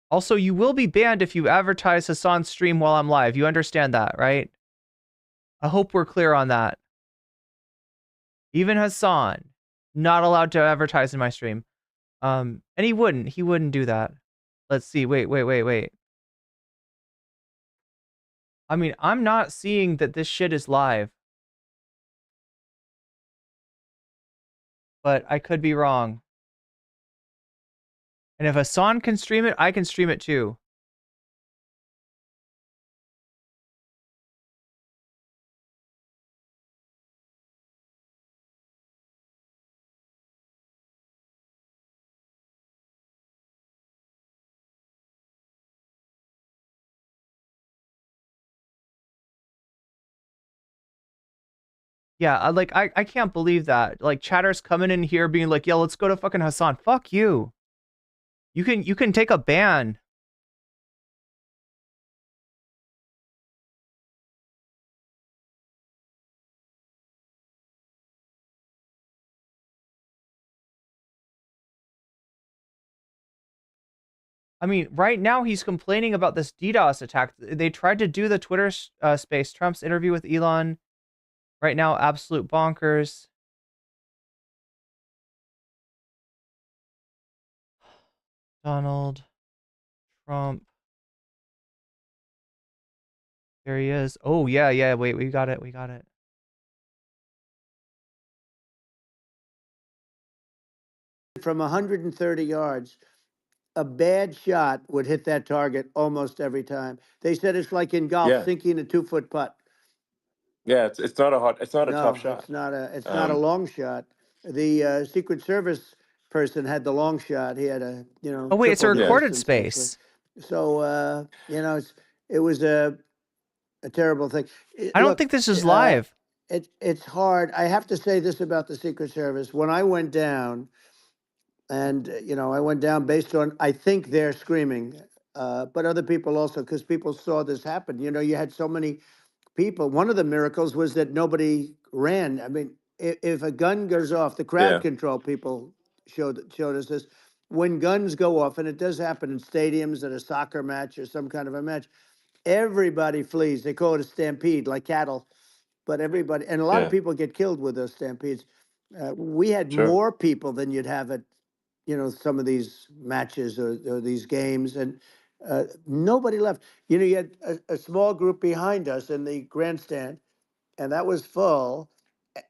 Also, you will be banned if you advertise Hassan's stream while I'm live. You understand that, right? I hope we're clear on that. Even Hassan, not allowed to advertise in my stream. And he wouldn't do that. Let's see. Wait. I mean, I'm not seeing that this shit is live. But I could be wrong. And if Hassan can stream it, I can stream it too. Yeah, I can't believe that. Like, chatter's coming in here being like, "Yo, let's go to fucking Hassan." Fuck you. You can take a ban. I mean, right now he's complaining about this DDoS attack. They tried to do the Twitter space. Trump's interview with Elon. Right now, absolute bonkers. Donald Trump. There he is. Oh, yeah. Wait, we got it. From 130 yards, a bad shot would hit that target almost every time. They said it's like in golf, sinking a 2-foot putt. Yeah, it's not a tough shot. It's not a long shot. The Secret Service person had the long shot. He had a Oh wait, it's a recorded space. So it was a terrible thing. I don't think this is live. It's hard. I have to say this about the Secret Service. When I went down, and I went down based on, I think they're screaming, but other people also, because people saw this happen. You had so many people. One of the miracles was that nobody ran. I mean, if a gun goes off, the crowd control people showed us this. When guns go off, and it does happen in stadiums at a soccer match or some kind of a match, everybody flees. They call it a stampede, like cattle. But everybody, and a lot of people get killed with those stampedes. We had more people than you'd have at some of these matches or these games, and nobody left. You had a small group behind us in the grandstand, and that was full.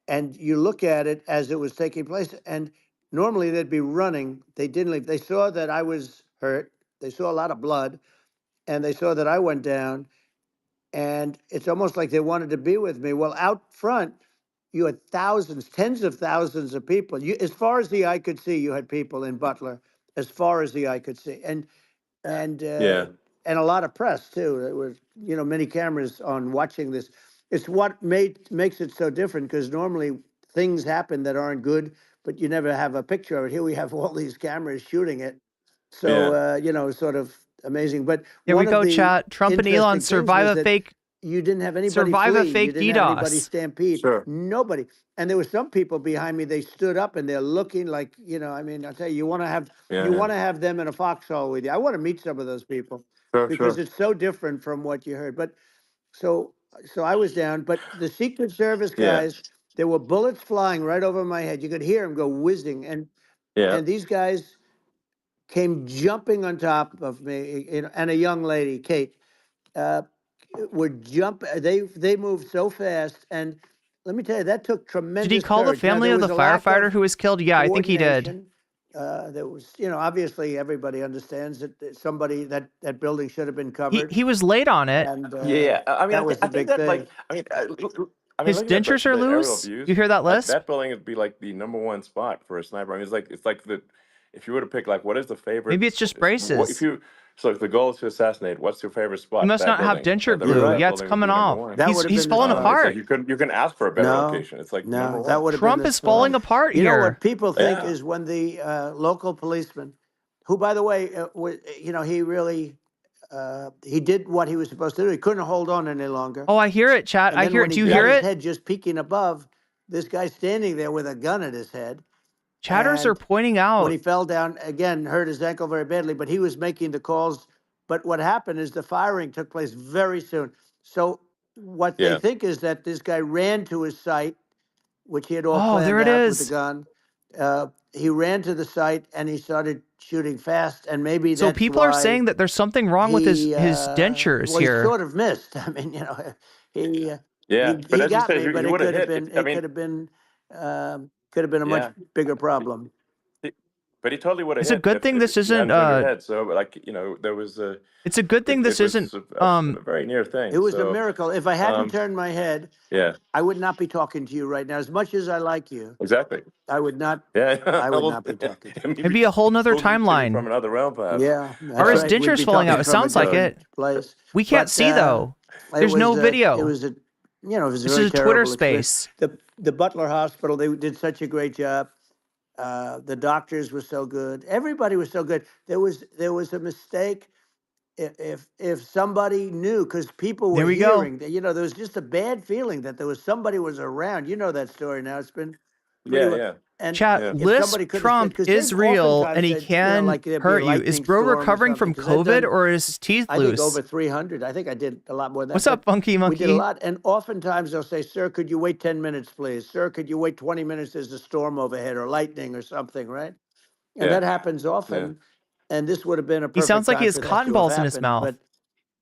And you look at it as it was taking place, and normally they'd be running. They didn't leave. They saw that I was hurt. They saw a lot of blood, and they saw that I went down, and it's almost like they wanted to be with me. Well, out front, you had thousands, tens of thousands of people. As far as the eye could see, you had people in Butler, as far as the eye could see. And a lot of press, too. There was, many cameras on watching this. It's what makes it so different, because normally things happen that aren't good, but you never have a picture of it. Here we have all these cameras shooting it. So, you know, sort of amazing. But Here we one of go, the chat. Trump and Elon interesting things survive was a that fake you didn't have anybody survive flee. a fake You didn't have anybody DDoS. stampede. Sure. Nobody. And there were some people behind me. They stood up and they're looking like, you know, I mean, I'll tell you, you want to have them in a foxhole with you. I want to meet some of those people because it's so different from what you heard. But so I was down. But the Secret Service guys, there were bullets flying right over my head. You could hear them go whizzing, and these guys came jumping on top of me, you know, and a young lady, Kate. They moved so fast, and let me tell you, that took tremendous Did he call the courage. Now, family there of the was a lack firefighter of who was killed? Yeah, I think he did. coordination. There was, you know, obviously everybody understands that somebody that building should have been covered. He was late on it. And I mean, that was I the think big that, thing. like, His looking at dentures are the aerial loose. views, You hear that like, list? that building would be like the #1 spot for a sniper. I mean, it's like the if you were to pick like what is the favorite? Maybe it's just What, braces. if the goal is to assassinate, what's your favorite spot? He must That not have building. denture The glue. rear of that Yeah, it's building would coming be off. #1. That would have He's been falling the spot. apart. It's like you couldn't ask for a better location. It's like #1. That would have Trump been is falling apart You know here. what people think Yeah. is when the local policeman, who, by the way, you know, he really he did what he was supposed to do. He couldn't hold on any longer. Oh, I hear it, chat. And I then hear when it. he Do you got hear his it? head just peeking above, this guy standing there with a gun at his head. Chatters are And pointing when out. he fell down again, hurt his ankle very badly, but he was making the calls. But what happened is the firing took place very soon. So what they Yeah. think is that this guy ran to his site, which he had all Oh, planned there it out with the is. gun. He ran to the site and he started shooting fast, and maybe So that's people are why saying that there's something wrong with his he dentures well, he here. sort of missed. I mean, you know, he Yeah, but he as you got said, me, he but it would have could have hit. been a much Yeah. bigger problem. But he totally would have It's hit. a good if- thing if this you isn't. hadn't turned your head. So, like, you know, there was a. It's a good thing this was isn't. a very near thing. It was a So, miracle. If I hadn't turned my head, Yeah, I would not be talking to you right now. As much as I like you, exactly. I would not. Yeah, I would not be talking to you. It'd be a whole nother Pulled you two timeline. from another realm, perhaps. Yeah, that's Are his right. We'd dentures be falling out? talking It from a sounds like different it. place. We can't But, see though. There's no video. It was a, you know, it was a This very is a Twitter terrible experience. space. The Butler Hospital, they did such a great job. The doctors were so good. Everybody was so good. There was a mistake. If somebody knew, because people There were we go. hearing that, you know, there was just a bad feeling that there was somebody was around. You know that story now. It's been pretty Yeah, well. yeah. And Chat, if Lisp somebody could have said, Trump because is real and he said, can like there'd be a hurt you. Is lightning bro storm or recovering from something, 'cause I've COVID done, or is his teeth I think loose? over 300. I think I did a lot more than that. What's up, but Funky We Monkey? did a lot. And oftentimes they'll say, sir, could you wait 10 minutes, please? Sir, could you wait 20 minutes? There's a storm overhead or lightning or something, right? And Yeah. that happens often. And this would have been a perfect He sounds like he time has for that cotton to have balls in his happened, mouth. But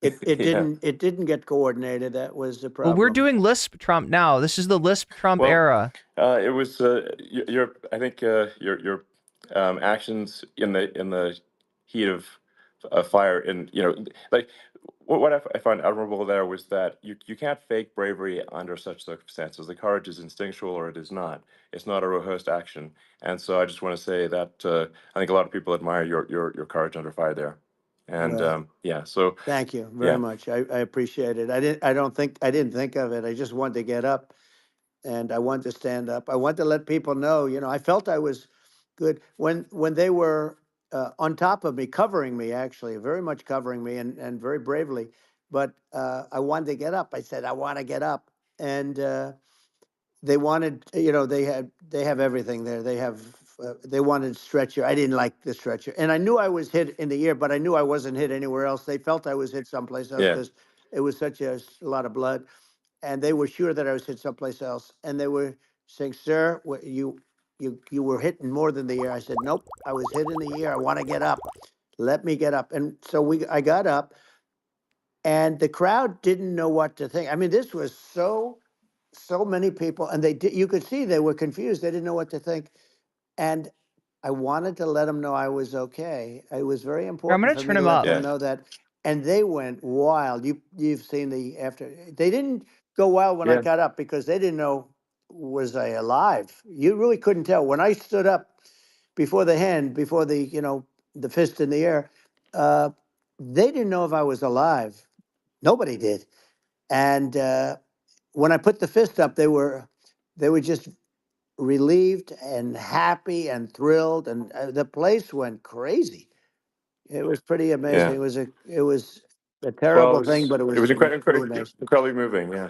it Yeah. didn't get coordinated. That was the Well, problem. we're doing Lisp Trump now. This is the Lisp Trump Well, era. It was your. I think your actions in the heat of fire, and you know, like what I found admirable there was that you can't fake bravery under such circumstances. The courage is instinctual, or it is not. It's not a rehearsed action. And so I just want to say that I think a lot of people admire your courage under fire there. And Well, yeah, so thank you very yeah, much. I appreciate it. I didn't think of it. I just wanted to get up and I wanted to stand up. I wanted to let people know, you know, I felt I was good when they were on top of me, covering me, actually, very much covering me and very bravely. But I wanted to get up. I said, I want to get up. And they wanted, you know, they have everything there. They wanted stretcher. I didn't like the stretcher. And I knew I was hit in the ear, but I knew I wasn't hit anywhere else. They felt I was hit someplace else yeah, because it was such a lot of blood. And they were sure that I was hit someplace else. And they were saying, sir, you were hit in more than the ear. I said, nope, I was hit in the ear. I want to get up. Let me get up. And so I got up and the crowd didn't know what to think. I mean, this was so many people, and you could see they were confused. They didn't know what to think. And I wanted to let them know I was okay. It was very important gonna for turn me to him let up. them yeah, know that. And they went wild. You've seen the after. They didn't go wild when I yeah, got up because they didn't know, was I alive? You really couldn't tell. When I stood up before the you know, the fist in the air, they didn't know if I was alive. Nobody did. And when I put the fist up, they were just relieved and happy and thrilled, and the place went crazy. It was pretty amazing. Yeah. It was a Well, terrible thing, but it was pretty amazing. incredibly moving. Yeah.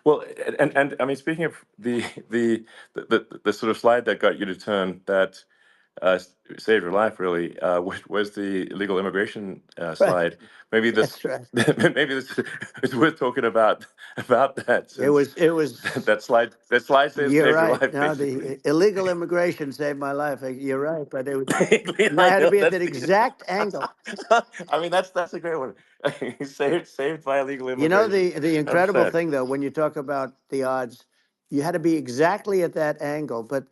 Well, and I mean, speaking of the sort of slide that got you to turn that saved your life, really, was the illegal immigration slide. Maybe this, maybe this is worth talking about that. It was that slide saved You're your right. life. No, Basically. the illegal immigration saved my life. You're right, but it was, and I had to be at that exact angle. I mean, that's a great one. saved by illegal immigration. You know, the incredible 100%. thing, though, when you talk about the odds, you had to be exactly at that angle. But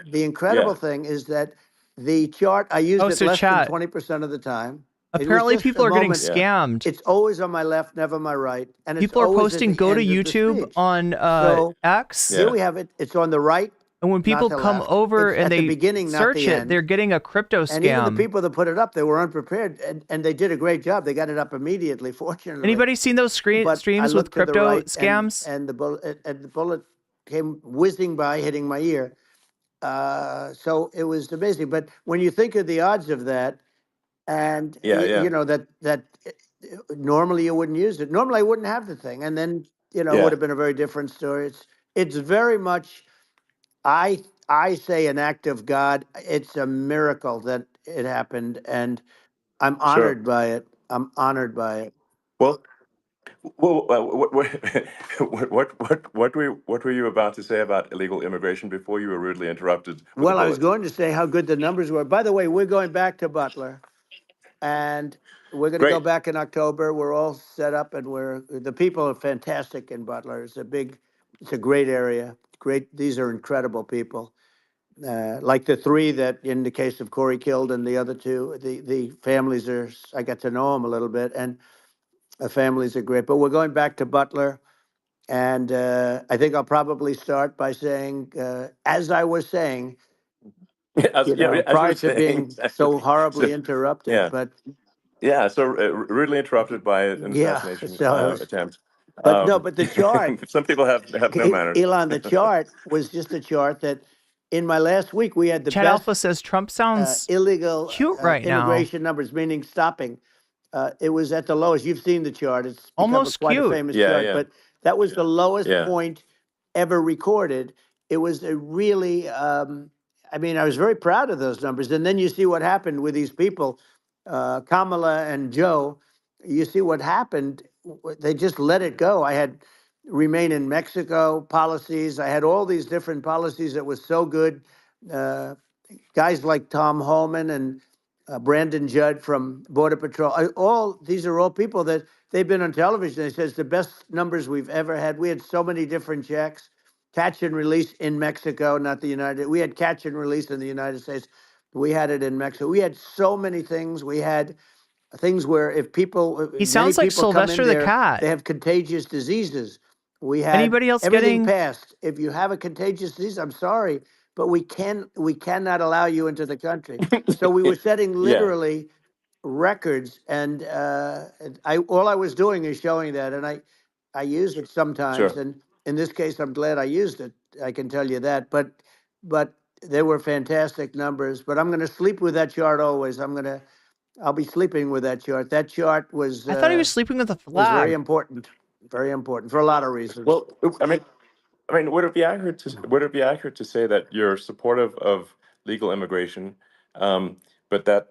the incredible thing is that the chart, I used it less than 20% of the time. Apparently, people are getting scammed. It's always on my left, never my right. And people are posting, go to YouTube on X. Here we have it. It's on the right. And when people come over and they search it, they're getting a crypto scam. And even the people that put it up, they were unprepared, and they did a great job. They got it up immediately, fortunately. Anybody seen those streams with crypto scams? And the bullet came whizzing by, hitting my ear. So it was amazing. But when you think of the odds of that, and you know that normally you wouldn't use it. Normally I wouldn't have the thing, and then it would have been a very different story. It's very much. I say an act of God. It's a miracle that it happened, and I'm honored by it. I'm honored by it. Well, what were you about to say about illegal immigration before you were rudely interrupted? Well, I was going to say how good the numbers were. By the way, we're going back to Butler, and we're going to go back in October. We're all set up, and the people are fantastic in Butler. It's a great area. These are incredible people. Like the three that, in the case of Corey killed, and the other two, the families I got to know them a little bit, and the families are great. But we're going back to Butler, and I think I'll probably start by saying, as I was saying, prior to being so horribly interrupted, but so rudely interrupted by an assassination attempt. But the chart. Some people have no manners. Elon, the chart was just a chart that in my last week we had the Chad best Alpha says Trump sounds illegal cute right immigration numbers, meaning stopping. It was at the lowest. You've seen the chart. It's almost quite cute. a famous chart, but that was the lowest point ever recorded. It was a really, I was very proud of those numbers. And then you see what happened with these people, Kamala and Joe. You see what happened. They just let it go. I had remain in Mexico policies. I had all these different policies that was so good. Guys like Tom Holman and Brandon Judd from Border Patrol. These are all people that they've been on television. They said it's the best numbers we've ever had. We had so many different checks, catch and release in Mexico, not the United. We had catch and release in the United States. We had it in Mexico. We had so many things. We had things where if people, he sounds like Sylvester the Cat. They have contagious diseases. We had anybody else everything passed. If you have a contagious disease, I'm sorry, but we cannot allow you into the country. So we were setting literally records, and all I was doing is showing that, and I use it sometimes, and in this case, I'm glad I used it. I can tell you that, but they were fantastic numbers. But I'm going to sleep with that chart always. I'll be sleeping with that chart. That chart was. I thought he was sleeping with a flag. Was very important for a lot of reasons. Well, I mean, would it be accurate to say that you're supportive of legal immigration, but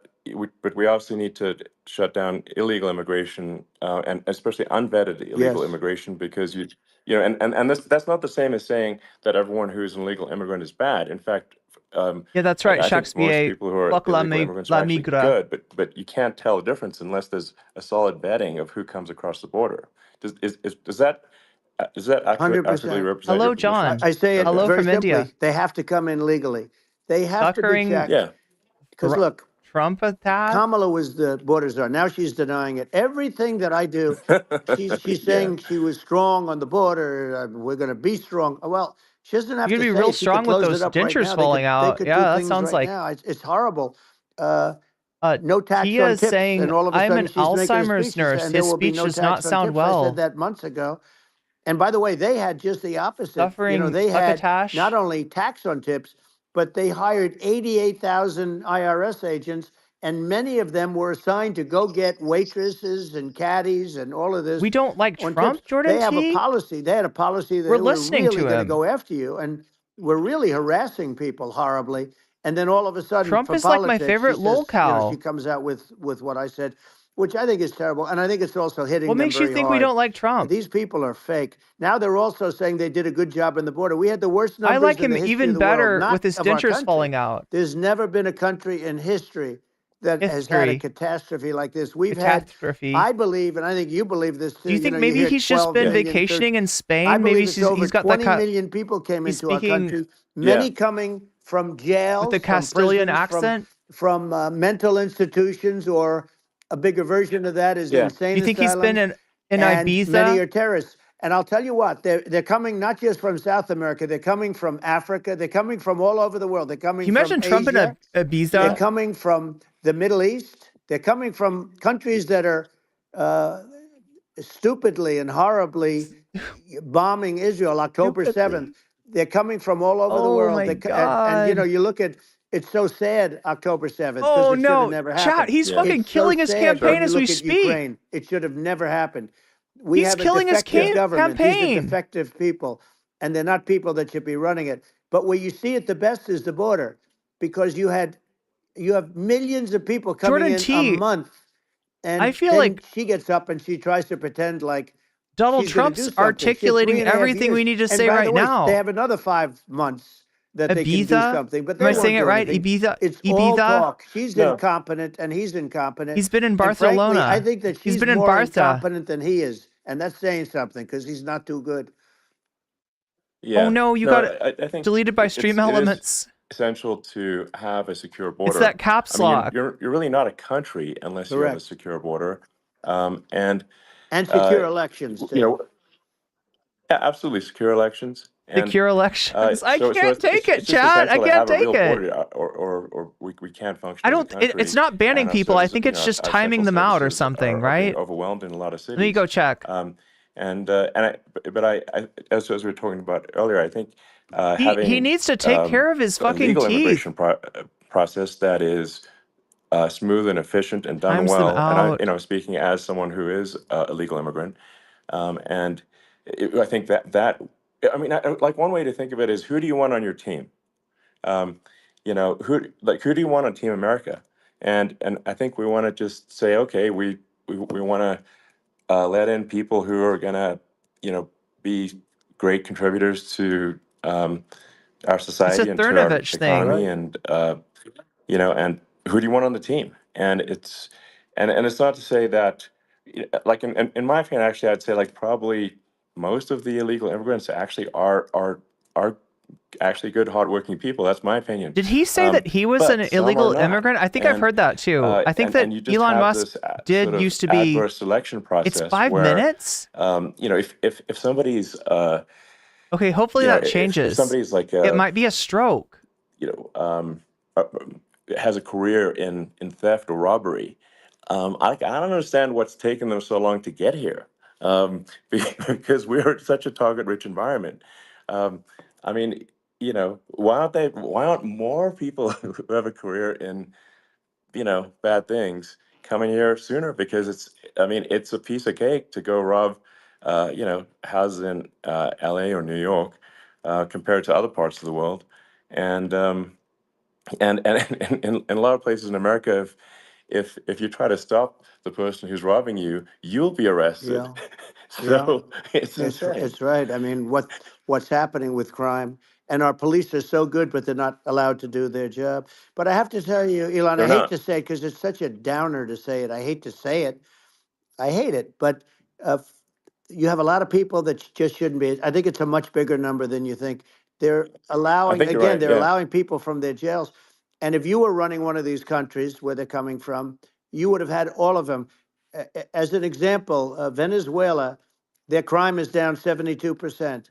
we also need to shut down illegal immigration and especially unvetted illegal immigration, because and that's not the same as saying that everyone who's an illegal immigrant is bad. In fact. That's right. I think most people who are illegal immigrants are actually good, but you can't tell the difference unless there's a solid vetting of who comes across the border. Does that accurately represent? Hello, John. I say it hello very from simply. India. They have to come in legally. They have to be checked. Yeah. Because look, Trump attack. Kamala was the border czar. Now she's denying it. Everything that I do, she's saying she was strong on the border. We're going to be strong. Well. She doesn't have You're going to be real strong with those dentures falling out. Yeah, that sounds like. It's horrible. No tax on tips. Saying, and all of a I'm sudden an Alzheimer's nurse. His speech does not sound well. I said that months ago. And by the way, they had just the opposite. Suffering They had succotash. not only tax on tips, but they hired 88,000 IRS agents, and many of them were assigned to go get waitresses and caddies and all of this. We don't like on Trump, tips. Jordan They have T? a policy. They had a policy that We're they were listening really to going to him. go after you, and we're really harassing people horribly. And then all of a sudden, Trump for is like politics, my favorite she says, lolcow. she comes out with what I said, which I think is terrible, and I think it's also hitting What them makes you very think we hard. don't like Trump? These people are fake. Now they're also saying they did a good job in the border. We had the worst numbers I like in him the history even of the world, better not with his of our dentures country. falling out. There's never been a country in history that has had a catastrophe like this. We've Catastrophe. had, I believe, and I think you believe this too. Do you think know, maybe hear he's just 12 been million, vacationing 13 in Spain? I Maybe believe it's over he's got 20 that million people came he's into our speaking country, many coming from jails, with the from Castilian prisons, accent. from mental institutions, or a bigger version of that is Yeah. insane You think he's been asylums. in And Ibiza? many are terrorists. And I'll tell you what, they're coming not just from South America, they're coming from Africa, they're coming from all over the world. They're coming Can you imagine from Trump in Asia, Ibiza? they're coming from the Middle East, they're coming from countries that are stupidly and horribly bombing Israel October 7th. They're coming from all over the world. my And, God. you look at, it's so sad, October 7th, because Oh, it should no. have never Chat, happened. he's fucking It's killing his sad campaign when you as we look at speak. Ukraine. It should have never happened. We He's have a killing his defective government. These campaign. are defective people, and they're not people that should be running it. But where you see it the best is the border, because you have millions of people coming Jordan in T, a month, and I feel then like she gets up and she tries to pretend like Donald she's gonna Trump's do something. She had articulating 3.5 everything we years. need to And say by the right way, now. They have another 5 months that they can do Ibiza? something, but Am they I won't saying it do right? anything. Ibiza? It's all Ibiza? talk. She's No. incompetent and he's incompetent. He's been in And frankly, Barcelona. I think that He's she's been in more Barca. incompetent than he is, and that's saying something because he's not too good. Yeah. Oh no, you got it I think deleted by it- Stream it is Elements. essential to have a secure border. It's that caps I mean, lock. you're really not a country unless you have a Correct. secure border. And secure elections too. you know, yeah, absolutely secure elections. And Secure elections. I so can't take it, it's just chat. I essential to can't have a take real it. border, or we can't function. I as a don't. country. It's not banning And our people. I services, think you it's know, just our timing central them out or services something, are being right? overwhelmed in a lot of cities. Let me go check. As we were talking about earlier, I think He having needs to take care of his a fucking legal teeth. immigration process that is smooth and efficient and done Times them well. And out. speaking as someone who is a legal immigrant, I think that like one way to think of it is, who do you want on your team? Who do you want on Team America? And I think we want to just say, okay, we want to let in people who are gonna be great contributors to our society and to our Cernovich thing. economy, and and who do you want on the team? And it's not to say that, like in my opinion, actually, I'd say like probably most of the illegal immigrants actually are actually good, hardworking people. That's my opinion. Did he say that he was but an some are illegal not. immigrant? I think I've And, heard that too. I think that you just Elon have Musk this, did sort of used to be. adverse selection process. It's 5 where, minutes. If somebody's Okay, hopefully you know, that if changes. somebody's like It might be a stroke. Has a career in theft or robbery, I don't understand what's taken them so long to get here, because we're in such a target-rich environment. I mean, why aren't more people who have a career in bad things coming here sooner? Because it's a piece of cake to go rob houses in LA or New York, compared to other parts of the world. And in a lot of places in America, if you try to stop the person who's robbing you, you'll be arrested. Yeah. So it's It's insane. right. I mean, what's happening with crime, and our police are so good, but they're not allowed to do their job. But I have to tell you, Elon, They're I hate not. to say it because it's such a downer to say it. I hate to say it. I hate it, but you have a lot of people that just shouldn't be. I think it's a much bigger number than you think. They're I allowing, think you're again, right. they're Yeah. allowing people from their jails. And if you were running one of these countries where they're coming from, you would have had all of them. As an example, Venezuela, their crime is down 72%.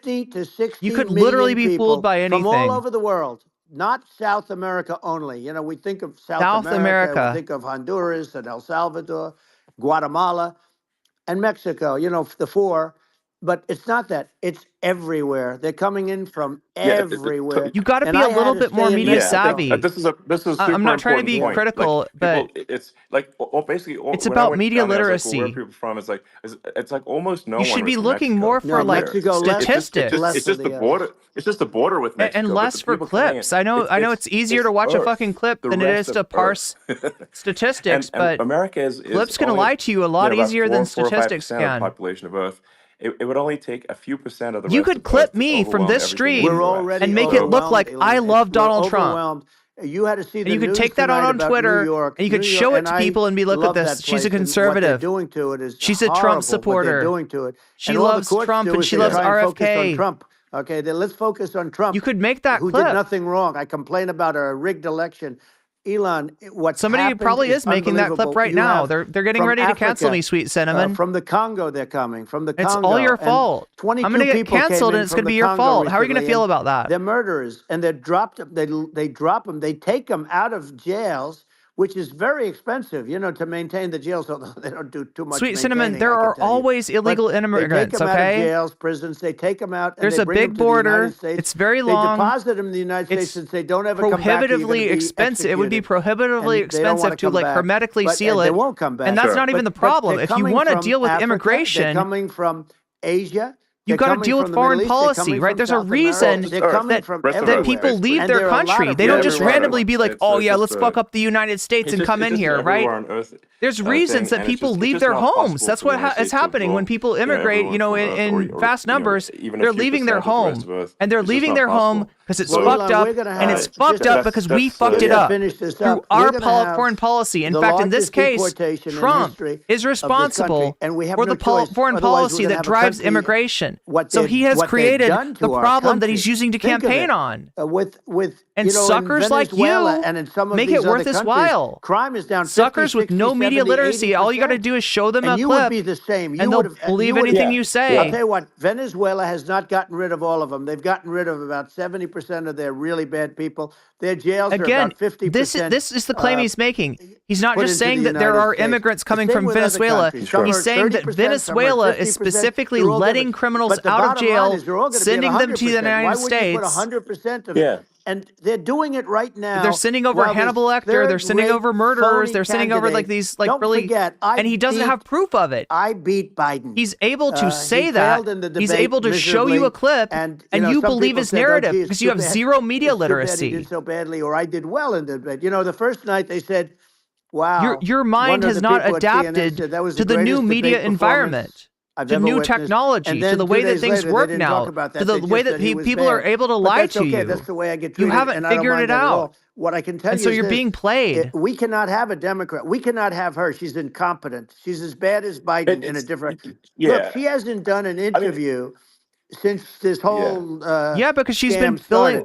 50 to 60 You could million literally be people fooled by from all anything. over the world, not South America only. You know, we think of South South America, America. we think of Honduras and El Salvador. Guatemala, and Mexico. You know, the four. But it's not that. It's everywhere. They're coming in from everywhere. You got to be a little bit more media savvy. This is a super I'm not trying to be important point. critical, Like, but people, it's like basically it's when I about went media down there, I was like, literacy. well, where are people from? It's like almost no You one. should was be from looking Mexico. more for like statistics It's just the border. It's just the border with Mexico. And less for clips. I know it's easier to watch a fucking clip than it is to parse statistics, but America is clips can only, lie to you a lot easier than statistics can. can. Of the population of Earth. It would only take a few percent of the. You could clip me from this stream and make it look like I love Donald Trump. You had to see the and you could news take that on about Twitter New York. and you could show it to people and be, look at this. She's a conservative. Doing to it is She's a Trump horrible, supporter. What they're doing to it. She loves Trump and she loves RFK. Trump. Okay, then let's focus on Trump. You could make that who clip. Did nothing wrong. I complain about a rigged election. Elon, what somebody probably is making that clip right now. They're getting ready to cancel me, sweet cinnamon. From the Congo, they're coming. From the Congo, it's all your fault. I'm going to get canceled, and it's going to be your fault. How are you going to feel about that? They're murderers, and they drop them. They drop them. They take them out of jails, which is very expensive, you know, to maintain the jails. Although they don't do too much. Sweet cinnamon, there are always illegal immigrants. They take them out of okay, jails, prisons. They take them out. And there's they a bring big them to border. The United States. It's very long. They deposit them in the United States since they don't ever come back. Prohibitively expensive. It would be prohibitively expensive to like hermetically seal it. They won't come back. And that's not even the problem. If you want to deal with immigration, they're coming from Asia. You got to deal with foreign policy, right? There's a reason that people leave their country. They don't just randomly be like, oh yeah, let's fuck up the United States and come in here, right? There's reasons that people leave their homes. That's what is happening when people immigrate, you know, in vast numbers. They're leaving their home. And they're leaving their home because it's fucked up. And it's fucked up because we fucked it up through our foreign policy. In fact, in this case, Trump is responsible for the foreign policy that drives immigration. So he has created the problem that he's using to campaign on. And suckers like you make it worth his while. Crime is down. Suckers with no media literacy, all you got to do is show them a clip, would be the same. And they'll believe anything you say. I'll tell you what, Venezuela has not gotten rid of all of them. They've gotten rid of about 70% of their really bad people. Their jails are about 50%. This is the claim he's making. He's not just saying that there are immigrants coming from Venezuela. He's saying that Venezuela is specifically letting criminals out of jail, sending them to the United States. Why would you put 100% of it? And they're doing it right now. They're sending over Hannibal Lecter. They're sending over murderers. They're sending over like these, like really. And he doesn't have proof of it. I beat Biden. He's able to say that. He's able to show you a clip, and you believe his narrative because you have zero media literacy. He did so badly, or I did well in the debate. You know, the first night they said, "Wow, your mind has not adapted to the new media environment." To new technology, to the way that things work now, to the way that people are able to lie to you. That's the way I get treated. You haven't figured it out. What I can tell you is so you're being played. We cannot have a Democrat. We cannot have her. She's incompetent. She's as bad as Biden in a different. Look, she hasn't done an interview since this whole. Because she's been filling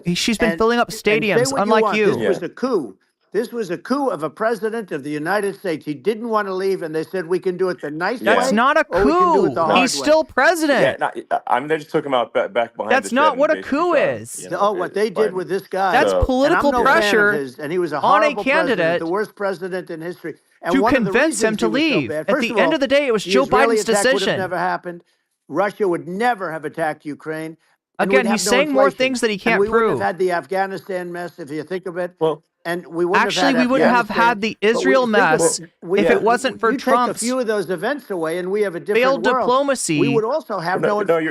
up stadiums, unlike you. This was a coup. This was a coup of a president of the United States. He didn't want to leave, and they said, we can do it the nice way. That's not a coup. He's still president. They just took him out back behind. That's not what a coup is. You know, what they did with this guy. That's political pressure and he was a on a candidate, the worst president in history. And to convince him to leave. At the end of the day, it was Joe Biden's decision. Would have never happened. Russia would never have attacked Ukraine. Again, he's saying more things that he can't prove. We wouldn't have had the Afghanistan mess, if you think of it. Well, and we wouldn't have had the Israel mess if it wasn't for Trump's take a few of those events away, and we have a different failed diplomacy. We would also have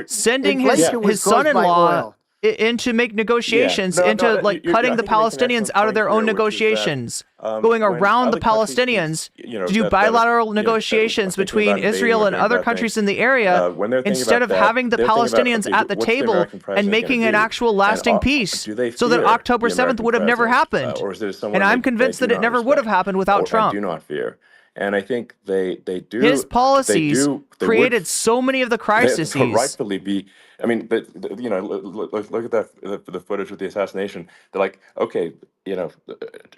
sending his son-in-law in to make negotiations, into cutting the Palestinians out of their own negotiations, going around the Palestinians to do bilateral negotiations between Israel and other countries in the area, instead of having the Palestinians at the table and making an actual lasting peace, so that October 7th would have never happened. And I'm convinced that it never would have happened without Trump. Do not fear. And I think they do. His policies created so many of the crises. They rightfully be. I mean, but you know, look at the footage with the assassination. They're like, okay, you know.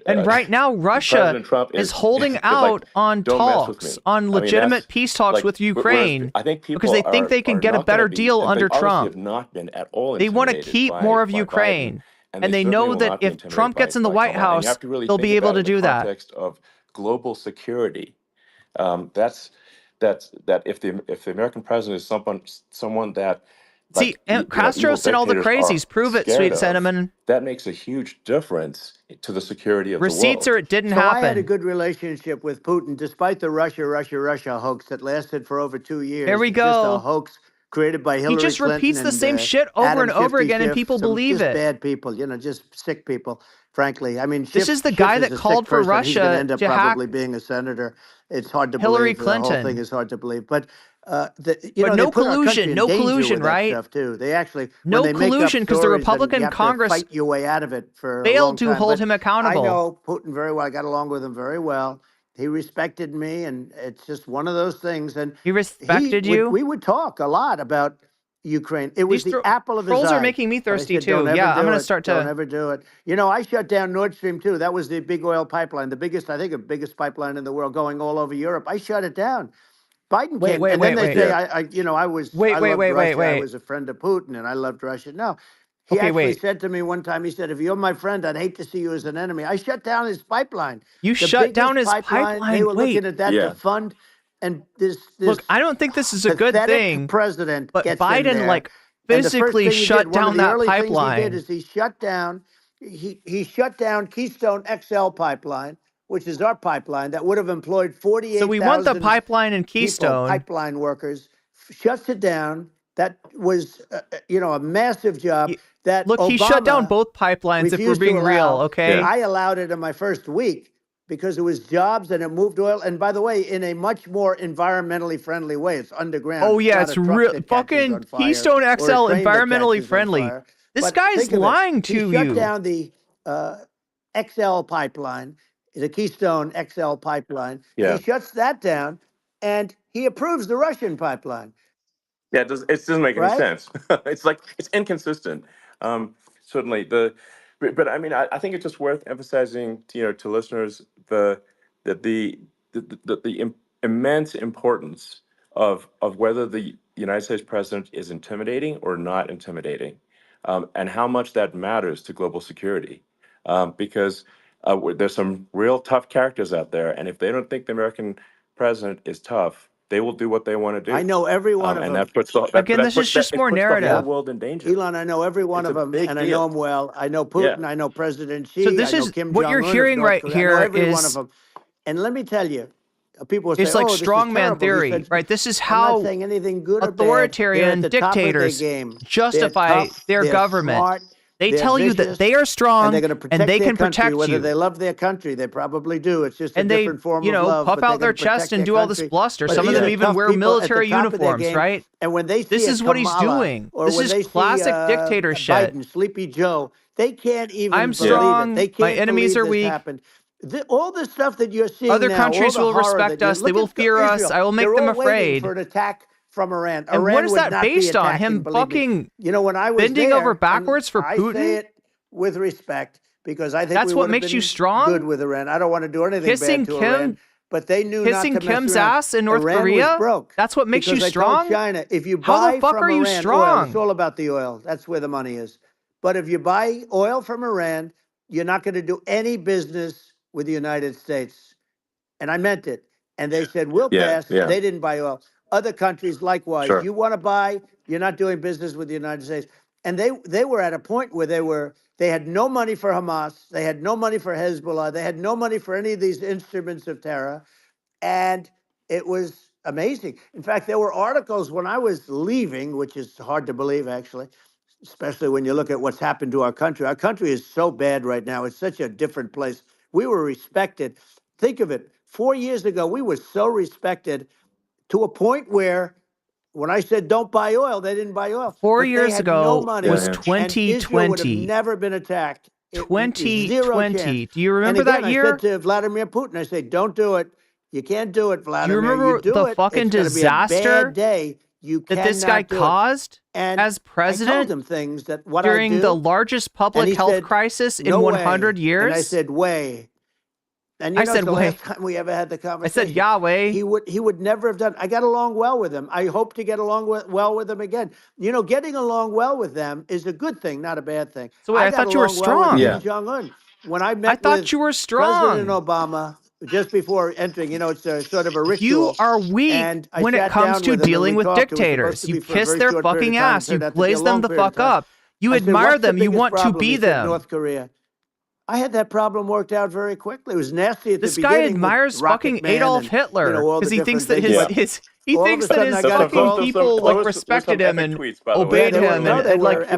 And right now, Russia is holding out on talks, on legitimate peace talks with Ukraine, because they think they can get a better deal under Trump. They want to keep more of Ukraine, and they know that if Trump gets in the White House, they'll be able to do that. Global security, That if the American president is someone that see, Castro sent all the crazies. Prove it, sweet cinnamon. That makes a huge difference to the security of Receipts the world. or it didn't So happen. I had a good relationship with Putin, despite the Russia hoax that lasted for over 2 years. There we It's just go. a hoax created by Hillary He just Clinton repeats the and, same shit over Adam and over Shifty again, and Schiff, people some believe just it. bad people, just sick people, frankly. I mean, This Schiff, is the Schiff guy is that a sick called for person. He's going to Russia end up to hack probably being a senator. It's hard to Hillary believe. The whole Clinton. thing is hard to believe. But But they no put our country collusion, in no danger collusion, with that right? stuff too. They actually No when they make up collusion, 'cause the stories, then Republican you have Congress to fight your way out of it for a failed long to time. hold But him accountable. I know Putin very well. I got along with him very well. He respected me, and it's just one of those things. And He respected you? We would talk a lot about Ukraine. It was These the apple of his trolls eye. are making me But I thirsty said, "Don't too. ever Yeah, do I'm gonna it. start Don't to. ever do it." I shut down Nord Stream 2. That was the big oil pipeline, the biggest, I think, the biggest pipeline in the world, going all over Europe. I shut it down. Biden came, and then they say, I loved Russia. I was a friend of Putin, and I loved Russia. No, he actually said to me one time, he said, "If you're my friend, I'd hate to see you as an enemy." I shut down his pipeline. You shut down his pipeline? They were Wait. looking at that to fund, and this Look, I don't think this is a good pathetic thing. president But gets in Biden there, like and the first physically thing he shut did, one down of the that early things he pipeline. did is he shut down. He shut down Keystone XL pipeline, which is our pipeline that would have employed 48,000 So we want the pipeline in Keystone. pipeline workers. Shuts it down. That was, a massive job. Look, he shut down both pipelines. If we're being real, okay. I allowed it in my first week because it was jobs and it moved oil. And by the way, in a much more environmentally friendly way. It's underground. Oh yeah, not it's a truck real. that catches on Fucking fire Keystone or a XL, train that environmentally catches on friendly. fire. This But guy's think of it. lying to He shut you. down the XL pipeline, the Keystone XL pipeline. Yeah. He shuts that down, and he approves the Russian pipeline. Yeah, it doesn't make any Right? sense. It's inconsistent. Certainly but I mean, I think it's just worth emphasizing, to listeners the immense importance of whether the United States president is intimidating or not intimidating, and how much that matters to global security, because there's some real tough characters out there, and if they don't think the American president is tough, they will do what they want to do. I know every one of and them. that puts the, that, Again, that this puts, is just that, it more puts the narrative. whole world in danger. Elon, I know every one It's of a them, big and I deal. know them well. I know Putin. I know President Xi. So this I know is Kim what you're Jong-un of hearing North right Korea. I know here every one is of them. And let me tell you, people will say, it's like "Oh, this is strongman terrible." He theory, said, right? This is I'm how not saying anything good or bad. authoritarian They're at the top of their dictators game. justify They're tough, their they're government. smart, They they're tell you that vicious, they are strong and they're going to protect and they their can country, protect whether you. they love their country. They probably do. It's just And a they, different form of love. puff but they're out their gonna protect chest and their do all this country. bluster. But Some of these them are even tough wear people at the military top of their uniforms, game. right? And when they see This is what he's Kamala, doing. or This when is they classic see, dictator shit. Biden, Sleepy Joe, they can't even I'm believe strong. it. They My can't enemies believe are this weak. happened. All the stuff that you're seeing Other now, countries all the will horror respect that us. They will fear us. Israel. I will make They're them all waiting afraid. for an attack from Iran. And Iran what is would that not be based on? attacking, Him believe me. fucking When I was bending there, over and backwards for I Putin? say it with respect because I think That's we what would have makes been you strong? good with Iran. I don't want to do anything Kissing bad to Kim- Iran, but they knew not Kissing to mess Kim's around. ass in North Iran Korea? was broke. That's what makes you Because I strong? told China, if you How buy the fuck from are you Iran strong? oil, it's all about the oil. That's where the money is. But if you buy oil from Iran, you're not going to do any business with the United States. And I meant it. And they said, we'll pass. They didn't buy oil. Other countries, likewise. Sure. You want to buy, you're not doing business with the United States. And they were at a point where they had no money for Hamas. They had no money for Hezbollah. They had no money for any of these instruments of terror. And it was amazing. In fact, there were articles when I was leaving, which is hard to believe, actually, especially when you look at what's happened to our country. Our country is so bad right now. It's such a different place. We were respected. Think of it. 4 years ago, we were so respected to a point where when I said don't buy oil, they didn't buy oil. 4 But they years had ago no money, was and Israel would have 2020. never been attacked. Zero 2020. chance. Do you remember and again, that year? I said to Vladimir Putin, I said, don't do it. You can't do it, Vladimir. remember do the it, fucking it's gonna disaster be a bad day. You that this guy cannot do it. caused And as I told president him things that what during I do, the largest public and he health said, crisis in "No 100 way." years? And I said, way. And I it's said, the way. last time we ever had the I conversation. said, Yahweh. He would never have done. I got along well with him. I hope to get along well with him again. Getting along well with them is a good thing, not a bad thing. So wait, I got thought you were along well with strong. Kim Jong-un. When I met I thought with you were strong. President Obama, just before entering. You know, it's a sort of a ritual. You are weak and I when it sat comes down to with him and dealing we with talked. It was supposed dictators. to be You for a kiss very their short period fucking of time. ass. It You turned out to be a blaze them long the period of fuck time. up. You I said, admire "What's the them. You biggest want to problem?" be He said, them. North Korea. I had that problem worked out very quickly. It was nasty at This the guy beginning. admires Rocket fucking Man Adolf and, Hitler you know, all because the he thinks different that things. his But all of a sudden I got a fucking call. people like respected him and obeyed him and like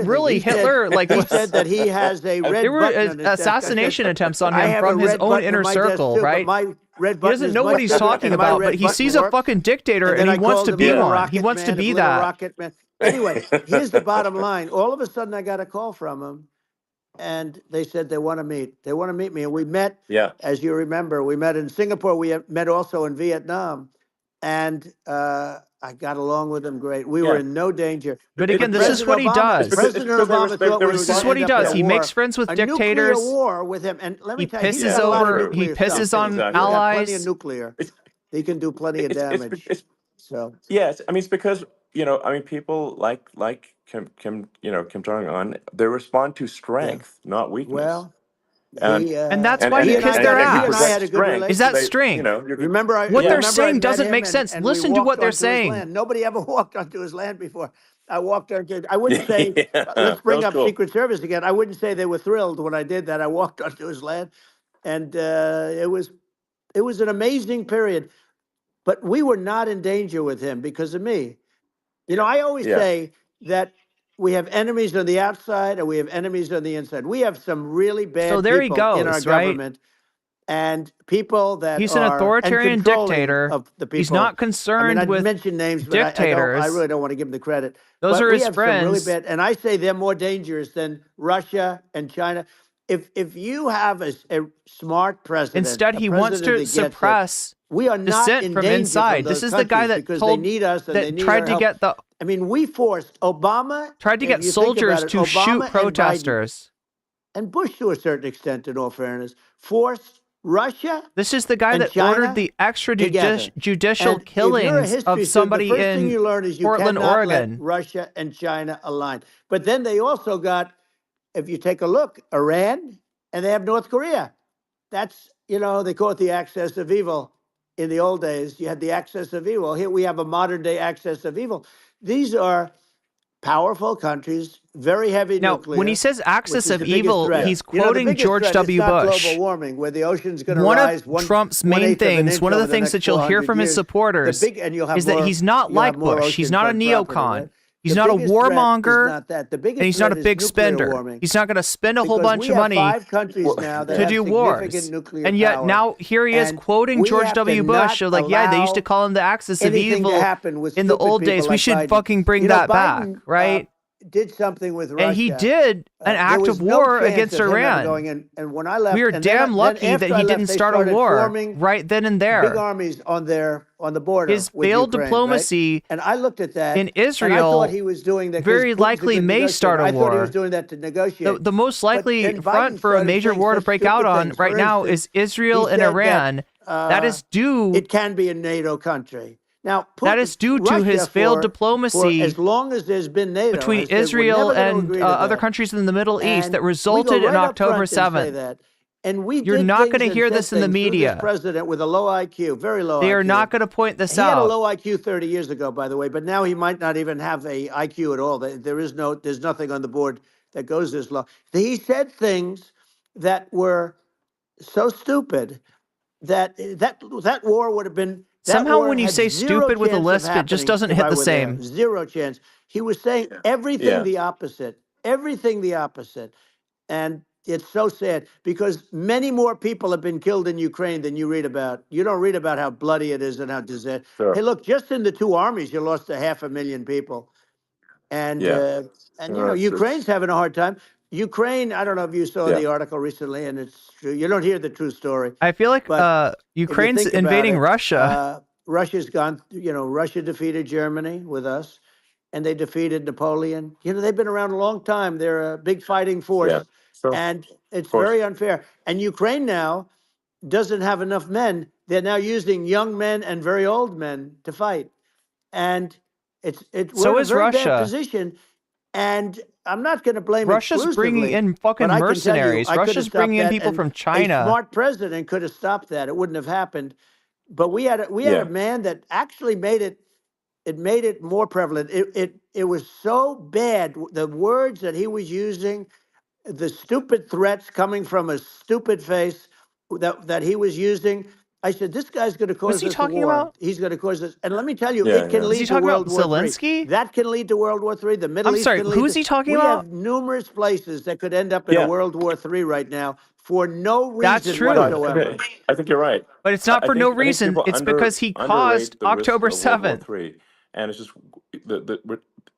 really Hitler like he said that he has a red there were button on his desk. assassination attempts on I him have from a his red own button inner on my desk circle, too, but right? my red He button doesn't is know much what he's bigger, talking and my about, red but he button sees a works. fucking dictator And and then he I wants called to him be Little one. Rocket He wants to Man of be Little that. Rocket Man. Anyway, here's the bottom line. All of a sudden, I got a call from him, and they said they want to meet. They want to meet me, and we met. Yeah. As you remember, we met in Singapore. We met also in Vietnam, and I got along with him great. We were in no danger. But again, this is what he does. President Obama thought we were This is what he does. He makes friends with dictators. Nuclear war with him, and let me He tell you, he's pisses got a lot of over. He nuclear pisses stuff. on He's got allies. plenty of nuclear. He can do plenty of damage. So Yes, I mean it's because I mean people like Kim Kim Jong Un, they respond to strength, not weakness. Well, and that's why you kiss their ass. Is that strength? Remember, what they're I saying met doesn't him make and- sense. and we Listen to walked what they're onto his saying. land. Nobody ever walked onto his land before. I walked onto. I wouldn't say. Yeah, let's that bring was up cool. Secret Service again. I wouldn't say they were thrilled when I did that. I walked onto his land, and it was an amazing period. But we were not in danger with him because of me. You know, I always say that we have enemies on the outside and we have enemies on the inside. We have some really bad So there he people in our goes, right? government and people that He's an are authoritarian and controlling dictator. Of the people. He's not I mean, concerned I'd with mention names, but dictators. I really don't want to give them the credit. Those But are we his have some really friends. bad, and I say they're more dangerous than Russia and China. If you have a smart president, Instead, a he wants president to that gets it, suppress we are not dissent in from danger inside. those This is the guy countries that because told they need us and they that need tried our to help. get the I mean, we forced Obama tried to if get you think soldiers about it, to Obama shoot and Biden, protesters. and Bush to a certain extent, in all fairness, forced Russia. This is the guy and that China ordered the together. extrajudicial And if you're a killings history of student, somebody the first thing in you learn is you Portland, cannot Oregon. let Russia and China align. But then they also got, if you take a look, Iran, and they have North Korea. That's, they call it the axis of evil. In the old days, you had the axis of evil. Here we have a modern day axis of evil. These are powerful countries, very heavy Now, nuclear. when he says axis which is of the biggest evil, threat. he's You know, the quoting biggest George threat is W. not Bush. global warming, where the ocean's going to One rise of Trump's main things, one of the things that you'll hear from his supporters, is that he's not like Bush. He's not a neocon. He's not a warmonger, and he's not a big spender. He's not going to spend a whole bunch of money to do wars. And yet now here he is quoting George W. Bush. So like, yeah, they used to call him the axis of evil in the old days. We should fucking bring that back, right? Did something with Russia. And he did an act of war against Iran. And when I left, we are damn lucky that he didn't start a war right then and there. Big armies on the border. His failed diplomacy, right? And I looked at that in Israel. And I thought he was doing that. Very likely may start a war. I thought he was doing that to negotiate. The most likely front for a major war to break out on right now is Israel and Iran. That is due. It can be a NATO country. Now, that is due to his failed diplomacy as long as there's been NATO, between Israel and other countries in the Middle East that resulted in October 7th. And you're not going to hear this in the media. This president with a low IQ, very low. They are not going to point this out. He had a low out. IQ 30 years ago, by the way, but now he might not even have a IQ at all. There's nothing on the board that goes this low. He said things that were so stupid that war would have been. Somehow when you say stupid with a lisp, it just doesn't hit the same. There. Zero chance. He was saying everything the opposite. Everything the opposite. And it's so sad because many more people have been killed in Ukraine than you read about. You don't read about how bloody it is and how disastrous. Sure. Hey, look, just in the two armies, you lost 500,000 people. And, Ukraine's having a hard time. Ukraine, I don't know if you saw the article recently, and it's true. You don't hear the true story. I feel like Ukraine's invading Russia. Russia's gone, Russia defeated Germany with us, and they defeated Napoleon. They've been around a long time. They're a big fighting force, and it's very unfair. And Ukraine now doesn't have enough men. They're now using young men and very old men to fight. And we're in a very bad position. And I'm not going to blame Russia's bringing in fucking mercenaries. Russia's bringing in people from China. A smart president could have stopped that. It wouldn't have happened. But we had a man that actually made it. It made it more prevalent. It was so bad. The words that he was using, the stupid threats coming from a stupid face that he was using. I said, this guy's going to cause us a war. About? He's going to cause us. And let me tell you, it can lead to World War III. That can lead to World War III. The Middle East can lead who's he talking about? We have numerous places that could end up in a World War III right now for no reason That's true. whatsoever. I think you're right. But it's not for no reason. It's because he caused October 7th. And it's just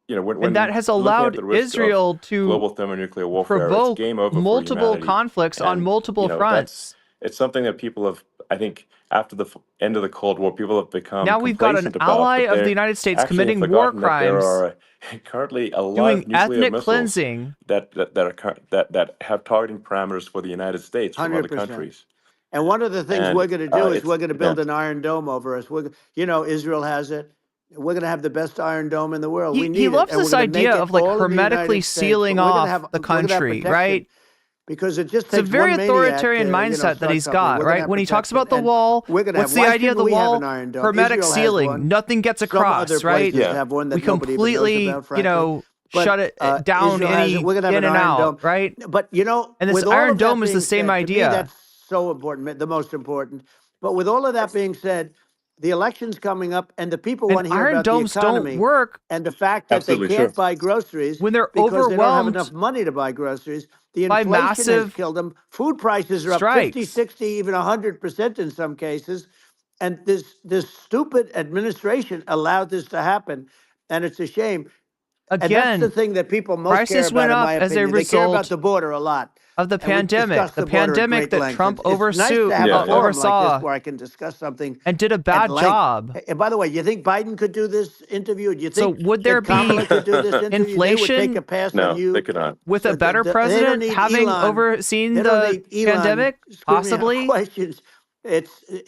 and that has allowed Israel to global thermonuclear warfare, provoke it's game over multiple conflicts on multiple fronts. It's something that people have, I think, after the end of the Cold War, people have become now we've got an ally of the United States committing war crimes. There are currently a lot doing of nuclear ethnic missiles cleansing that have targeting parameters for the United States from 100%. other countries. And one of the things we're going to do is we're going to build an Iron Dome over us. Israel has it. We're going to have the best Iron Dome in the world. He loves this idea of like hermetically sealing off the country, right? Because it just it's a very authoritarian mindset that he's got, right? When he talks about the wall, what's the idea of the wall? Hermetic sealing. Nothing gets across, right? We completely, shut it down any in and out, right? But and this Iron Dome is the same idea. That's so important, the most important. But with all of that being said, the election's coming up, and the people want to hear Iron about domes the economy don't work and the fact that they can't buy groceries when they're because overwhelmed they don't have enough money to buy groceries. The inflation has killed them. Food prices are up 50, 60, even 100% in some cases. And this stupid administration allowed this to happen, and it's a shame. Again, and that's the thing that people most care prices about, went in up my opinion. as a They care result about the border a lot. Of the pandemic, the pandemic that Trump oversaw like where I can discuss something and did a bad job. And by the way, you think Biden could do this interview? Do you think so? Would there be could do this inflation? They would take a pass no, on you. they could not. With a better president having overseen the pandemic, possibly. Questions.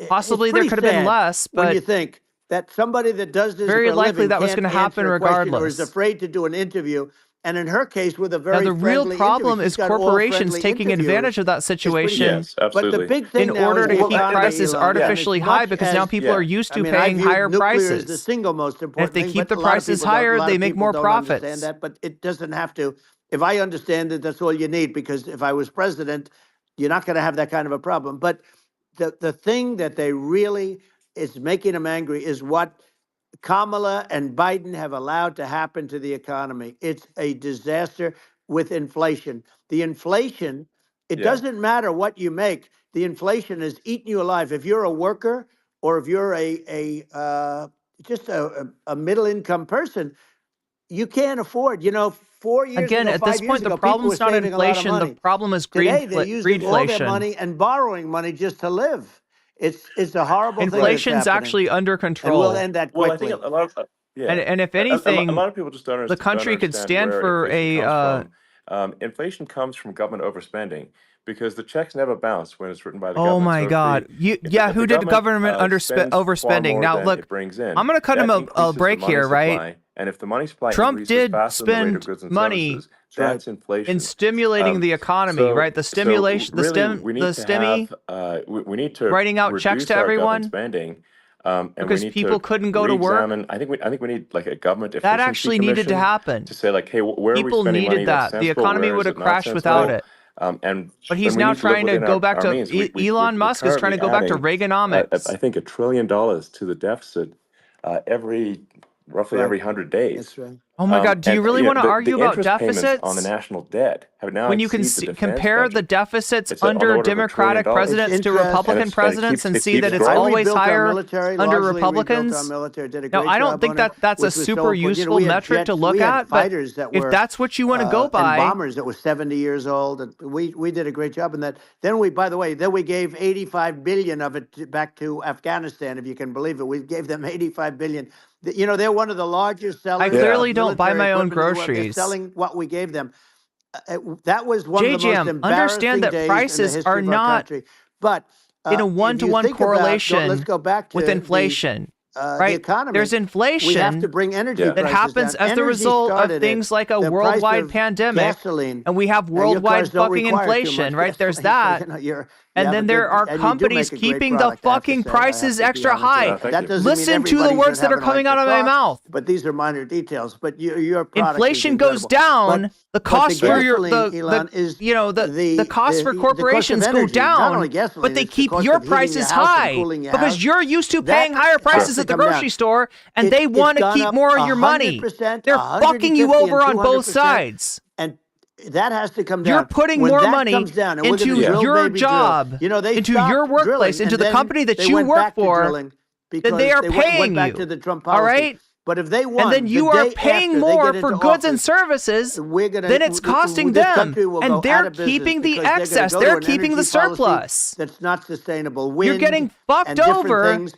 Possibly there could have been less, but when you think that somebody that does this very likely that was going to happen regardless, or is afraid to do an interview. And in her case, with a very the real problem is corporations taking advantage of that situation but the big thing in order to keep prices artificially high because now people are used to paying higher prices. Is the single most important and if they keep the prices higher, they make more profits. That, but it doesn't have to. If I understand it, that's all you need, because if I was president, you're not going to have that kind of a problem. But the thing that they really is making them angry is what Kamala and Biden have allowed to happen to the economy. It's a disaster with inflation. The inflation, it doesn't matter what you make. The inflation is eating you alive. If you're a worker or if you're just a middle income person, you can't afford, 4 years Again, ago, at this point, the problem's not inflation. The problem is Today, they're using all greedflation. their money and borrowing money just to live. It's a horrible thing. Inflation's actually under control. And we'll end that quickly. Well, I think a lot of and if anything, a lot of people just don't the country could stand for inflation comes from government overspending because the checks never bounce when it's written by the oh government. my God! Who did the government overspending? Now look, I'm going to cut him a break here, right? And if the money supply Trump did spend money that's inflation in stimulating the economy, right? The stimulation, we need to writing out checks to everyone. Spending, because people couldn't go to work. I think we need like a government efficiency that actually needed to happen to say like, hey, where people are we spending needed money that. The economy would have crashed without it. But he's now trying to go back to Elon Musk is trying to go back to Reaganomics. I think $1 trillion to the deficit roughly every 100 days. That's right. Oh my God! Do you really want to argue about deficits on the national debt? Have now when you can compare the deficits under Democratic presidents to Republican presidents and see that it's always higher under Republicans? No, I don't think that's a super useful metric to look at. But if that's what you want to go by, bombers that were 70 years old, and we did a great job in that. Then we gave 85 billion of it back to Afghanistan, if you can believe it. We gave them 85 billion. They're one of the largest sellers. I clearly don't buy my own groceries. They're selling what we gave them. That was one of the most embarrassing understand that days prices in the are history of our not country. But in a one-to-one correlation let's go back to with inflation. right? the economy. There's inflation. We have to bring energy that prices happens down. as the Energy result of started things it. like a The worldwide price of pandemic, gasoline. and we have Now, your worldwide cars don't fucking require too inflation, much right? There's gasoline, that. you And have then a there good- are and you do companies make a great keeping the product, I have to fucking say. I have prices to be extra honest with high. you. That doesn't mean Listen to the everybody words should that are have it like coming out the of my truck, mouth. But these are minor details. But your product Inflation is goes incredible. down. The But cost for your gasoline, Elon, is the cost for the corporations cost of go energy. Not down, only gasoline, but they it's the keep cost your of heating your prices house and high cooling your because house. you're used to That paying higher prices has to at the come down. grocery store, and they It's want to gone keep up more of your money. 100%, They're fucking you 150 over and on both 200%. sides. And that has to come down. You're putting When more that money comes down, and we're into gonna drill, your baby, job, drill. You know, they into stopped your workplace, drilling, into and the then company that they you went work back to for, drilling then because they are went paying back you. to the Trump policy. All right? But if they won, And then you the are day paying after they more get for into goods and office, services, then it's costing this them. country will And go they're out of business keeping the because they're gonna excess. go to They're an keeping the energy policy surplus. that's not sustainable. You're Wind getting fucked and different over things.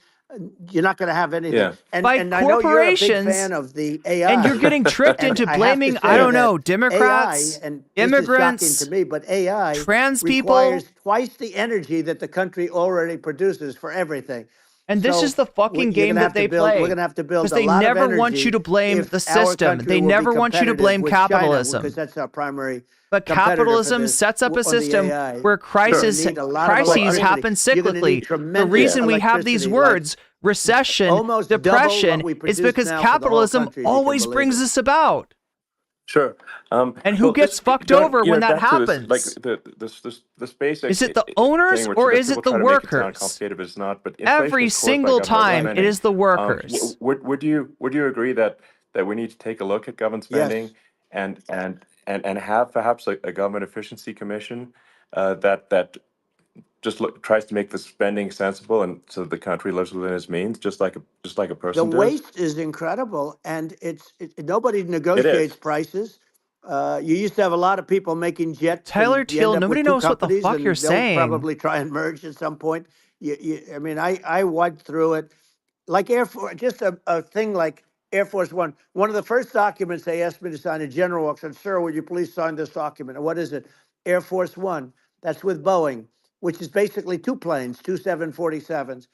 You're not going to have anything. Yeah. by And I know you're a big corporations, fan of the AI. and you're getting tricked And into I have to blaming, say I don't that know, Democrats, AI, and immigrants, this is shocking to me, but AI trans people. requires twice the energy that the country already produces for everything. And this So is the fucking you're game gonna that have to they build- play. We're going to have to build Because a they lot of never want energy you to blame if the our system. country They will be never want you to competitive blame with China, capitalism. because that's our primary But competitor for capitalism this sets up a on the system AI. where crises You're gonna need a lot of crises electricity. happen You're gonna need cyclically. The tremendous reason we have these electricity, words, recession, almost double depression, what we is produce because now for the whole capitalism country, if you can always believe brings it. this about. Sure. And who gets fucked over when that happens? This basic. Is it the owners thing, which or that is it people the try to make it sound workers? complicated, but it's not. But Every inflation is caused by single government time, spending. it is the workers. Would you agree that we need to take a look at government spending and have perhaps a government efficiency commission that just tries to make the spending sensible and so the country lives within its means, just like a The person does? waste is incredible, and nobody negotiates prices. You used to have a lot of people making jets. Tyler and you end Teal, up nobody with two knows what the companies, fuck and you're they'll saying. probably try and merge at some point. I mean, I went through it, like Air Force, just a thing like Air Force One. One of the first documents they asked me to sign, a general walks in, "Sir, would you please sign this document?" And what is it? Air Force One. That's with Boeing, which is basically two planes, two 747s.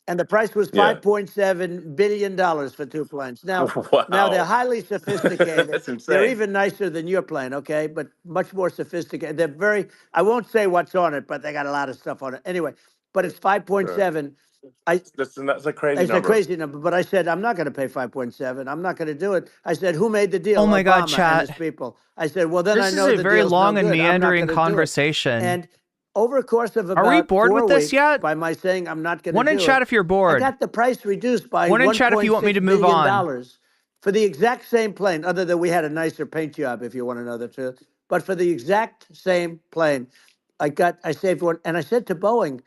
And the price was $5.7 billion for two planes. Now, now they're highly sophisticated. That's insane. They're even nicer than your plane, okay? But much more sophisticated. They're very, I won't say what's on it, but they got a lot of stuff on it. Anyway, but it's 5.7. That's a crazy It's number. a crazy number, but I said, I'm not going to pay 5.7. I'm not going to do it. I said, who made the deal? Oh my God, Obama chat. and his people. I said, well, then This I know is the a very deal's long no and good. I'm not meandering gonna do it. conversation. And over a course of about Are we bored 4 with this weeks, yet? by my saying I'm not going to do One it. in chat if you're bored. I got the price reduced by One in chat if you want me to move on. for the exact same plane, other than we had a nicer paint job, if you want to know the truth. But for the exact same plane, I saved one. And I said to Boeing,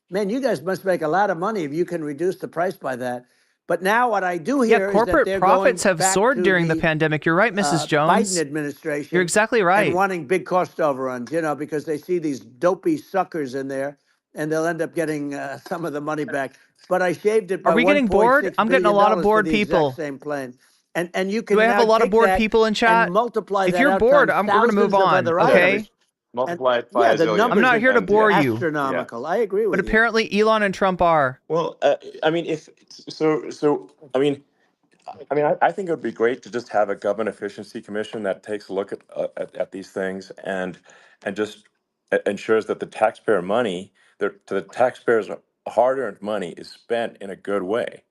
man, you guys must make a lot of money if you can reduce the price by that. But now what I do hear is that corporate they're profits going have back soared to during the pandemic. You're right, Mrs. Jones. Biden administration. You're exactly right. And wanting big cost overruns, because they see these dopey suckers in there, and they'll end up getting some of the money back. But I shaved it by Are we getting bored? I'm getting a lot of bored people. Same plane. And you can Do I have now a lot of take bored that people in chat? and multiply If that you're out bored, times we're going to move thousands of on. other Okay. items. Multiply it by a the zillion. numbers I'm not here to bore you. astronomical. I agree with But you. apparently Elon and Trump are. Well, I mean, I think it would be great to just have a government efficiency commission that takes a look at these things and just ensures that the taxpayer money, the taxpayers' hard-earned money, is spent in a good way.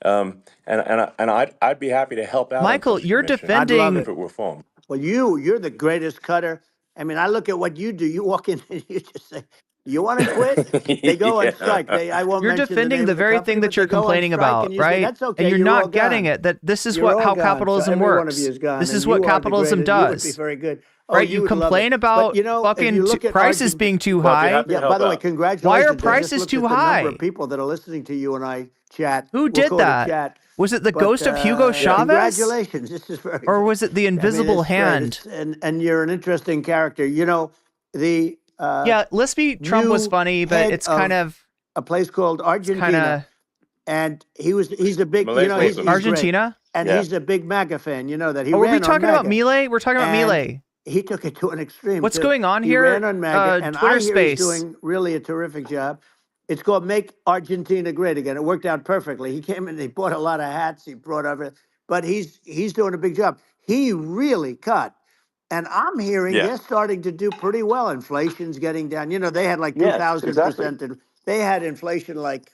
And I'd be happy to help out. Michael, you're defending. If it were formed. Well, you're the greatest cutter. I mean, I look at what you do. You walk in and you just say, "You want to quit?" They go on strike. I won't You're mention defending name the of very company, thing but that you're they go on complaining strike, about, and you say, right? "That's okay, And you're you're all not getting gone." it. That this is You're all how gone. capitalism So every one works. of you is gone, This and is what you are the capitalism greatest. You would be does. very good. Right? You You would love complain it. about But, if you fucking look at prices being too Well, I'd be high. happy to yeah. help By the way, out. congratulations. Why are I just prices looked too at the high? number of people that are listening to you and I chat. Who We'll did call it that? chat. Was it the But, ghost of Hugo Chavez? Congratulations. This is very Or good. was it the invisible it's great. hand? And you're an interesting character. The Yeah, Lispy Trump was new funny, but head it's kind of a place called Argentina, and he's a big, Malaysia. he's Argentina. great. And Yeah. he's a big MAGA fan. You know that he Oh, ran were we on talking about MAGA. Milei? We're talking about And Milei. He took it to an extreme. What's too. going on He here? ran on MAGA, and Twitter I hear space. he's doing really a terrific job. It's called Make Argentina Great Again. It worked out perfectly. He came in, he bought a lot of hats, he brought everything, but he's doing a big job. He really cut. And I'm hearing they're starting to do pretty well. Inflation's getting down. You know, they had like 2,000%. They had inflation like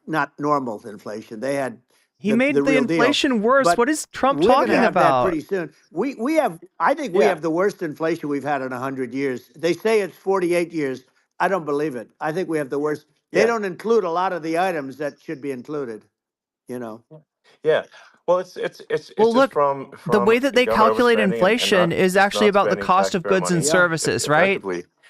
not normal inflation. They had He made the inflation worse. But what is Trump we're talking gonna have about? That pretty soon. We have. I think we have the worst inflation we've had in 100 years. They say it's 48 years. I don't believe it. I think we have the worst. They don't include a lot of the items that should be included. You know. Yeah. Well, it's well, look, just from the way that they calculate overspending inflation and is actually about the cost of goods and services, right?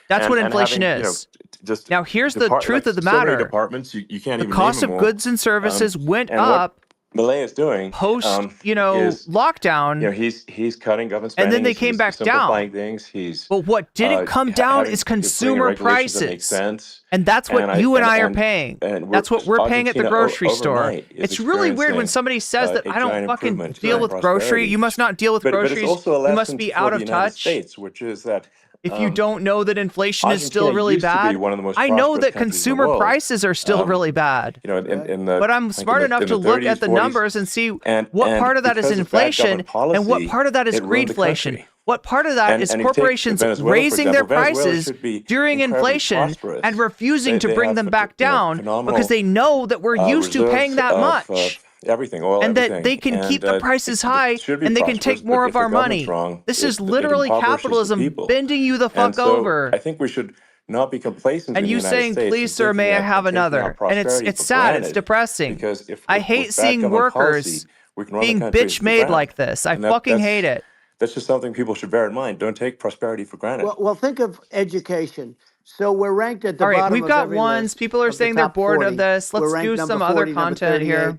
That's what inflation is. Just now, here's the truth of the so many matter. departments you can't the even cost name of them goods and services went up. Milei is doing post, is, lockdown. He's cutting government spending. And then they came back down. Things. He's but what didn't come down is consumer prices, and that's what you and I are paying. That's what we're paying at the grocery store. It's really weird when somebody says that I don't fucking deal with grocery. You must not deal with groceries. You must be out of touch. Which is that. If you don't know that inflation is still really bad, I know that consumer prices are still really bad. But I'm smart enough to look at the numbers and see what part of that is inflation and what part of that is greedflation. What part of that is corporations raising their prices during inflation and refusing to bring them back down because they know that we're used to paying that much. And that they can keep the prices high and they can take more of our money. This is literally capitalism bending you the fuck over. I think we should not be complacent. And you saying, please, sir, may I have another? And it's sad. It's depressing. Because I hate seeing workers being bitch-made like this. I fucking hate it. That's just something people should bear in mind. Don't take prosperity for granted. Well, think of education. So we're ranked at the bottom. All right, we've got ones. People are saying they're bored of this. Let's do some other content here.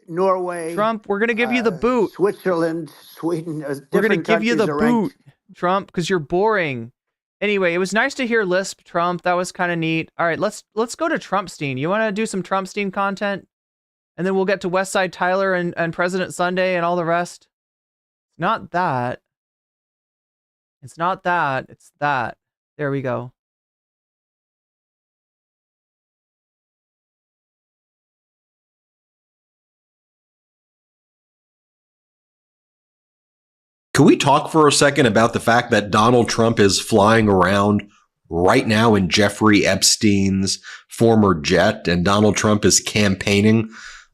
Norway, Trump, we're going to give you the boot. Switzerland, Sweden. We're going to give you the boot, Trump, because you're boring. Anyway, it was nice to hear Lisp Trump. That was kind of neat. All right, let's go to Trumpstein. You want to do some Trumpstein content? And then we'll get to West Side Tyler and President Sunday and all the rest. It's not that. It's not that. It's that. There we go. Can we talk for a second about the fact that Donald Trump is flying around right now in Jeffrey Epstein's former jet, and Donald Trump is campaigning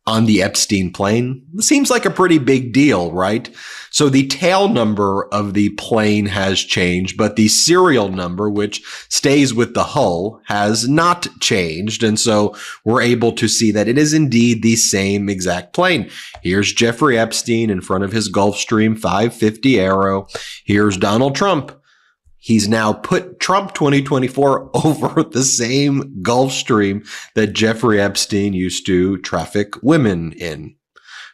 on the Epstein plane? It seems like a pretty big deal, right? So the tail number of the plane has changed, but the serial number, which stays with the hull, has not changed. And so we're able to see that it is indeed the same exact plane. Here's Jeffrey Epstein in front of his Gulfstream 550 Aero. Here's Donald Trump. He's now put Trump 2024 over the same Gulfstream that Jeffrey Epstein used to traffic women in.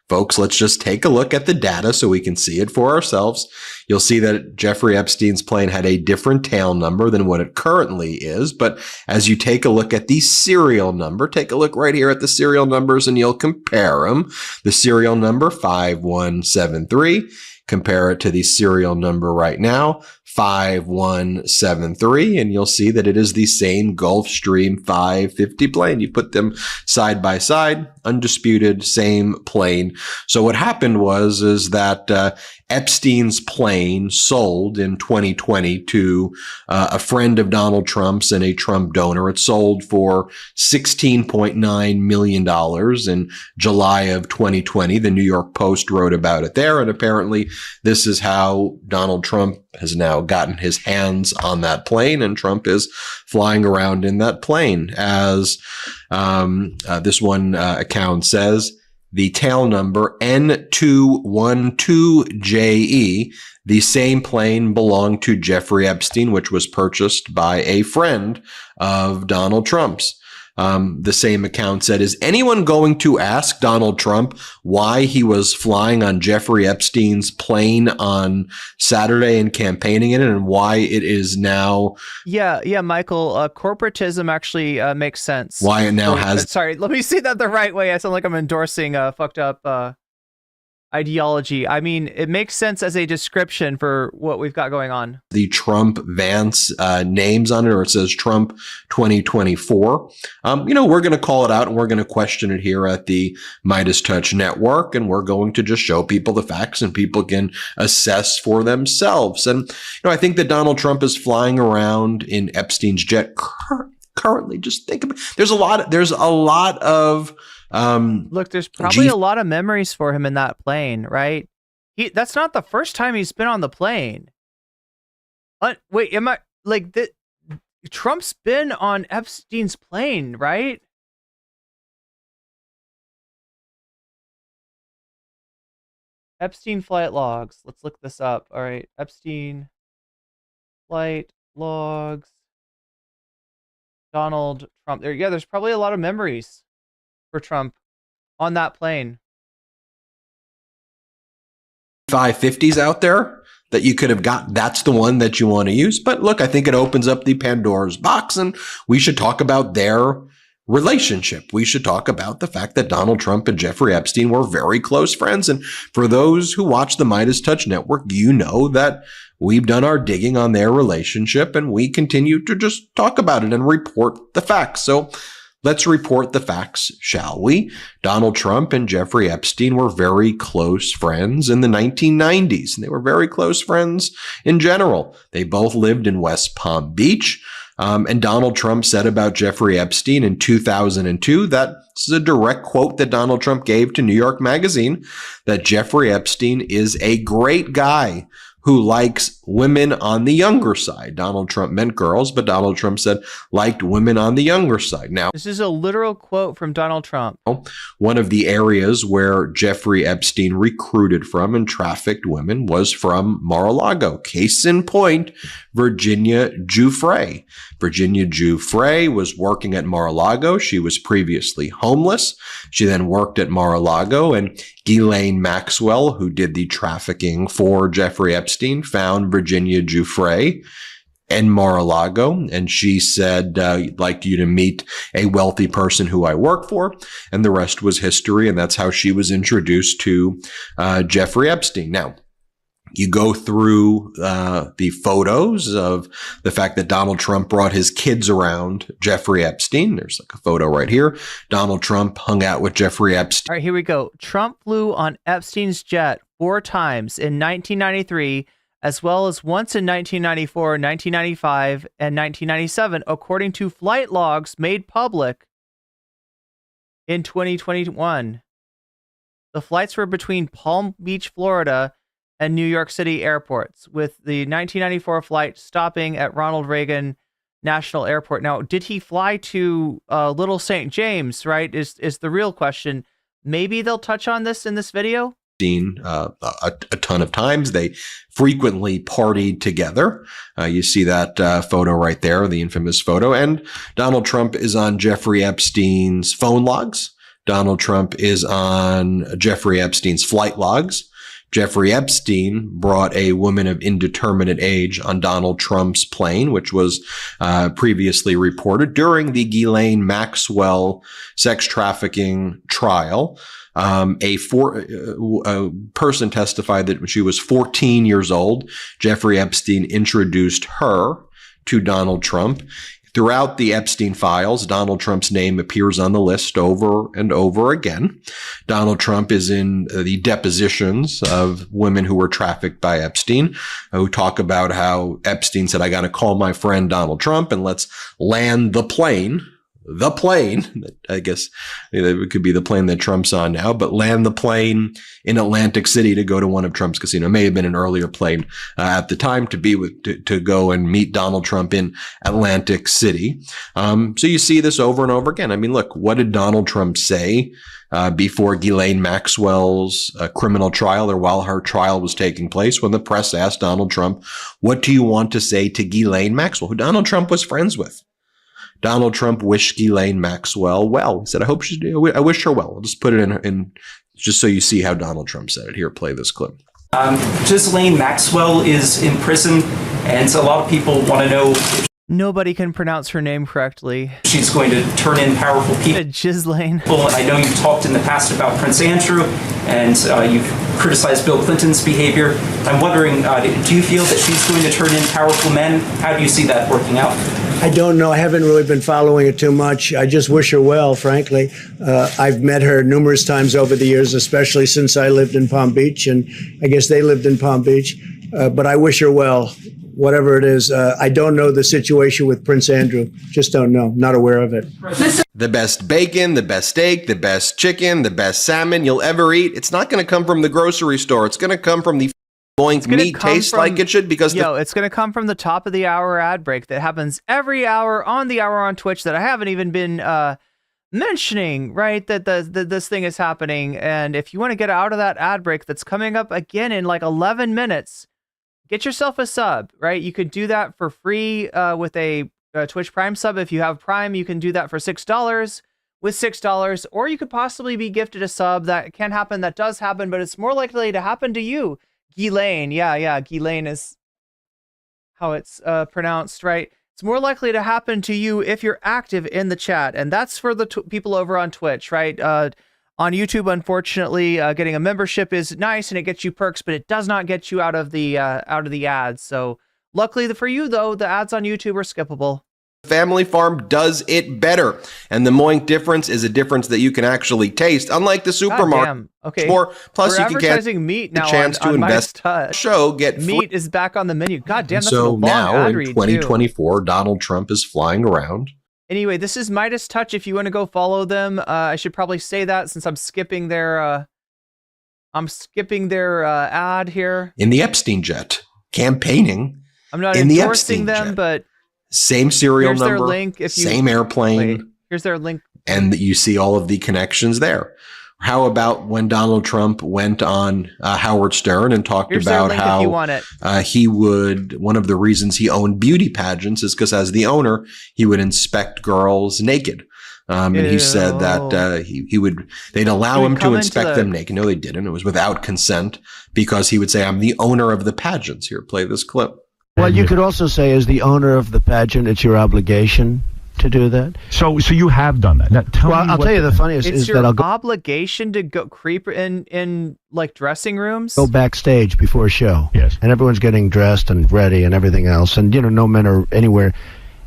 Folks, let's just take a look at the data so we can see it for ourselves. You'll see that Jeffrey Epstein's plane had a different tail number than what it currently is. But as you take a look at the serial number, take a look right here at the serial numbers and you'll compare them. The serial number 5173. Compare it to the serial number right now, 5173, and you'll see that it is the same Gulfstream 550 plane. You put them side by side, undisputed, same plane. So what happened is that Epstein's plane sold in 2020 to a friend of Donald Trump's and a Trump donor. It sold for $16.9 million in July of 2020. The New York Post wrote about it there, and apparently this is how Donald Trump has now gotten his hands on that plane, and Trump is flying around in that plane. As this one account says, the tail number N212JE, the same plane belonged to Jeffrey Epstein, which was purchased by a friend of Donald Trump's. The same account said, is anyone going to ask Donald Trump why he was flying on Jeffrey Epstein's plane on Saturday and campaigning in it, and why it is now? Yeah, Michael, corporatism actually makes sense. Why it now has... Sorry, let me say that the right way. I sound like I'm endorsing fucked up ideology. I mean, it makes sense as a description for what we've got going on. The Trump Vance names on it, or it says Trump 2024. We're going to call it out and we're going to question it here at the Midas Touch Network. And we're going to just show people the facts and people can assess for themselves. And, I think that Donald Trump is flying around in Epstein's jet currently. Just think about it. There's a lot of look, there's probably a lot of memories for him in that plane, right? That's not the first time he's been on the plane. Wait, am I like that? Trump's been on Epstein's plane, right? Epstein flight logs. Let's look this up. All right, Epstein flight logs. Donald Trump. There's probably a lot of memories for Trump on that plane. 550s out there that you could have got. That's the one that you want to use. But look, I think it opens up the Pandora's box, and we should talk about their relationship. We should talk about the fact that Donald Trump and Jeffrey Epstein were very close friends. And for those who watch the Midas Touch Network, you know that we've done our digging on their relationship and we continue to just talk about it and report the facts. So let's report the facts, shall we? Donald Trump and Jeffrey Epstein were very close friends in the 1990s, and they were very close friends in general. They both lived in West Palm Beach. And Donald Trump said about Jeffrey Epstein in 2002, that this is a direct quote that Donald Trump gave to New York Magazine, that Jeffrey Epstein is a great guy who likes women on the younger side. Donald Trump meant girls, but Donald Trump said liked women on the younger side. Now, this is a literal quote from Donald Trump. One of the areas where Jeffrey Epstein recruited from and trafficked women was from Mar-a-Lago. Case in point, Virginia Giuffre. Virginia Giuffre was working at Mar-a-Lago. She was previously homeless. She then worked at Mar-a-Lago, and Ghislaine Maxwell, who did the trafficking for Jeffrey Epstein, found Virginia Giuffre in Mar-a-Lago, and she said, I'd like you to meet a wealthy person who I work for, and the rest was history, and that's how she was introduced to Jeffrey Epstein. Now, you go through the photos of the fact that Donald Trump brought his kids around Jeffrey Epstein. There's like a photo right here. Donald Trump hung out with Jeffrey Epstein. All right, here we go. Trump flew on Epstein's jet 4 times in 1993, as well as once in 1994, 1995, and 1997, according to flight logs made public in 2021. The flights were between Palm Beach, Florida, and New York City airports, with the 1994 flight stopping at Ronald Reagan National Airport. Now, did he fly to Little St. James, right, is the real question. Maybe they'll touch on this in this video. A ton of times. They frequently partied together. You see that photo right there, the infamous photo. And Donald Trump is on Jeffrey Epstein's phone logs. Donald Trump is on Jeffrey Epstein's flight logs. Jeffrey Epstein brought a woman of indeterminate age on Donald Trump's plane, which was previously reported during the Ghislaine Maxwell sex trafficking trial. A person testified that when she was 14 years old, Jeffrey Epstein introduced her to Donald Trump. Throughout the Epstein files, Donald Trump's name appears on the list over and over again. Donald Trump is in the depositions of women who were trafficked by Epstein, who talk about how Epstein said, I got to call my friend Donald Trump and let's land the plane. The plane, I guess it could be the plane that Trump's on now, but land the plane in Atlantic City to go to one of Trump's casinos. It may have been an earlier plane at the time to go and meet Donald Trump in Atlantic City. So you see this over and over again. I mean, look, what did Donald Trump say before Ghislaine Maxwell's criminal trial, or while her trial was taking place, when the press asked Donald Trump, what do you want to say to Ghislaine Maxwell, who Donald Trump was friends with? Donald Trump wished Ghislaine Maxwell well. He said, I wish her well. I'll just put it in just so you see how Donald Trump said it. Here, play this clip. Ghislaine Maxwell is in prison, and so a lot of people want to know if nobody can pronounce her name correctly. She's going to turn in powerful people. Ghislaine. I know you talked in the past about Prince Andrew, and you've criticized Bill Clinton's behavior. I'm wondering, do you feel that she's going to turn in powerful men? How do you see that working out? I don't know. I haven't really been following it too much. I just wish her well, frankly. I've met her numerous times over the years, especially since I lived in Palm Beach, and I guess they lived in Palm Beach. But I wish her well, whatever it is. I don't know the situation with Prince Andrew. Just don't know. Not aware of it. The best bacon, the best steak, the best chicken, the best salmon you'll ever eat. It's not going to come from the grocery store. It's going to come from the meat taste like it should, because it's going to come from the top of the hour ad break that happens every hour on the hour on Twitch that I haven't even been mentioning, right? That this thing is happening. And if you want to get out of that ad break that's coming up again in like 11 minutes, get yourself a sub, right? You could do that for free with a Twitch Prime sub. If you have Prime, you can do that for $6 with $6, or you could possibly be gifted a sub. That can happen. That does happen, but it's more likely to happen to you. Ghislaine, yeah, Ghislaine is how it's pronounced, right? It's more likely to happen to you if you're active in the chat, and that's for the people over on Twitch, right? On YouTube, unfortunately, getting a membership is nice and it gets you perks, but it does not get you out of the ads. So, luckily for you, though, the ads on YouTube are skippable. Family Farm does it better, and the moink difference is a difference that you can actually taste, unlike the supermarket. Okay. Plus, We're you can get meat now a chance to invest. Get meat is back on the menu. God damn, that's so a long now ad in read, 2024, too. Donald Trump is flying around. Anyway, this is Midas Touch. If you want to go follow them, I should probably say that since I'm skipping their ad here. In the Epstein jet, campaigning. I'm not in endorsing the them, jet. but same serial here's number, their link. same airplane. Wait, here's their link. And you see all of the connections there. How about when Donald Trump went on Howard Stern and talked about how he would, one of the reasons he owned beauty pageants is because as the owner, he would inspect girls naked. And he said that they'd allow him to inspect them naked. No, they didn't. It was without consent because he would say, I'm the owner of the pageants. Here, play this clip. Well, you could also say, as the owner of the pageant, it's your obligation to do that. So you have done that. Now, I'll tell you the funniest is that I'll go obligation to go creep in like dressing rooms. Go backstage before a show. Yes, and everyone's getting dressed and ready and everything else, and no men are anywhere.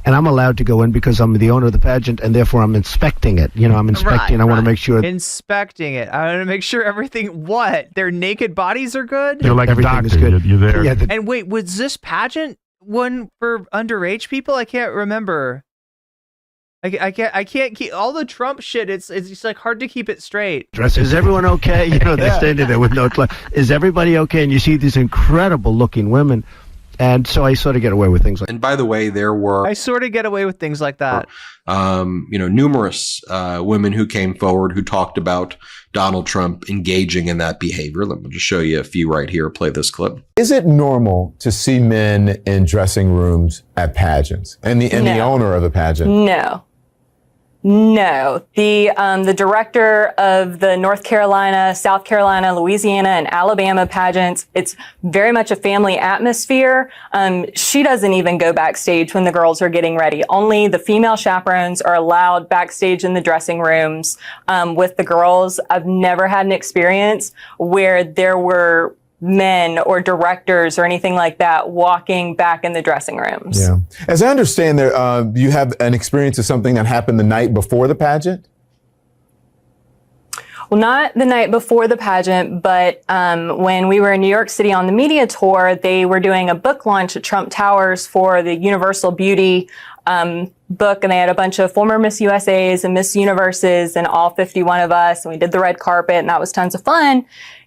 And I'm allowed to go in because I'm the owner of the pageant, and therefore I'm inspecting it. I'm inspecting. I want to make sure inspecting it. I want to make sure everything. What their naked bodies are good. You're like everything is good. You're there. Yeah, and wait, was this pageant one for underage people? I can't remember. I can't keep all the Trump shit. It's just like hard to keep it straight. Is everyone okay? They're standing there with no clothes. Is everybody okay? And you see these incredible looking women. And so I sort of get away with things like that. And by the way, I sort of get away with things like that. Numerous women who came forward who talked about Donald Trump engaging in that behavior. Let me just show you a few right here. Play this clip. Is it normal to see men in dressing rooms at pageants and the owner of the pageant? No, the director of the North Carolina, South Carolina, Louisiana, and Alabama pageants, it's very much a family atmosphere. She doesn't even go backstage when the girls are getting ready. Only the female chaperones are allowed backstage in the dressing rooms with the girls. I've never had an experience where there were men or directors or anything like that walking back in the dressing rooms. Yeah. As I understand, you have an experience of something that happened the night before the pageant? Well, not the night before the pageant, but when we were in New York City on the media tour, they were doing a book launch at Trump Towers for the Universal Beauty book, and they had a bunch of former Miss USAs and Miss Universes and all 51 of us, and we did the red carpet, and that was tons of fun.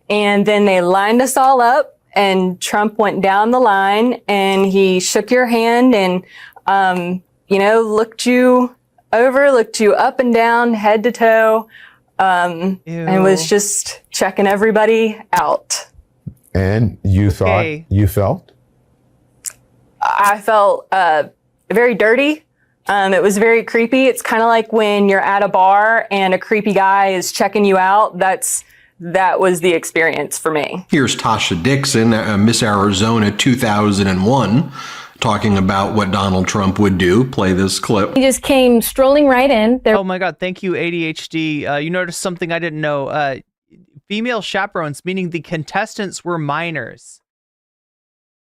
And then they lined us all up, and Trump went down the line, and he shook your hand and, looked you over, looked you up and down, head to toe, and was just checking everybody out. And you felt? I felt very dirty. It was very creepy. It's kind of like when you're at a bar and a creepy guy is checking you out. That was the experience for me. Here's Tasha Dixon, Miss Arizona 2001, talking about what Donald Trump would do. Play this clip. He just came strolling right in. Oh my God, thank you, ADHD. You noticed something I didn't know. female chaperones, meaning the contestants were minors.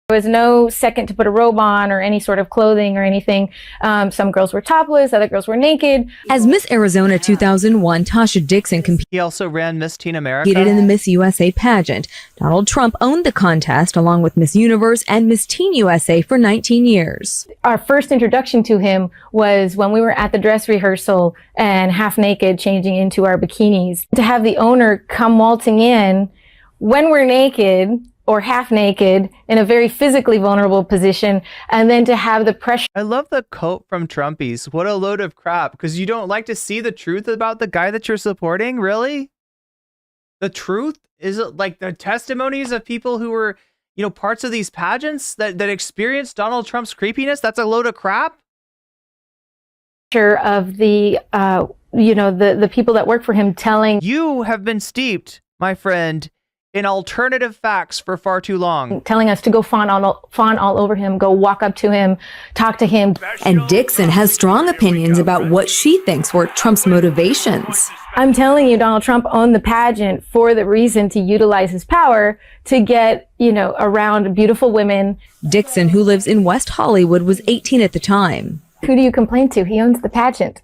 There was no second to put a robe on or any sort of clothing or anything. Some girls were topless, other girls were naked. As Miss Arizona 2001, Tasha Dixon competed. He also ran Miss Teen America. In the Miss USA pageant. Donald Trump owned the contest along with Miss Universe and Miss Teen USA for 19 years. Our first introduction to him was when we were at the dress rehearsal and half naked, changing into our bikinis. To have the owner come waltzing in when we're naked or half naked in a very physically vulnerable position, and then to have the pressure. I love the quote from Trumpies. What a load of crap, because you don't like to see the truth about the guy that you're supporting? Really? The truth? Is it like the testimonies of people who were, you know, parts of these pageants that experienced Donald Trump's creepiness? That's a load of crap? Of the, you know, the people that work for him telling. You have been steeped, my friend, in alternative facts for far too long. Telling us to go fawn all over him, go walk up to him, talk to him. And Dixon has strong opinions about what she thinks were Trump's motivations. I'm telling you, Donald Trump owned the pageant for the reason to utilize his power to get, you know, around beautiful women. Dixon, who lives in West Hollywood, was 18 at the time. Who do you complain to? He owns the pageant.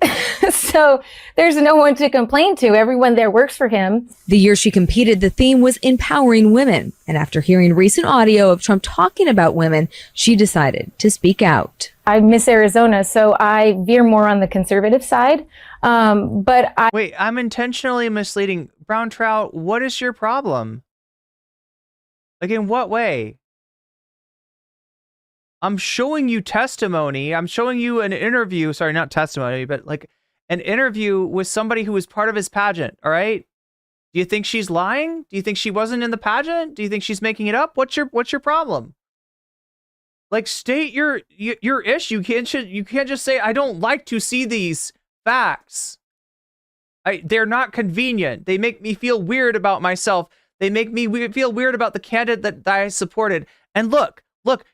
So there's no one to complain to. Everyone there works for him. The year she competed, the theme was empowering women. And after hearing recent audio of Trump talking about women, she decided to speak out. I miss Arizona, so I veer more on the conservative side. Wait, I'm intentionally misleading. Brown Trout, what is your problem? Like, in what way? I'm showing you testimony. I'm showing you an interview. Sorry, not testimony, but like an interview with somebody who was part of his pageant. All right. Do you think she's lying? Do you think she wasn't in the pageant? Do you think she's making it up? What's your problem? Like, state your issue. You can't just say, I don't like to see these facts. They're not convenient. They make me feel weird about myself. They make me feel weird about the candidate that I supported. And look,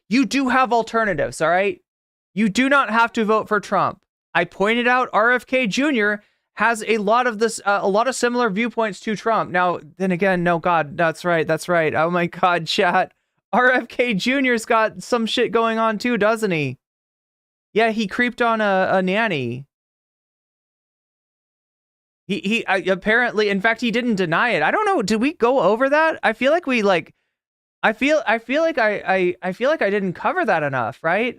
you do have alternatives, all right? You do not have to vote for Trump. I pointed out RFK Jr. has a lot of similar viewpoints to Trump. Now, then again, no, God, that's right. Oh my God, chat. RFK Jr.'s got some shit going on too, doesn't he? Yeah, he creeped on a nanny. He apparently, in fact, he didn't deny it. I don't know. Did we go over that? I feel like we like. I feel like I didn't cover that enough, right?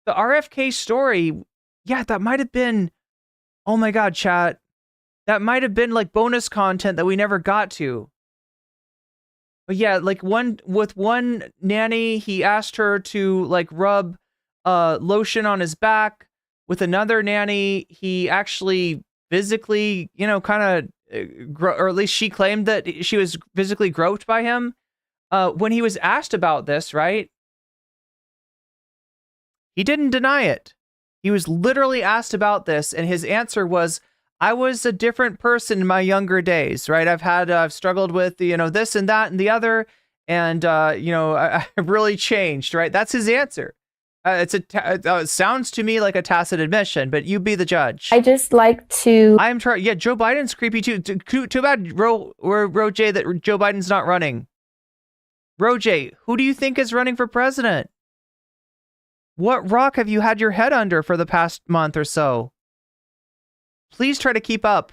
The RFK story, yeah, that might have been, oh my God, chat. That might have been like bonus content that we never got to. But yeah, like with one nanny, he asked her to like rub lotion on his back. With another nanny, he actually physically, you know, kind of, or at least she claimed that she was physically groped by him. When he was asked about this, right? He didn't deny it. He was literally asked about this, and his answer was, I was a different person in my younger days, right? I've struggled with, you know, this and that and the other, and, you know, I've really changed, right? That's his answer. It sounds to me like a tacit admission, but you be the judge. I just like to. I'm trying. Yeah, Joe Biden's creepy too. Too bad, Roj, that Joe Biden's not running. Roj, who do you think is running for president? What rock have you had your head under for the past month or so? Please try to keep up.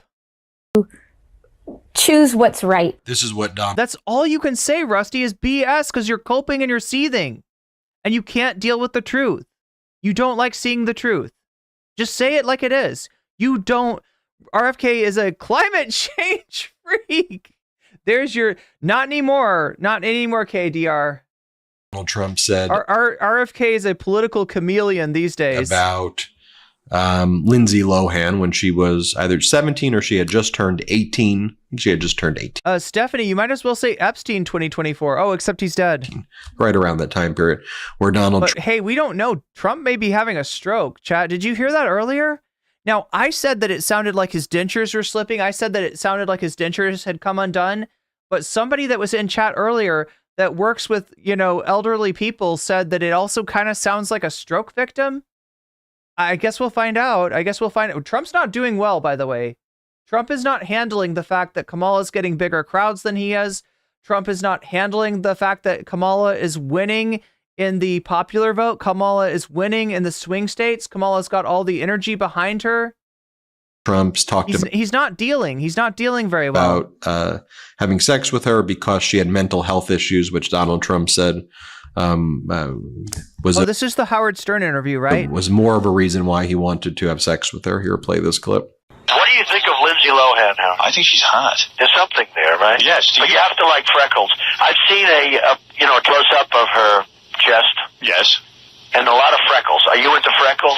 Choose what's right. This is what Don. That's all you can say, Rusty, is BS, because you're coping and you're seething. And you can't deal with the truth. You don't like seeing the truth. Just say it like it is. You don't. RFK is a climate change freak. There's your, not anymore, KDR. Donald Trump said RFK is a political chameleon these days. About Lindsay Lohan when she was either 17 or she had just turned 18. She had just turned 18. Stephanie, you might as well say Epstein 2024. Oh, except he's dead. Right around that time period where hey, we don't know. Trump may be having a stroke. Chat, did you hear that earlier? Now, I said that it sounded like his dentures were slipping. I said that it sounded like his dentures had come undone. But somebody that was in chat earlier that works with, you know, elderly people said that it also kind of sounds like a stroke victim. I guess we'll find out. Trump's not doing well, by the way. Trump is not handling the fact that Kamala is getting bigger crowds than he is. Trump is not handling the fact that Kamala is winning in the popular vote. Kamala is winning in the swing states. Kamala's got all the energy behind her. Trump's talked about he's not dealing. He's not dealing very well. About having sex with her because she had mental health issues, which Donald Trump said was this is the Howard Stern interview, right? Was more of a reason why he wanted to have sex with her. Here, play this clip. What do you think of Lindsay Lohan now? I think she's hot. There's something there, right? Yes. But you have to like freckles. I've seen a close up of her chest. Yes. And a lot of freckles. Are you into freckles?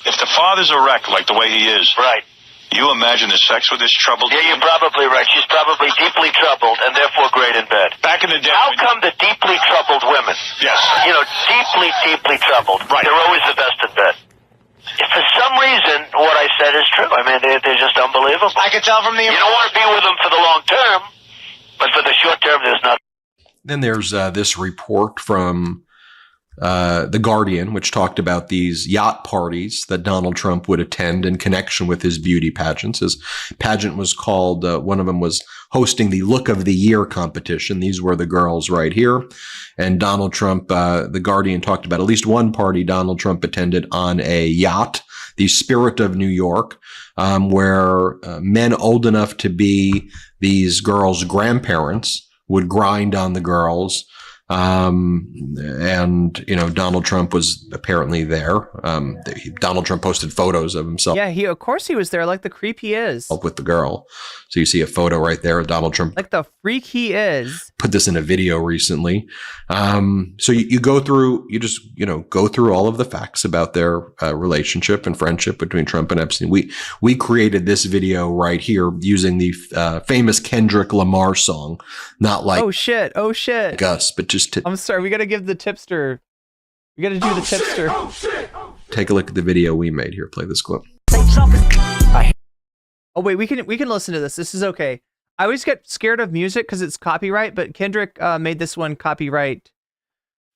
If the father's a wreck like the way he is, right? You imagine the sex with this troubled? Yeah, you're probably right. She's probably deeply troubled and therefore great in bed. Back in the day. How come the deeply troubled women? Yes. Deeply troubled. Right. They're always the best in bed. If for some reason what I said is true, I mean, they're just unbelievable. I can tell from the... You don't want to be with them for the long term, but for the short term, there's nothing. Then there's this report from The Guardian, which talked about these yacht parties that Donald Trump would attend in connection with his beauty pageants. His pageant was called, one of them was hosting the Look of the Year competition. These were the girls right here. And Donald Trump, The Guardian talked about at least one party Donald Trump attended on a yacht, the Spirit of New York, where men old enough to be these girls' grandparents would grind on the girls. And, Donald Trump was apparently there. Donald Trump posted photos of himself. Yeah, of course he was there, like the creep he is. With the girl. So you see a photo right there of Donald Trump. Like the freak he is. Put this in a video recently. So you go through, go through all of the facts about their relationship and friendship between Trump and Epstein. We created this video right here using the famous Kendrick Lamar song, not like oh shit, Gus, but just I'm sorry, we got to give the tipster. We got to do the tipster. Take a look at the video we made here. Play this clip. Oh wait, we can listen to this. This is okay. I always get scared of music because it's copyright, but Kendrick made this one copyright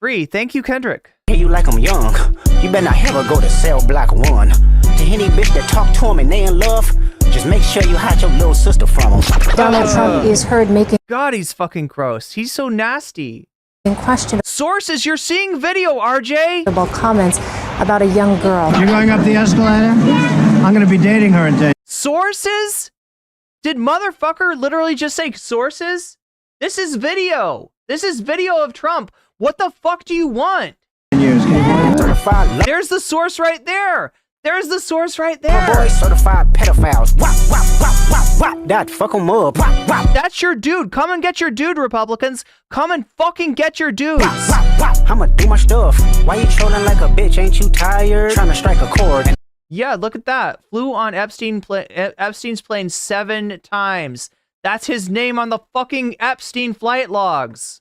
free. Thank you, Kendrick. Hey, you like I'm young. You better not ever go to cell block 1. To any bitch that talk to him and they in love, just make sure you hide your little sister from him. Donald Trump is heard making... God, he's fucking gross. He's so nasty. Question. Sources, you're seeing video, RJ. About comments about a young girl. You're going up the escalator? I'm going to be dating her in 10 years. Sources? Did motherfucker literally just say sources? This is video. This is video of Trump. What the fuck do you want? There's the source right there. There's the source right there. Boy, certified pedophiles. That fuck them up. That's your dude. Come and get your dude, Republicans. Come and fucking get your dudes. I'ma do my stuff. Why you trolling like a bitch? Ain't you tired? Trying to strike a chord. Yeah, look at that. Flew on Epstein's plane 7 times. That's his name on the fucking Epstein flight logs.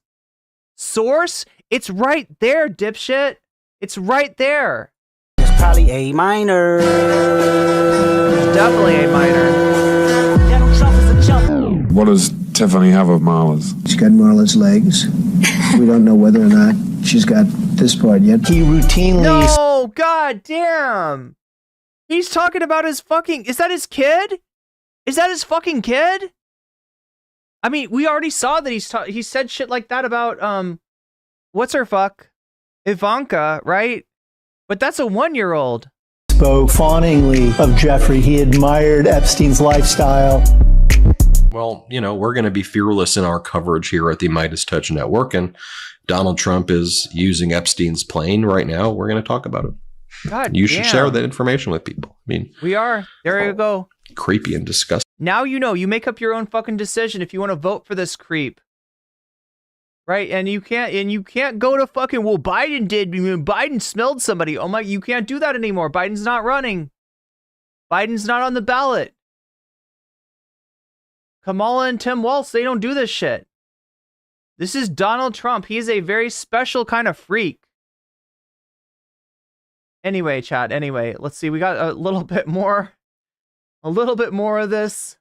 Source? It's right there, dipshit. It's right there. It's probably A minor. It's definitely A minor. What does Tiffany have of Marla's? She's got Marla's legs. We don't know whether or not she's got this part yet. He routinely... No, god damn. He's talking about his fucking... Is that his kid? Is that his fucking kid? I mean, we already saw that he said shit like that about, what's her fuck? Ivanka, right? But that's a 1-year-old. Spoke fawningly of Jeffrey. He admired Epstein's lifestyle. Well, we're going to be fearless in our coverage here at the Midas Touch Network, and Donald Trump is using Epstein's plane right now. We're going to talk about it. God you should share that information with people. I mean, we are. There you go. Creepy and disgusting. Now you make up your own fucking decision if you want to vote for this creep. Right? And you can't go to fucking, well, Biden smelled somebody. Oh my, you can't do that anymore. Biden's not running. Biden's not on the ballot. Kamala and Tim Walz, they don't do this shit. This is Donald Trump. He is a very special kind of freak. Anyway, chat. Anyway, let's see. We got a little bit more of this.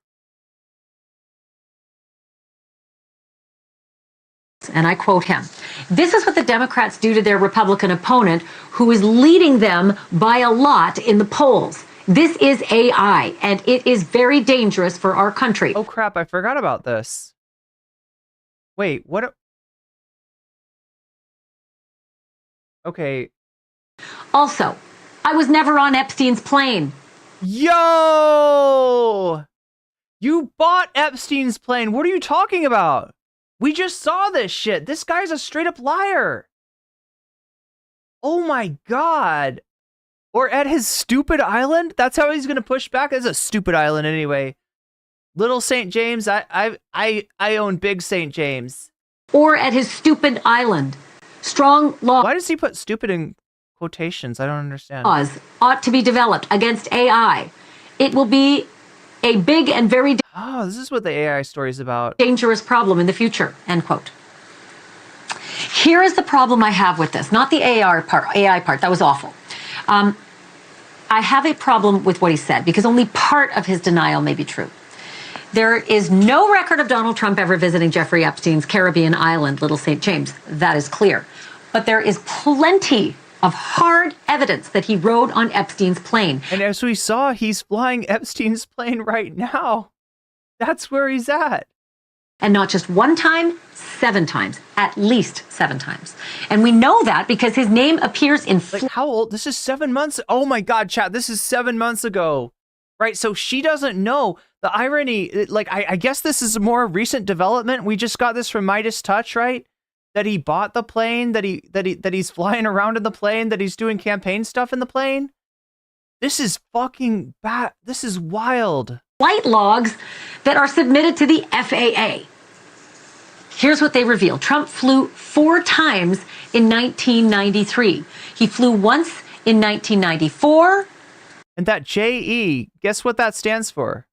And I quote him, "This is what the Democrats do to their Republican opponent, who is leading them by a lot in the polls. This is AI, and it is very dangerous for our country. Oh crap, I forgot about this. Wait, what? Okay. Also, I was never on Epstein's plane. Yo! You bought Epstein's plane. What are you talking about? We just saw this shit. This guy's a straight up liar. Oh my God. Or at his stupid island? That's how he's gonna push back? It's a stupid island anyway. Little St. James, I own Big St. James. Or at his stupid island. Strong law. Why does he put stupid in quotations? I don't understand. Laws ought to be developed against AI. It will be a big and very oh, this is what the AI story is about. Dangerous problem in the future, end quote. Here is the problem I have with this, not the AI part, that was awful. I have a problem with what he said because only part of his denial may be true. There is no record of Donald Trump ever visiting Jeffrey Epstein's Caribbean island, Little St. James. That is clear. But there is plenty of hard evidence that he rode on Epstein's plane. And as we saw, he's flying Epstein's plane right now. That's where he's at. And not just one time, 7 times, at least 7 times. And we know that because his name appears in... Like, how old? This is 7 months. Oh my God, chat. This is 7 months ago. Right? So she doesn't know. The irony, like, I guess this is a more recent development. We just got this from Midas Touch, right? That he bought the plane, that he's flying around in the plane, that he's doing campaign stuff in the plane. This is fucking bad. This is wild. Flight logs that are submitted to the FAA. Here's what they reveal. Trump flew 4 times in 1993. He flew once in 1994. And that JE, guess what that stands for?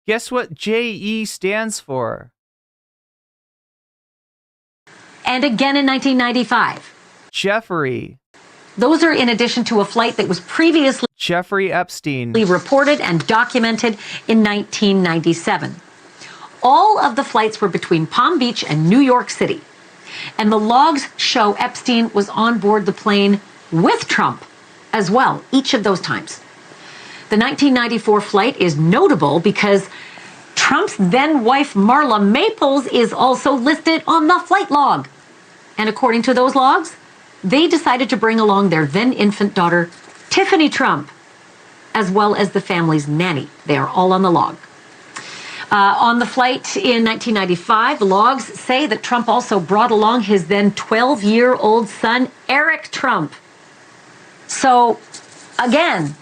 Guess what JE stands for? And again in 1995. Jeffrey. Those are in addition to a flight that was previously Jeffrey Epstein reported and documented in 1997. All of the flights were between Palm Beach and New York City. And the logs show Epstein was on board the plane with Trump as well, each of those times. The 1994 flight is notable because Trump's then wife Marla Maples is also listed on the flight log. And according to those logs, they decided to bring along their then infant daughter, Tiffany Trump, as well as the family's nanny. They are all on the log. On the flight in 1995, the logs say that Trump also brought along his then 12-year-old son, Eric Trump. So, again,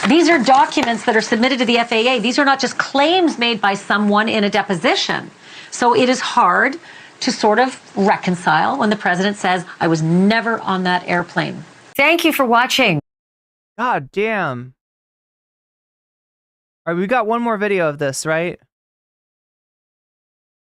these are documents that are submitted to the FAA. These are not just claims made by someone in a deposition. So it is hard to sort of reconcile when the president says, I was never on that airplane. Thank you for watching. God damn. All right, we got one more video of this, right?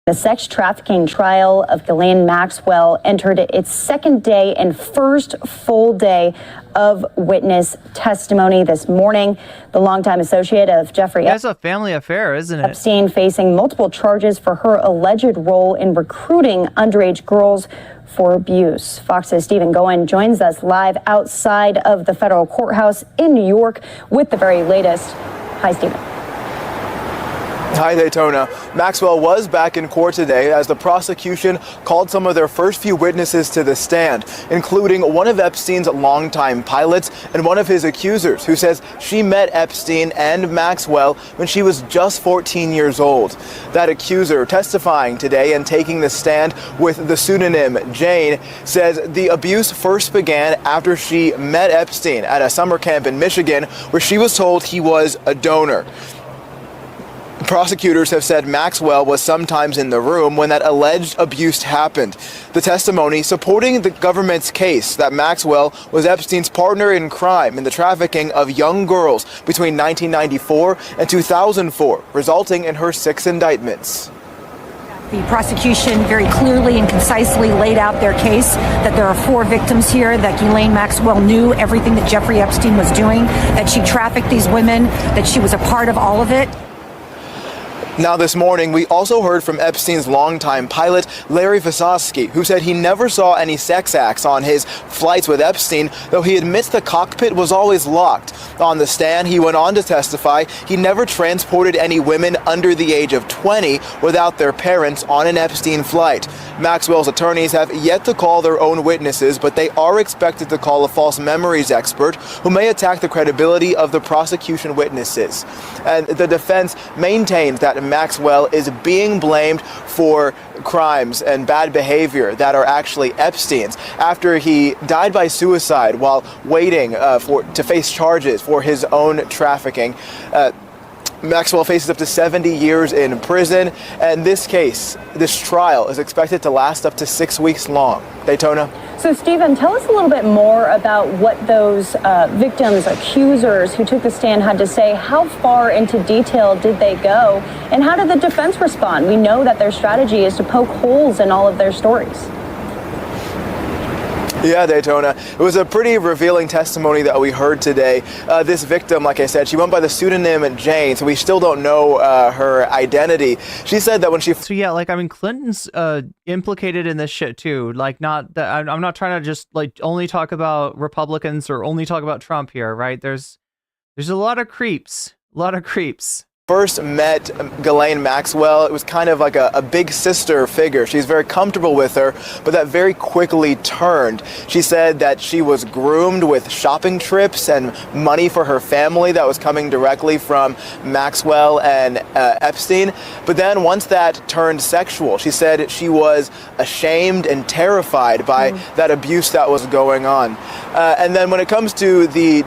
The sex trafficking trial of Ghislaine Maxwell entered its 2nd day and first full day of witness testimony this morning. The longtime associate of Jeffrey That's a family affair, isn't it? Epstein facing multiple charges for her alleged role in recruiting underage girls for abuse. Fox's Stephen Goen joins us live outside of the federal courthouse in New York with the very latest. Hi, Stephen. Hi, Daytona. Maxwell was back in court today as the prosecution called some of their first few witnesses to the stand, including one of Epstein's longtime pilots and one of his accusers, who says she met Epstein and Maxwell when she was just 14 years old. That accuser, testifying today and taking the stand with the pseudonym Jane, says the abuse first began after she met Epstein at a summer camp in Michigan, where she was told he was a donor. Prosecutors have said Maxwell was sometimes in the room when that alleged abuse happened. The testimony supporting the government's case that Maxwell was Epstein's partner in crime in the trafficking of young girls between 1994 and 2004, resulting in her 6 indictments. The prosecution very clearly and concisely laid out their case, that there are 4 victims here, that Ghislaine Maxwell knew everything that Jeffrey Epstein was doing, that she trafficked these women, that she was a part of all of it. Now this morning, we also heard from Epstein's longtime pilot, Larry Visosky, who said he never saw any sex acts on his flights with Epstein, though he admits the cockpit was always locked. On the stand, he went on to testify he never transported any women under the age of 20 without their parents on an Epstein flight. Maxwell's attorneys have yet to call their own witnesses, but they are expected to call a false memories expert who may attack the credibility of the prosecution witnesses. And the defense maintains that Maxwell is being blamed for crimes and bad behavior that are actually Epstein's after he died by suicide while waiting to face charges for his own trafficking. Maxwell faces up to 70 years in prison, and this trial is expected to last up to 6 weeks long. Daytona? So, Stephen, tell us a little bit more about what those victims, accusers who took the stand had to say. How far into detail did they go, and how did the defense respond? We know that their strategy is to poke holes in all of their stories. Yeah, Daytona. It was a pretty revealing testimony that we heard today. This victim, like I said, she went by the pseudonym Jane, so we still don't know her identity. She said that when she... So yeah, like, I mean, Clinton's implicated in this shit too. Like, not that I'm not trying to just like only talk about Republicans or only talk about Trump here, right? There's a lot of creeps. First met Ghislaine Maxwell, it was kind of like a big sister figure. She's very comfortable with her, but that very quickly turned. She said that she was groomed with shopping trips and money for her family that was coming directly from Maxwell and Epstein. But then once that turned sexual, she said she was ashamed and terrified by that abuse that was going on. And then when it comes to the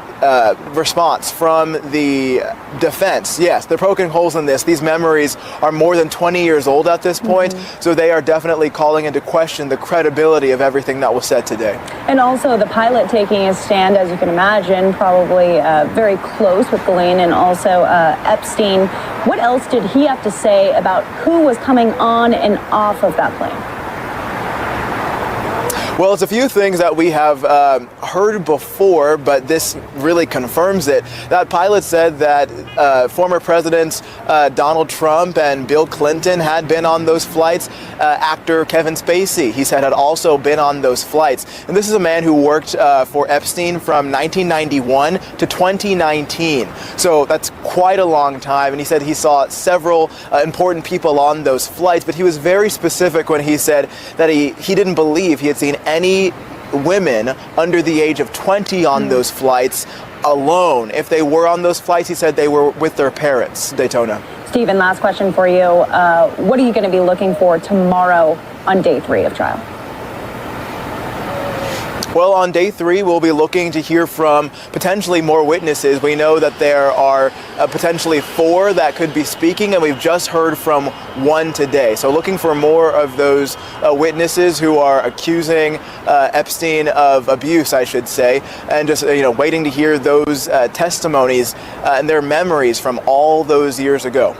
response from the defense, yes, they're poking holes in this. These memories are more than 20 years old at this point, so they are definitely calling into question the credibility of everything that was said today. And also the pilot taking his stand, as you can imagine, probably very close with Ghislaine and also Epstein. What else did he have to say about who was coming on and off of that plane? Well, it's a few things that we have heard before, but this really confirms it. That pilot said that former presidents Donald Trump and Bill Clinton had been on those flights. Actor Kevin Spacey, he said, had also been on those flights. And this is a man who worked for Epstein from 1991 to 2019. So that's quite a long time. And he said he saw several important people on those flights, but he was very specific when he said that he didn't believe he had seen any women under the age of 20 on those flights alone. If they were on those flights, he said they were with their parents. Daytona. Stephen, last question for you. What are you going to be looking for tomorrow on day 3 of trial? Well, on day 3, we'll be looking to hear from potentially more witnesses. We know that there are potentially 4 that could be speaking, and we've just heard from 1 today. So looking for more of those witnesses who are accusing Epstein of abuse, I should say, and just waiting to hear those testimonies and their memories from all those years ago.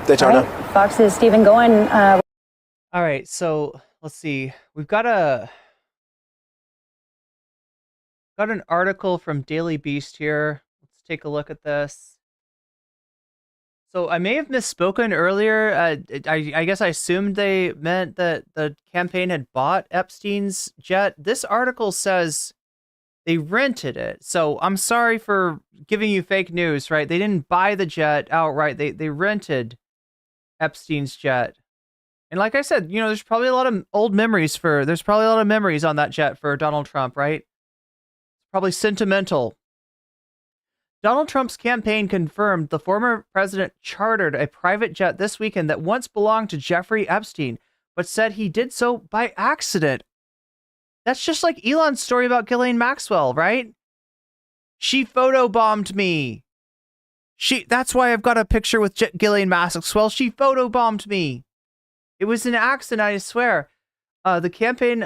Daytona. All right. Fox's Stephen Goen. All right, so let's see. We've got an article from Daily Beast here. Let's take a look at this. So I may have misspoken earlier. I guess I assumed they meant that the campaign had bought Epstein's jet. This article says they rented it. So I'm sorry for giving you fake news, right? They didn't buy the jet outright. They rented Epstein's jet. And like I said, there's probably a lot of memories on that jet for Donald Trump, right? Probably sentimental. Donald Trump's campaign confirmed the former president chartered a private jet this weekend that once belonged to Jeffrey Epstein, but said he did so by accident. That's just like Elon's story about Ghislaine Maxwell, right? She photobombed me. That's why I've got a picture with Ghislaine Maxwell. She photobombed me. It was an accident, I swear. A campaign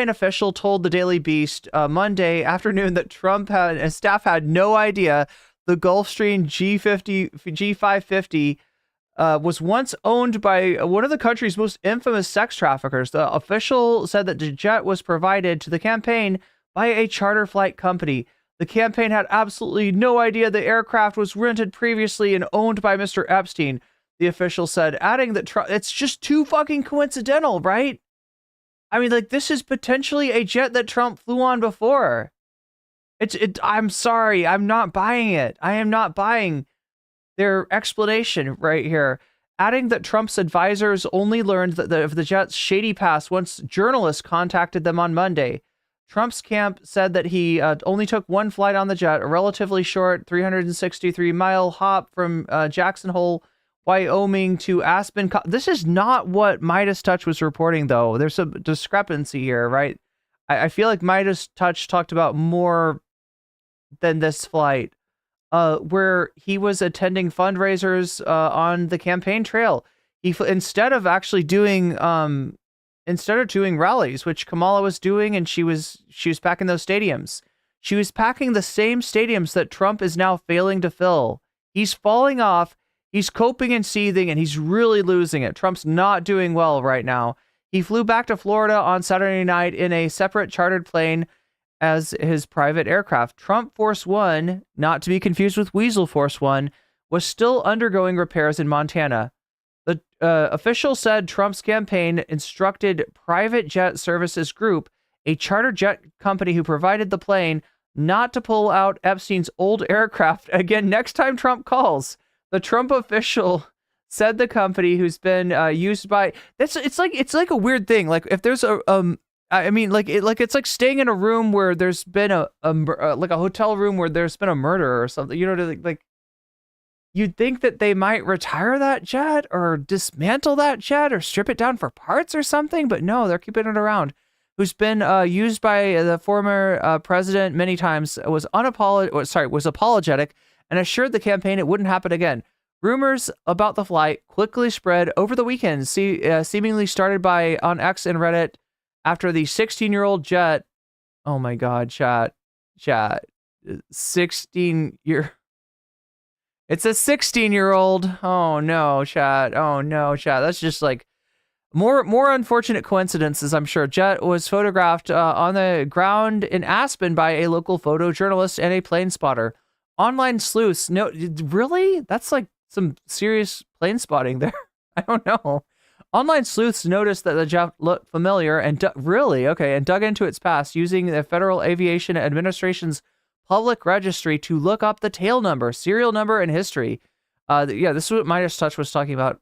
official told the Daily Beast Monday afternoon that Trump and staff had no idea the Gulfstream G550 was once owned by one of the country's most infamous sex traffickers. The official said that the jet was provided to the campaign by a charter flight company. The campaign had absolutely no idea the aircraft was rented previously and owned by Mr. Epstein, the official said, adding that it's just too fucking coincidental, right? I mean, like, this is potentially a jet that Trump flew on before. I'm sorry, I'm not buying it. I am not buying their explanation right here. Adding that Trump's advisors only learned of the jet's shady past once journalists contacted them on Monday. Trump's camp said that he only took one flight on the jet, a relatively short 363-mile hop from Jackson Hole, Wyoming to Aspen. This is not what Midas Touch was reporting, though. There's a discrepancy here, right? I feel like Midas Touch talked about more than this flight, where he was attending fundraisers on the campaign trail. Instead of doing rallies, which Kamala was doing, and she was packing those stadiums. She was packing the same stadiums that Trump is now failing to fill. He's falling off. He's coping and seething, and he's really losing it. Trump's not doing well right now. He flew back to Florida on Saturday night in a separate chartered plane as his private aircraft. Trump Force One, not to be confused with Weasel Force One, was still undergoing repairs in Montana. The official said Trump's campaign instructed Private Jet Services Group, a charter jet company who provided the plane, not to pull out Epstein's old aircraft again next time Trump calls. The Trump official said the company, who's been used by it's like a weird thing. Like if there's it's like staying in a room where there's been a hotel room where there's been a murder or something. You know, like you'd think that they might retire that jet or dismantle that jet or strip it down for parts or something, but no, they're keeping it around. Who's been used by the former president many times, was apologetic and assured the campaign it wouldn't happen again. Rumors about the flight quickly spread over the weekend, seemingly started on X and Reddit after the 16-year-old jet. Oh my God, chat. 16-year. It's a 16-year-old. Oh no, chat. That's just like more unfortunate coincidences, I'm sure. Jet was photographed on the ground in Aspen by a local photojournalist and a plane spotter. Online sleuths. No, really? That's like some serious plane spotting there. I don't know. Online sleuths noticed that the jet looked familiar and dug into its past using the Federal Aviation Administration's public registry to look up the tail number, serial number, and history. This is what Midas Touch was talking about.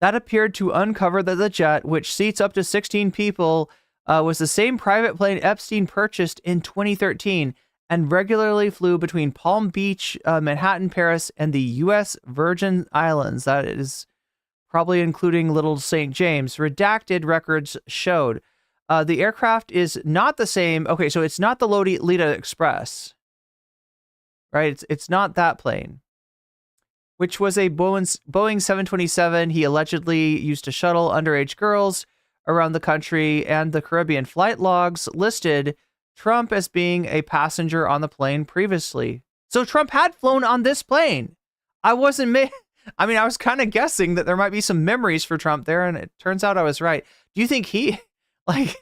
That appeared to uncover that the jet, which seats up to 16 people, was the same private plane Epstein purchased in 2013 and regularly flew between Palm Beach, Manhattan, Paris, and the U.S. Virgin Islands. That is probably including Little St. James. Redacted records showed. The aircraft is not the same. Okay, so it's not the Lolita Express, right? It's not that plane, which was a Boeing 727 he allegedly used to shuttle underage girls around the country and the Caribbean. Flight logs listed Trump as being a passenger on the plane previously. So Trump had flown on this plane. I was kind of guessing that there might be some memories for Trump there, and it turns out I was right. Do you think it was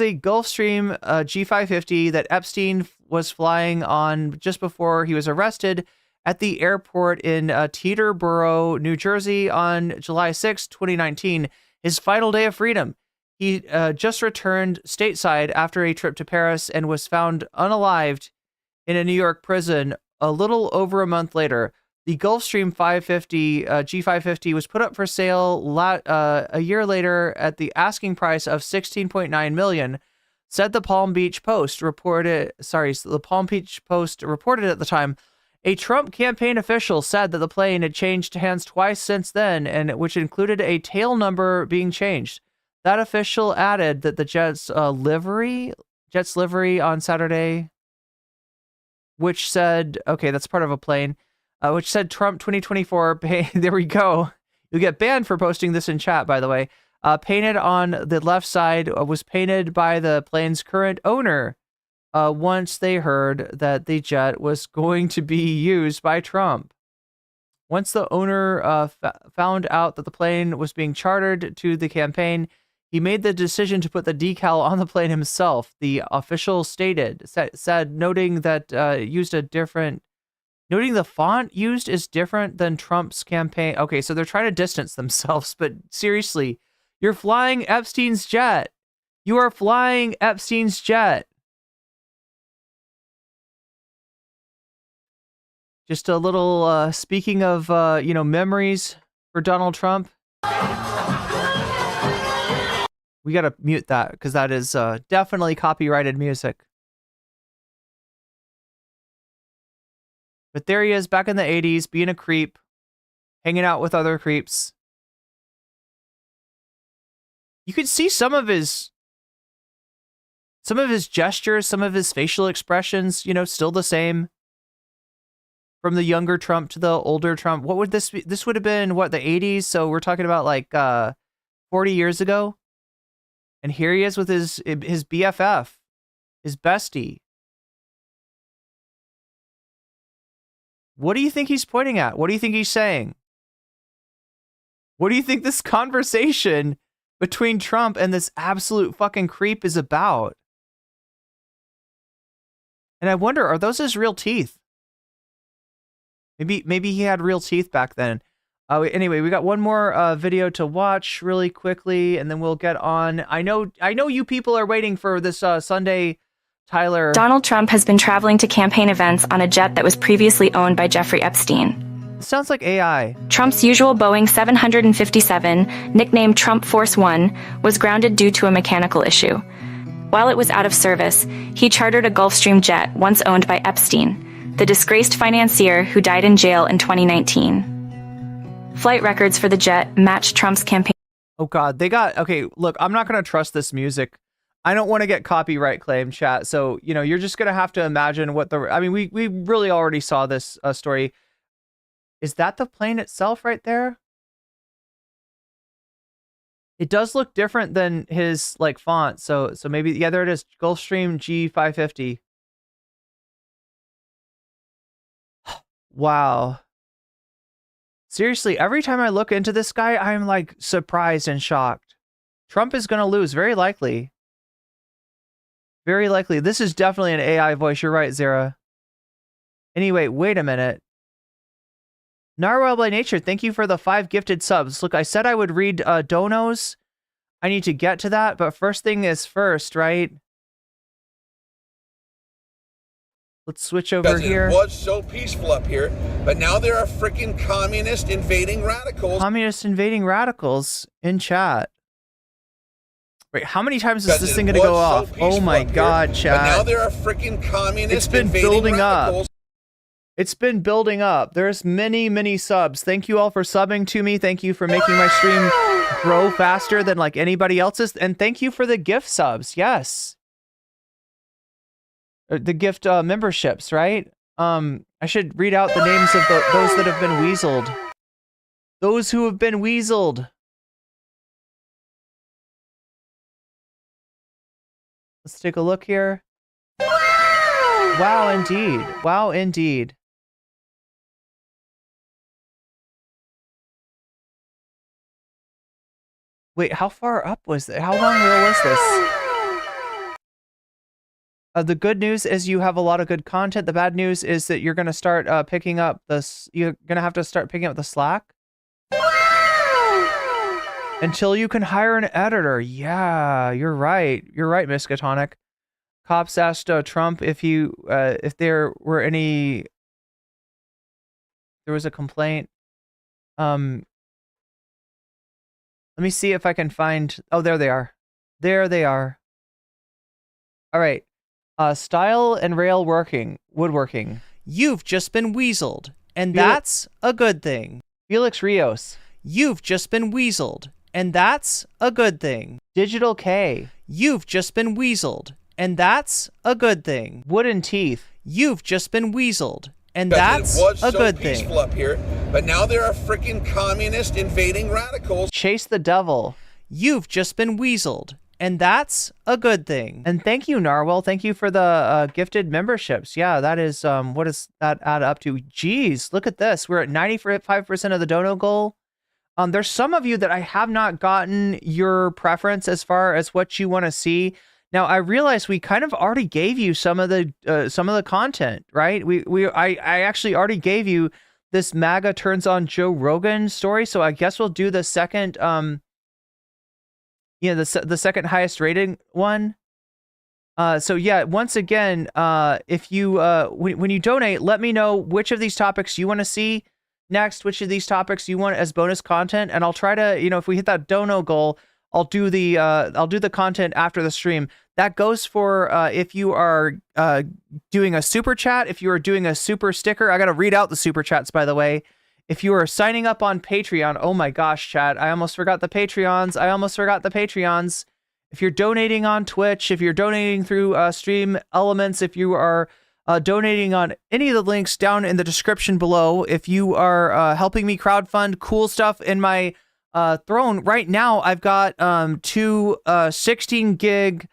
a Gulfstream G550 that Epstein was flying on just before he was arrested at the airport in Teterboro, New Jersey on July 6, 2019, his final day of freedom. He just returned stateside after a trip to Paris and was found unalived in a New York prison a little over a month later. The Gulfstream G550 was put up for sale a year later at the asking price of $16.9 million, said the Palm Beach Post reported at the time. A Trump campaign official said that the plane had changed hands twice since then, and which included a tail number being changed. That official added that the jet's livery on Saturday, which said, okay, that's part of a plane, which said Trump 2024. There we go. You'll get banned for posting this in chat, by the way. Painted on the left side, was painted by the plane's current owner once they heard that the jet was going to be used by Trump. Once the owner found out that the plane was being chartered to the campaign, he made the decision to put the decal on the plane himself, the official said, noting that noting the font used is different than Trump's campaign. Okay, so they're trying to distance themselves, but seriously, you're flying Epstein's jet. You are flying Epstein's jet. Just a little, speaking of, memories for Donald Trump. We gotta mute that because that is definitely copyrighted music. But there he is back in the 80s, being a creep, hanging out with other creeps. You could see some of his gestures, some of his facial expressions, still the same. From the younger Trump to the older Trump. What would this be? This would have been, what, the 80s? So we're talking about like 40 years ago. And here he is with his BFF, his bestie. What do you think he's pointing at? What do you think he's saying? What do you think this conversation between Trump and this absolute fucking creep is about? And I wonder, are those his real teeth? Maybe he had real teeth back then. Anyway, we got one more video to watch really quickly, and then we'll get on. I know you people are waiting for this Sunday, Tyler. Donald Trump has been traveling to campaign events on a jet that was previously owned by Jeffrey Epstein. It sounds like AI. Trump's usual Boeing 757, nicknamed Trump Force One, was grounded due to a mechanical issue. While it was out of service, he chartered a Gulfstream jet once owned by Epstein, the disgraced financier who died in jail in 2019. Flight records for the jet matched Trump's campaign. Oh God, okay, look, I'm not going to trust this music. I don't want to get copyright claim, chat. So, you're just going to have to imagine we really already saw this story. Is that the plane itself right there? It does look different than his font. So maybe, yeah, there it is. Gulfstream G550. Wow. Seriously, every time I look into this guy, I'm surprised and shocked. Trump is going to lose, very likely. Very likely. This is definitely an AI voice. You're right, Zara. Anyway, wait a minute. Narwhal by Nature, thank you for the 5 gifted subs. Look, I said I would read donos. I need to get to that, but first thing is first, right? Let's switch over here. It was so peaceful up here, but now there are freaking communist invading radicals. Communist invading radicals in chat. Wait, how many times is this thing going to go off? Oh my God, chat. But now there are freaking communist invading radicals. It's been building up. There's many, many subs. Thank you all for subbing to me. Thank you for making my stream grow faster than anybody else's. And thank you for the gift subs. Yes. The gift memberships, right? I should read out the names of those that have been weaseled. Those who have been weaseled. Let's take a look here. Wow, indeed. Wow, indeed. Wait, how far up was that? How long ago was this? The good news is you have a lot of good content. The bad news is that you're going to start picking up this. You're going to have to start picking up the slack until you can hire an editor. Yeah, you're right. You're right, Miskatonic. Cops asked Trump if there was a complaint. Let me see if I can find. Oh, there they are. There they are. All right. Style and rail woodworking. You've just been weaseled, and that's a good thing. Felix Rios. You've just been weaseled, and that's a good thing. Digital K. You've just been weaseled, and that's a good thing. Wooden Teeth. You've just been weaseled, and that's a good thing. Peaceful up here, but now there are freaking communist invading radicals. Chase the Devil. You've just been weaseled, and that's a good thing. And thank you, Narwhal. Thank you for the gifted memberships. Yeah, that is, what does that add up to? Jeez, look at this. We're at 95% of the dono goal. There's some of you that I have not gotten your preference as far as what you want to see. Now, I realize we kind of already gave you some of the content, right? I actually already gave you this MAGA turns on Joe Rogan story. So I guess we'll do the second, Yeah, the second highest rated one. So yeah, once again, if you when you donate, let me know which of these topics you want to see next, which of these topics you want as bonus content, and I'll try to, if we hit that dono goal, I'll do the content after the stream. That goes for if you are doing a super chat, if you are doing a super sticker. I got to read out the super chats, by the way. If you are signing up on Patreon, oh my gosh, chat, I almost forgot the Patreons. If you're donating on Twitch, if you're donating through Stream Elements, if you are donating on any of the links down in the description below, if you are helping me crowdfund cool stuff in my throne, right now I've got two 16 gig,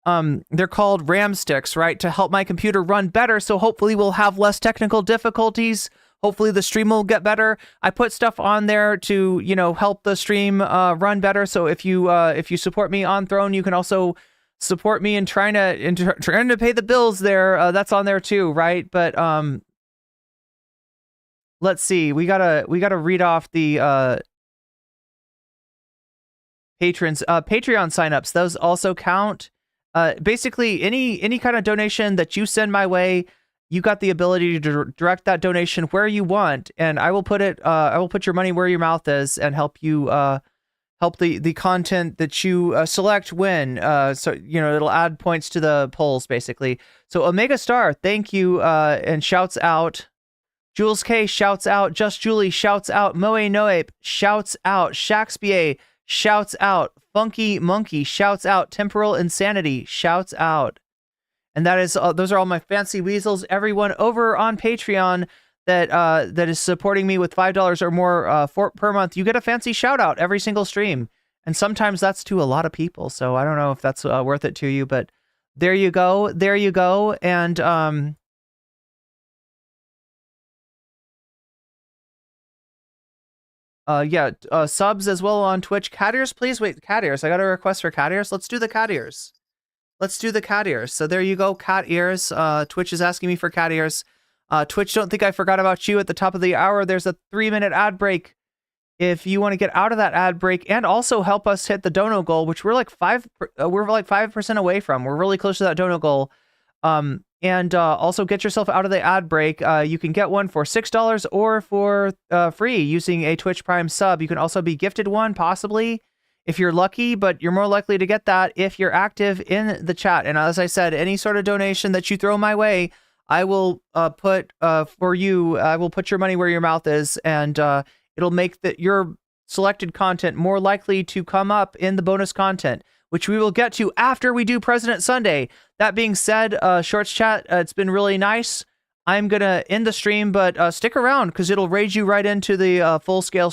they're called RAM sticks, right, to help my computer run better, so hopefully we'll have less technical difficulties. Hopefully the stream will get better. I put stuff on there to, help the stream run better. So if you support me on Throne, you can also support me in trying to pay the bills there. That's on there too, right? But let's see. We gotta read off the patrons. Patreon signups. Those also count. Basically, any kind of donation that you send my way, you got the ability to direct that donation where you want, and I will put it. I will put your money where your mouth is, and help you help the content that you select win. So it'll add points to the polls, basically. So Omega Star, thank you, and shouts out. Jules K shouts out. Just Julie shouts out. Moe Noape shouts out. Shaxpie shouts out. Funky Monkey shouts out. Temporal Insanity shouts out. And that is those are all my fancy weasels. Everyone over on Patreon that is supporting me with $5 or more per month, you get a fancy shout out every single stream. And sometimes that's to a lot of people. So I don't know if that's worth it to you, but there you go. And subs as well on Twitch. Cat ears, please. Wait, cat ears. I got a request for cat ears. Let's do the cat ears. So there you go, cat ears. Twitch is asking me for cat ears. Twitch, don't think I forgot about you. At the top of the hour, there's a 3-minute ad break. If you want to get out of that ad break and also help us hit the dono goal, which we're like 5% away from. We're really close to that dono goal. And also get yourself out of the ad break. You can get one for $6 or for free using a Twitch Prime sub. You can also be gifted one, possibly, if you're lucky, but you're more likely to get that if you're active in the chat. And as I said, any sort of donation that you throw my way, I will put for you. I will put your money where your mouth is, and it'll make your selected content more likely to come up in the bonus content, which we will get to after we do President Sunday. That being said, Shorts chat, it's been really nice. I'm gonna end the stream, but stick around because it'll raid you right into the full scale stream.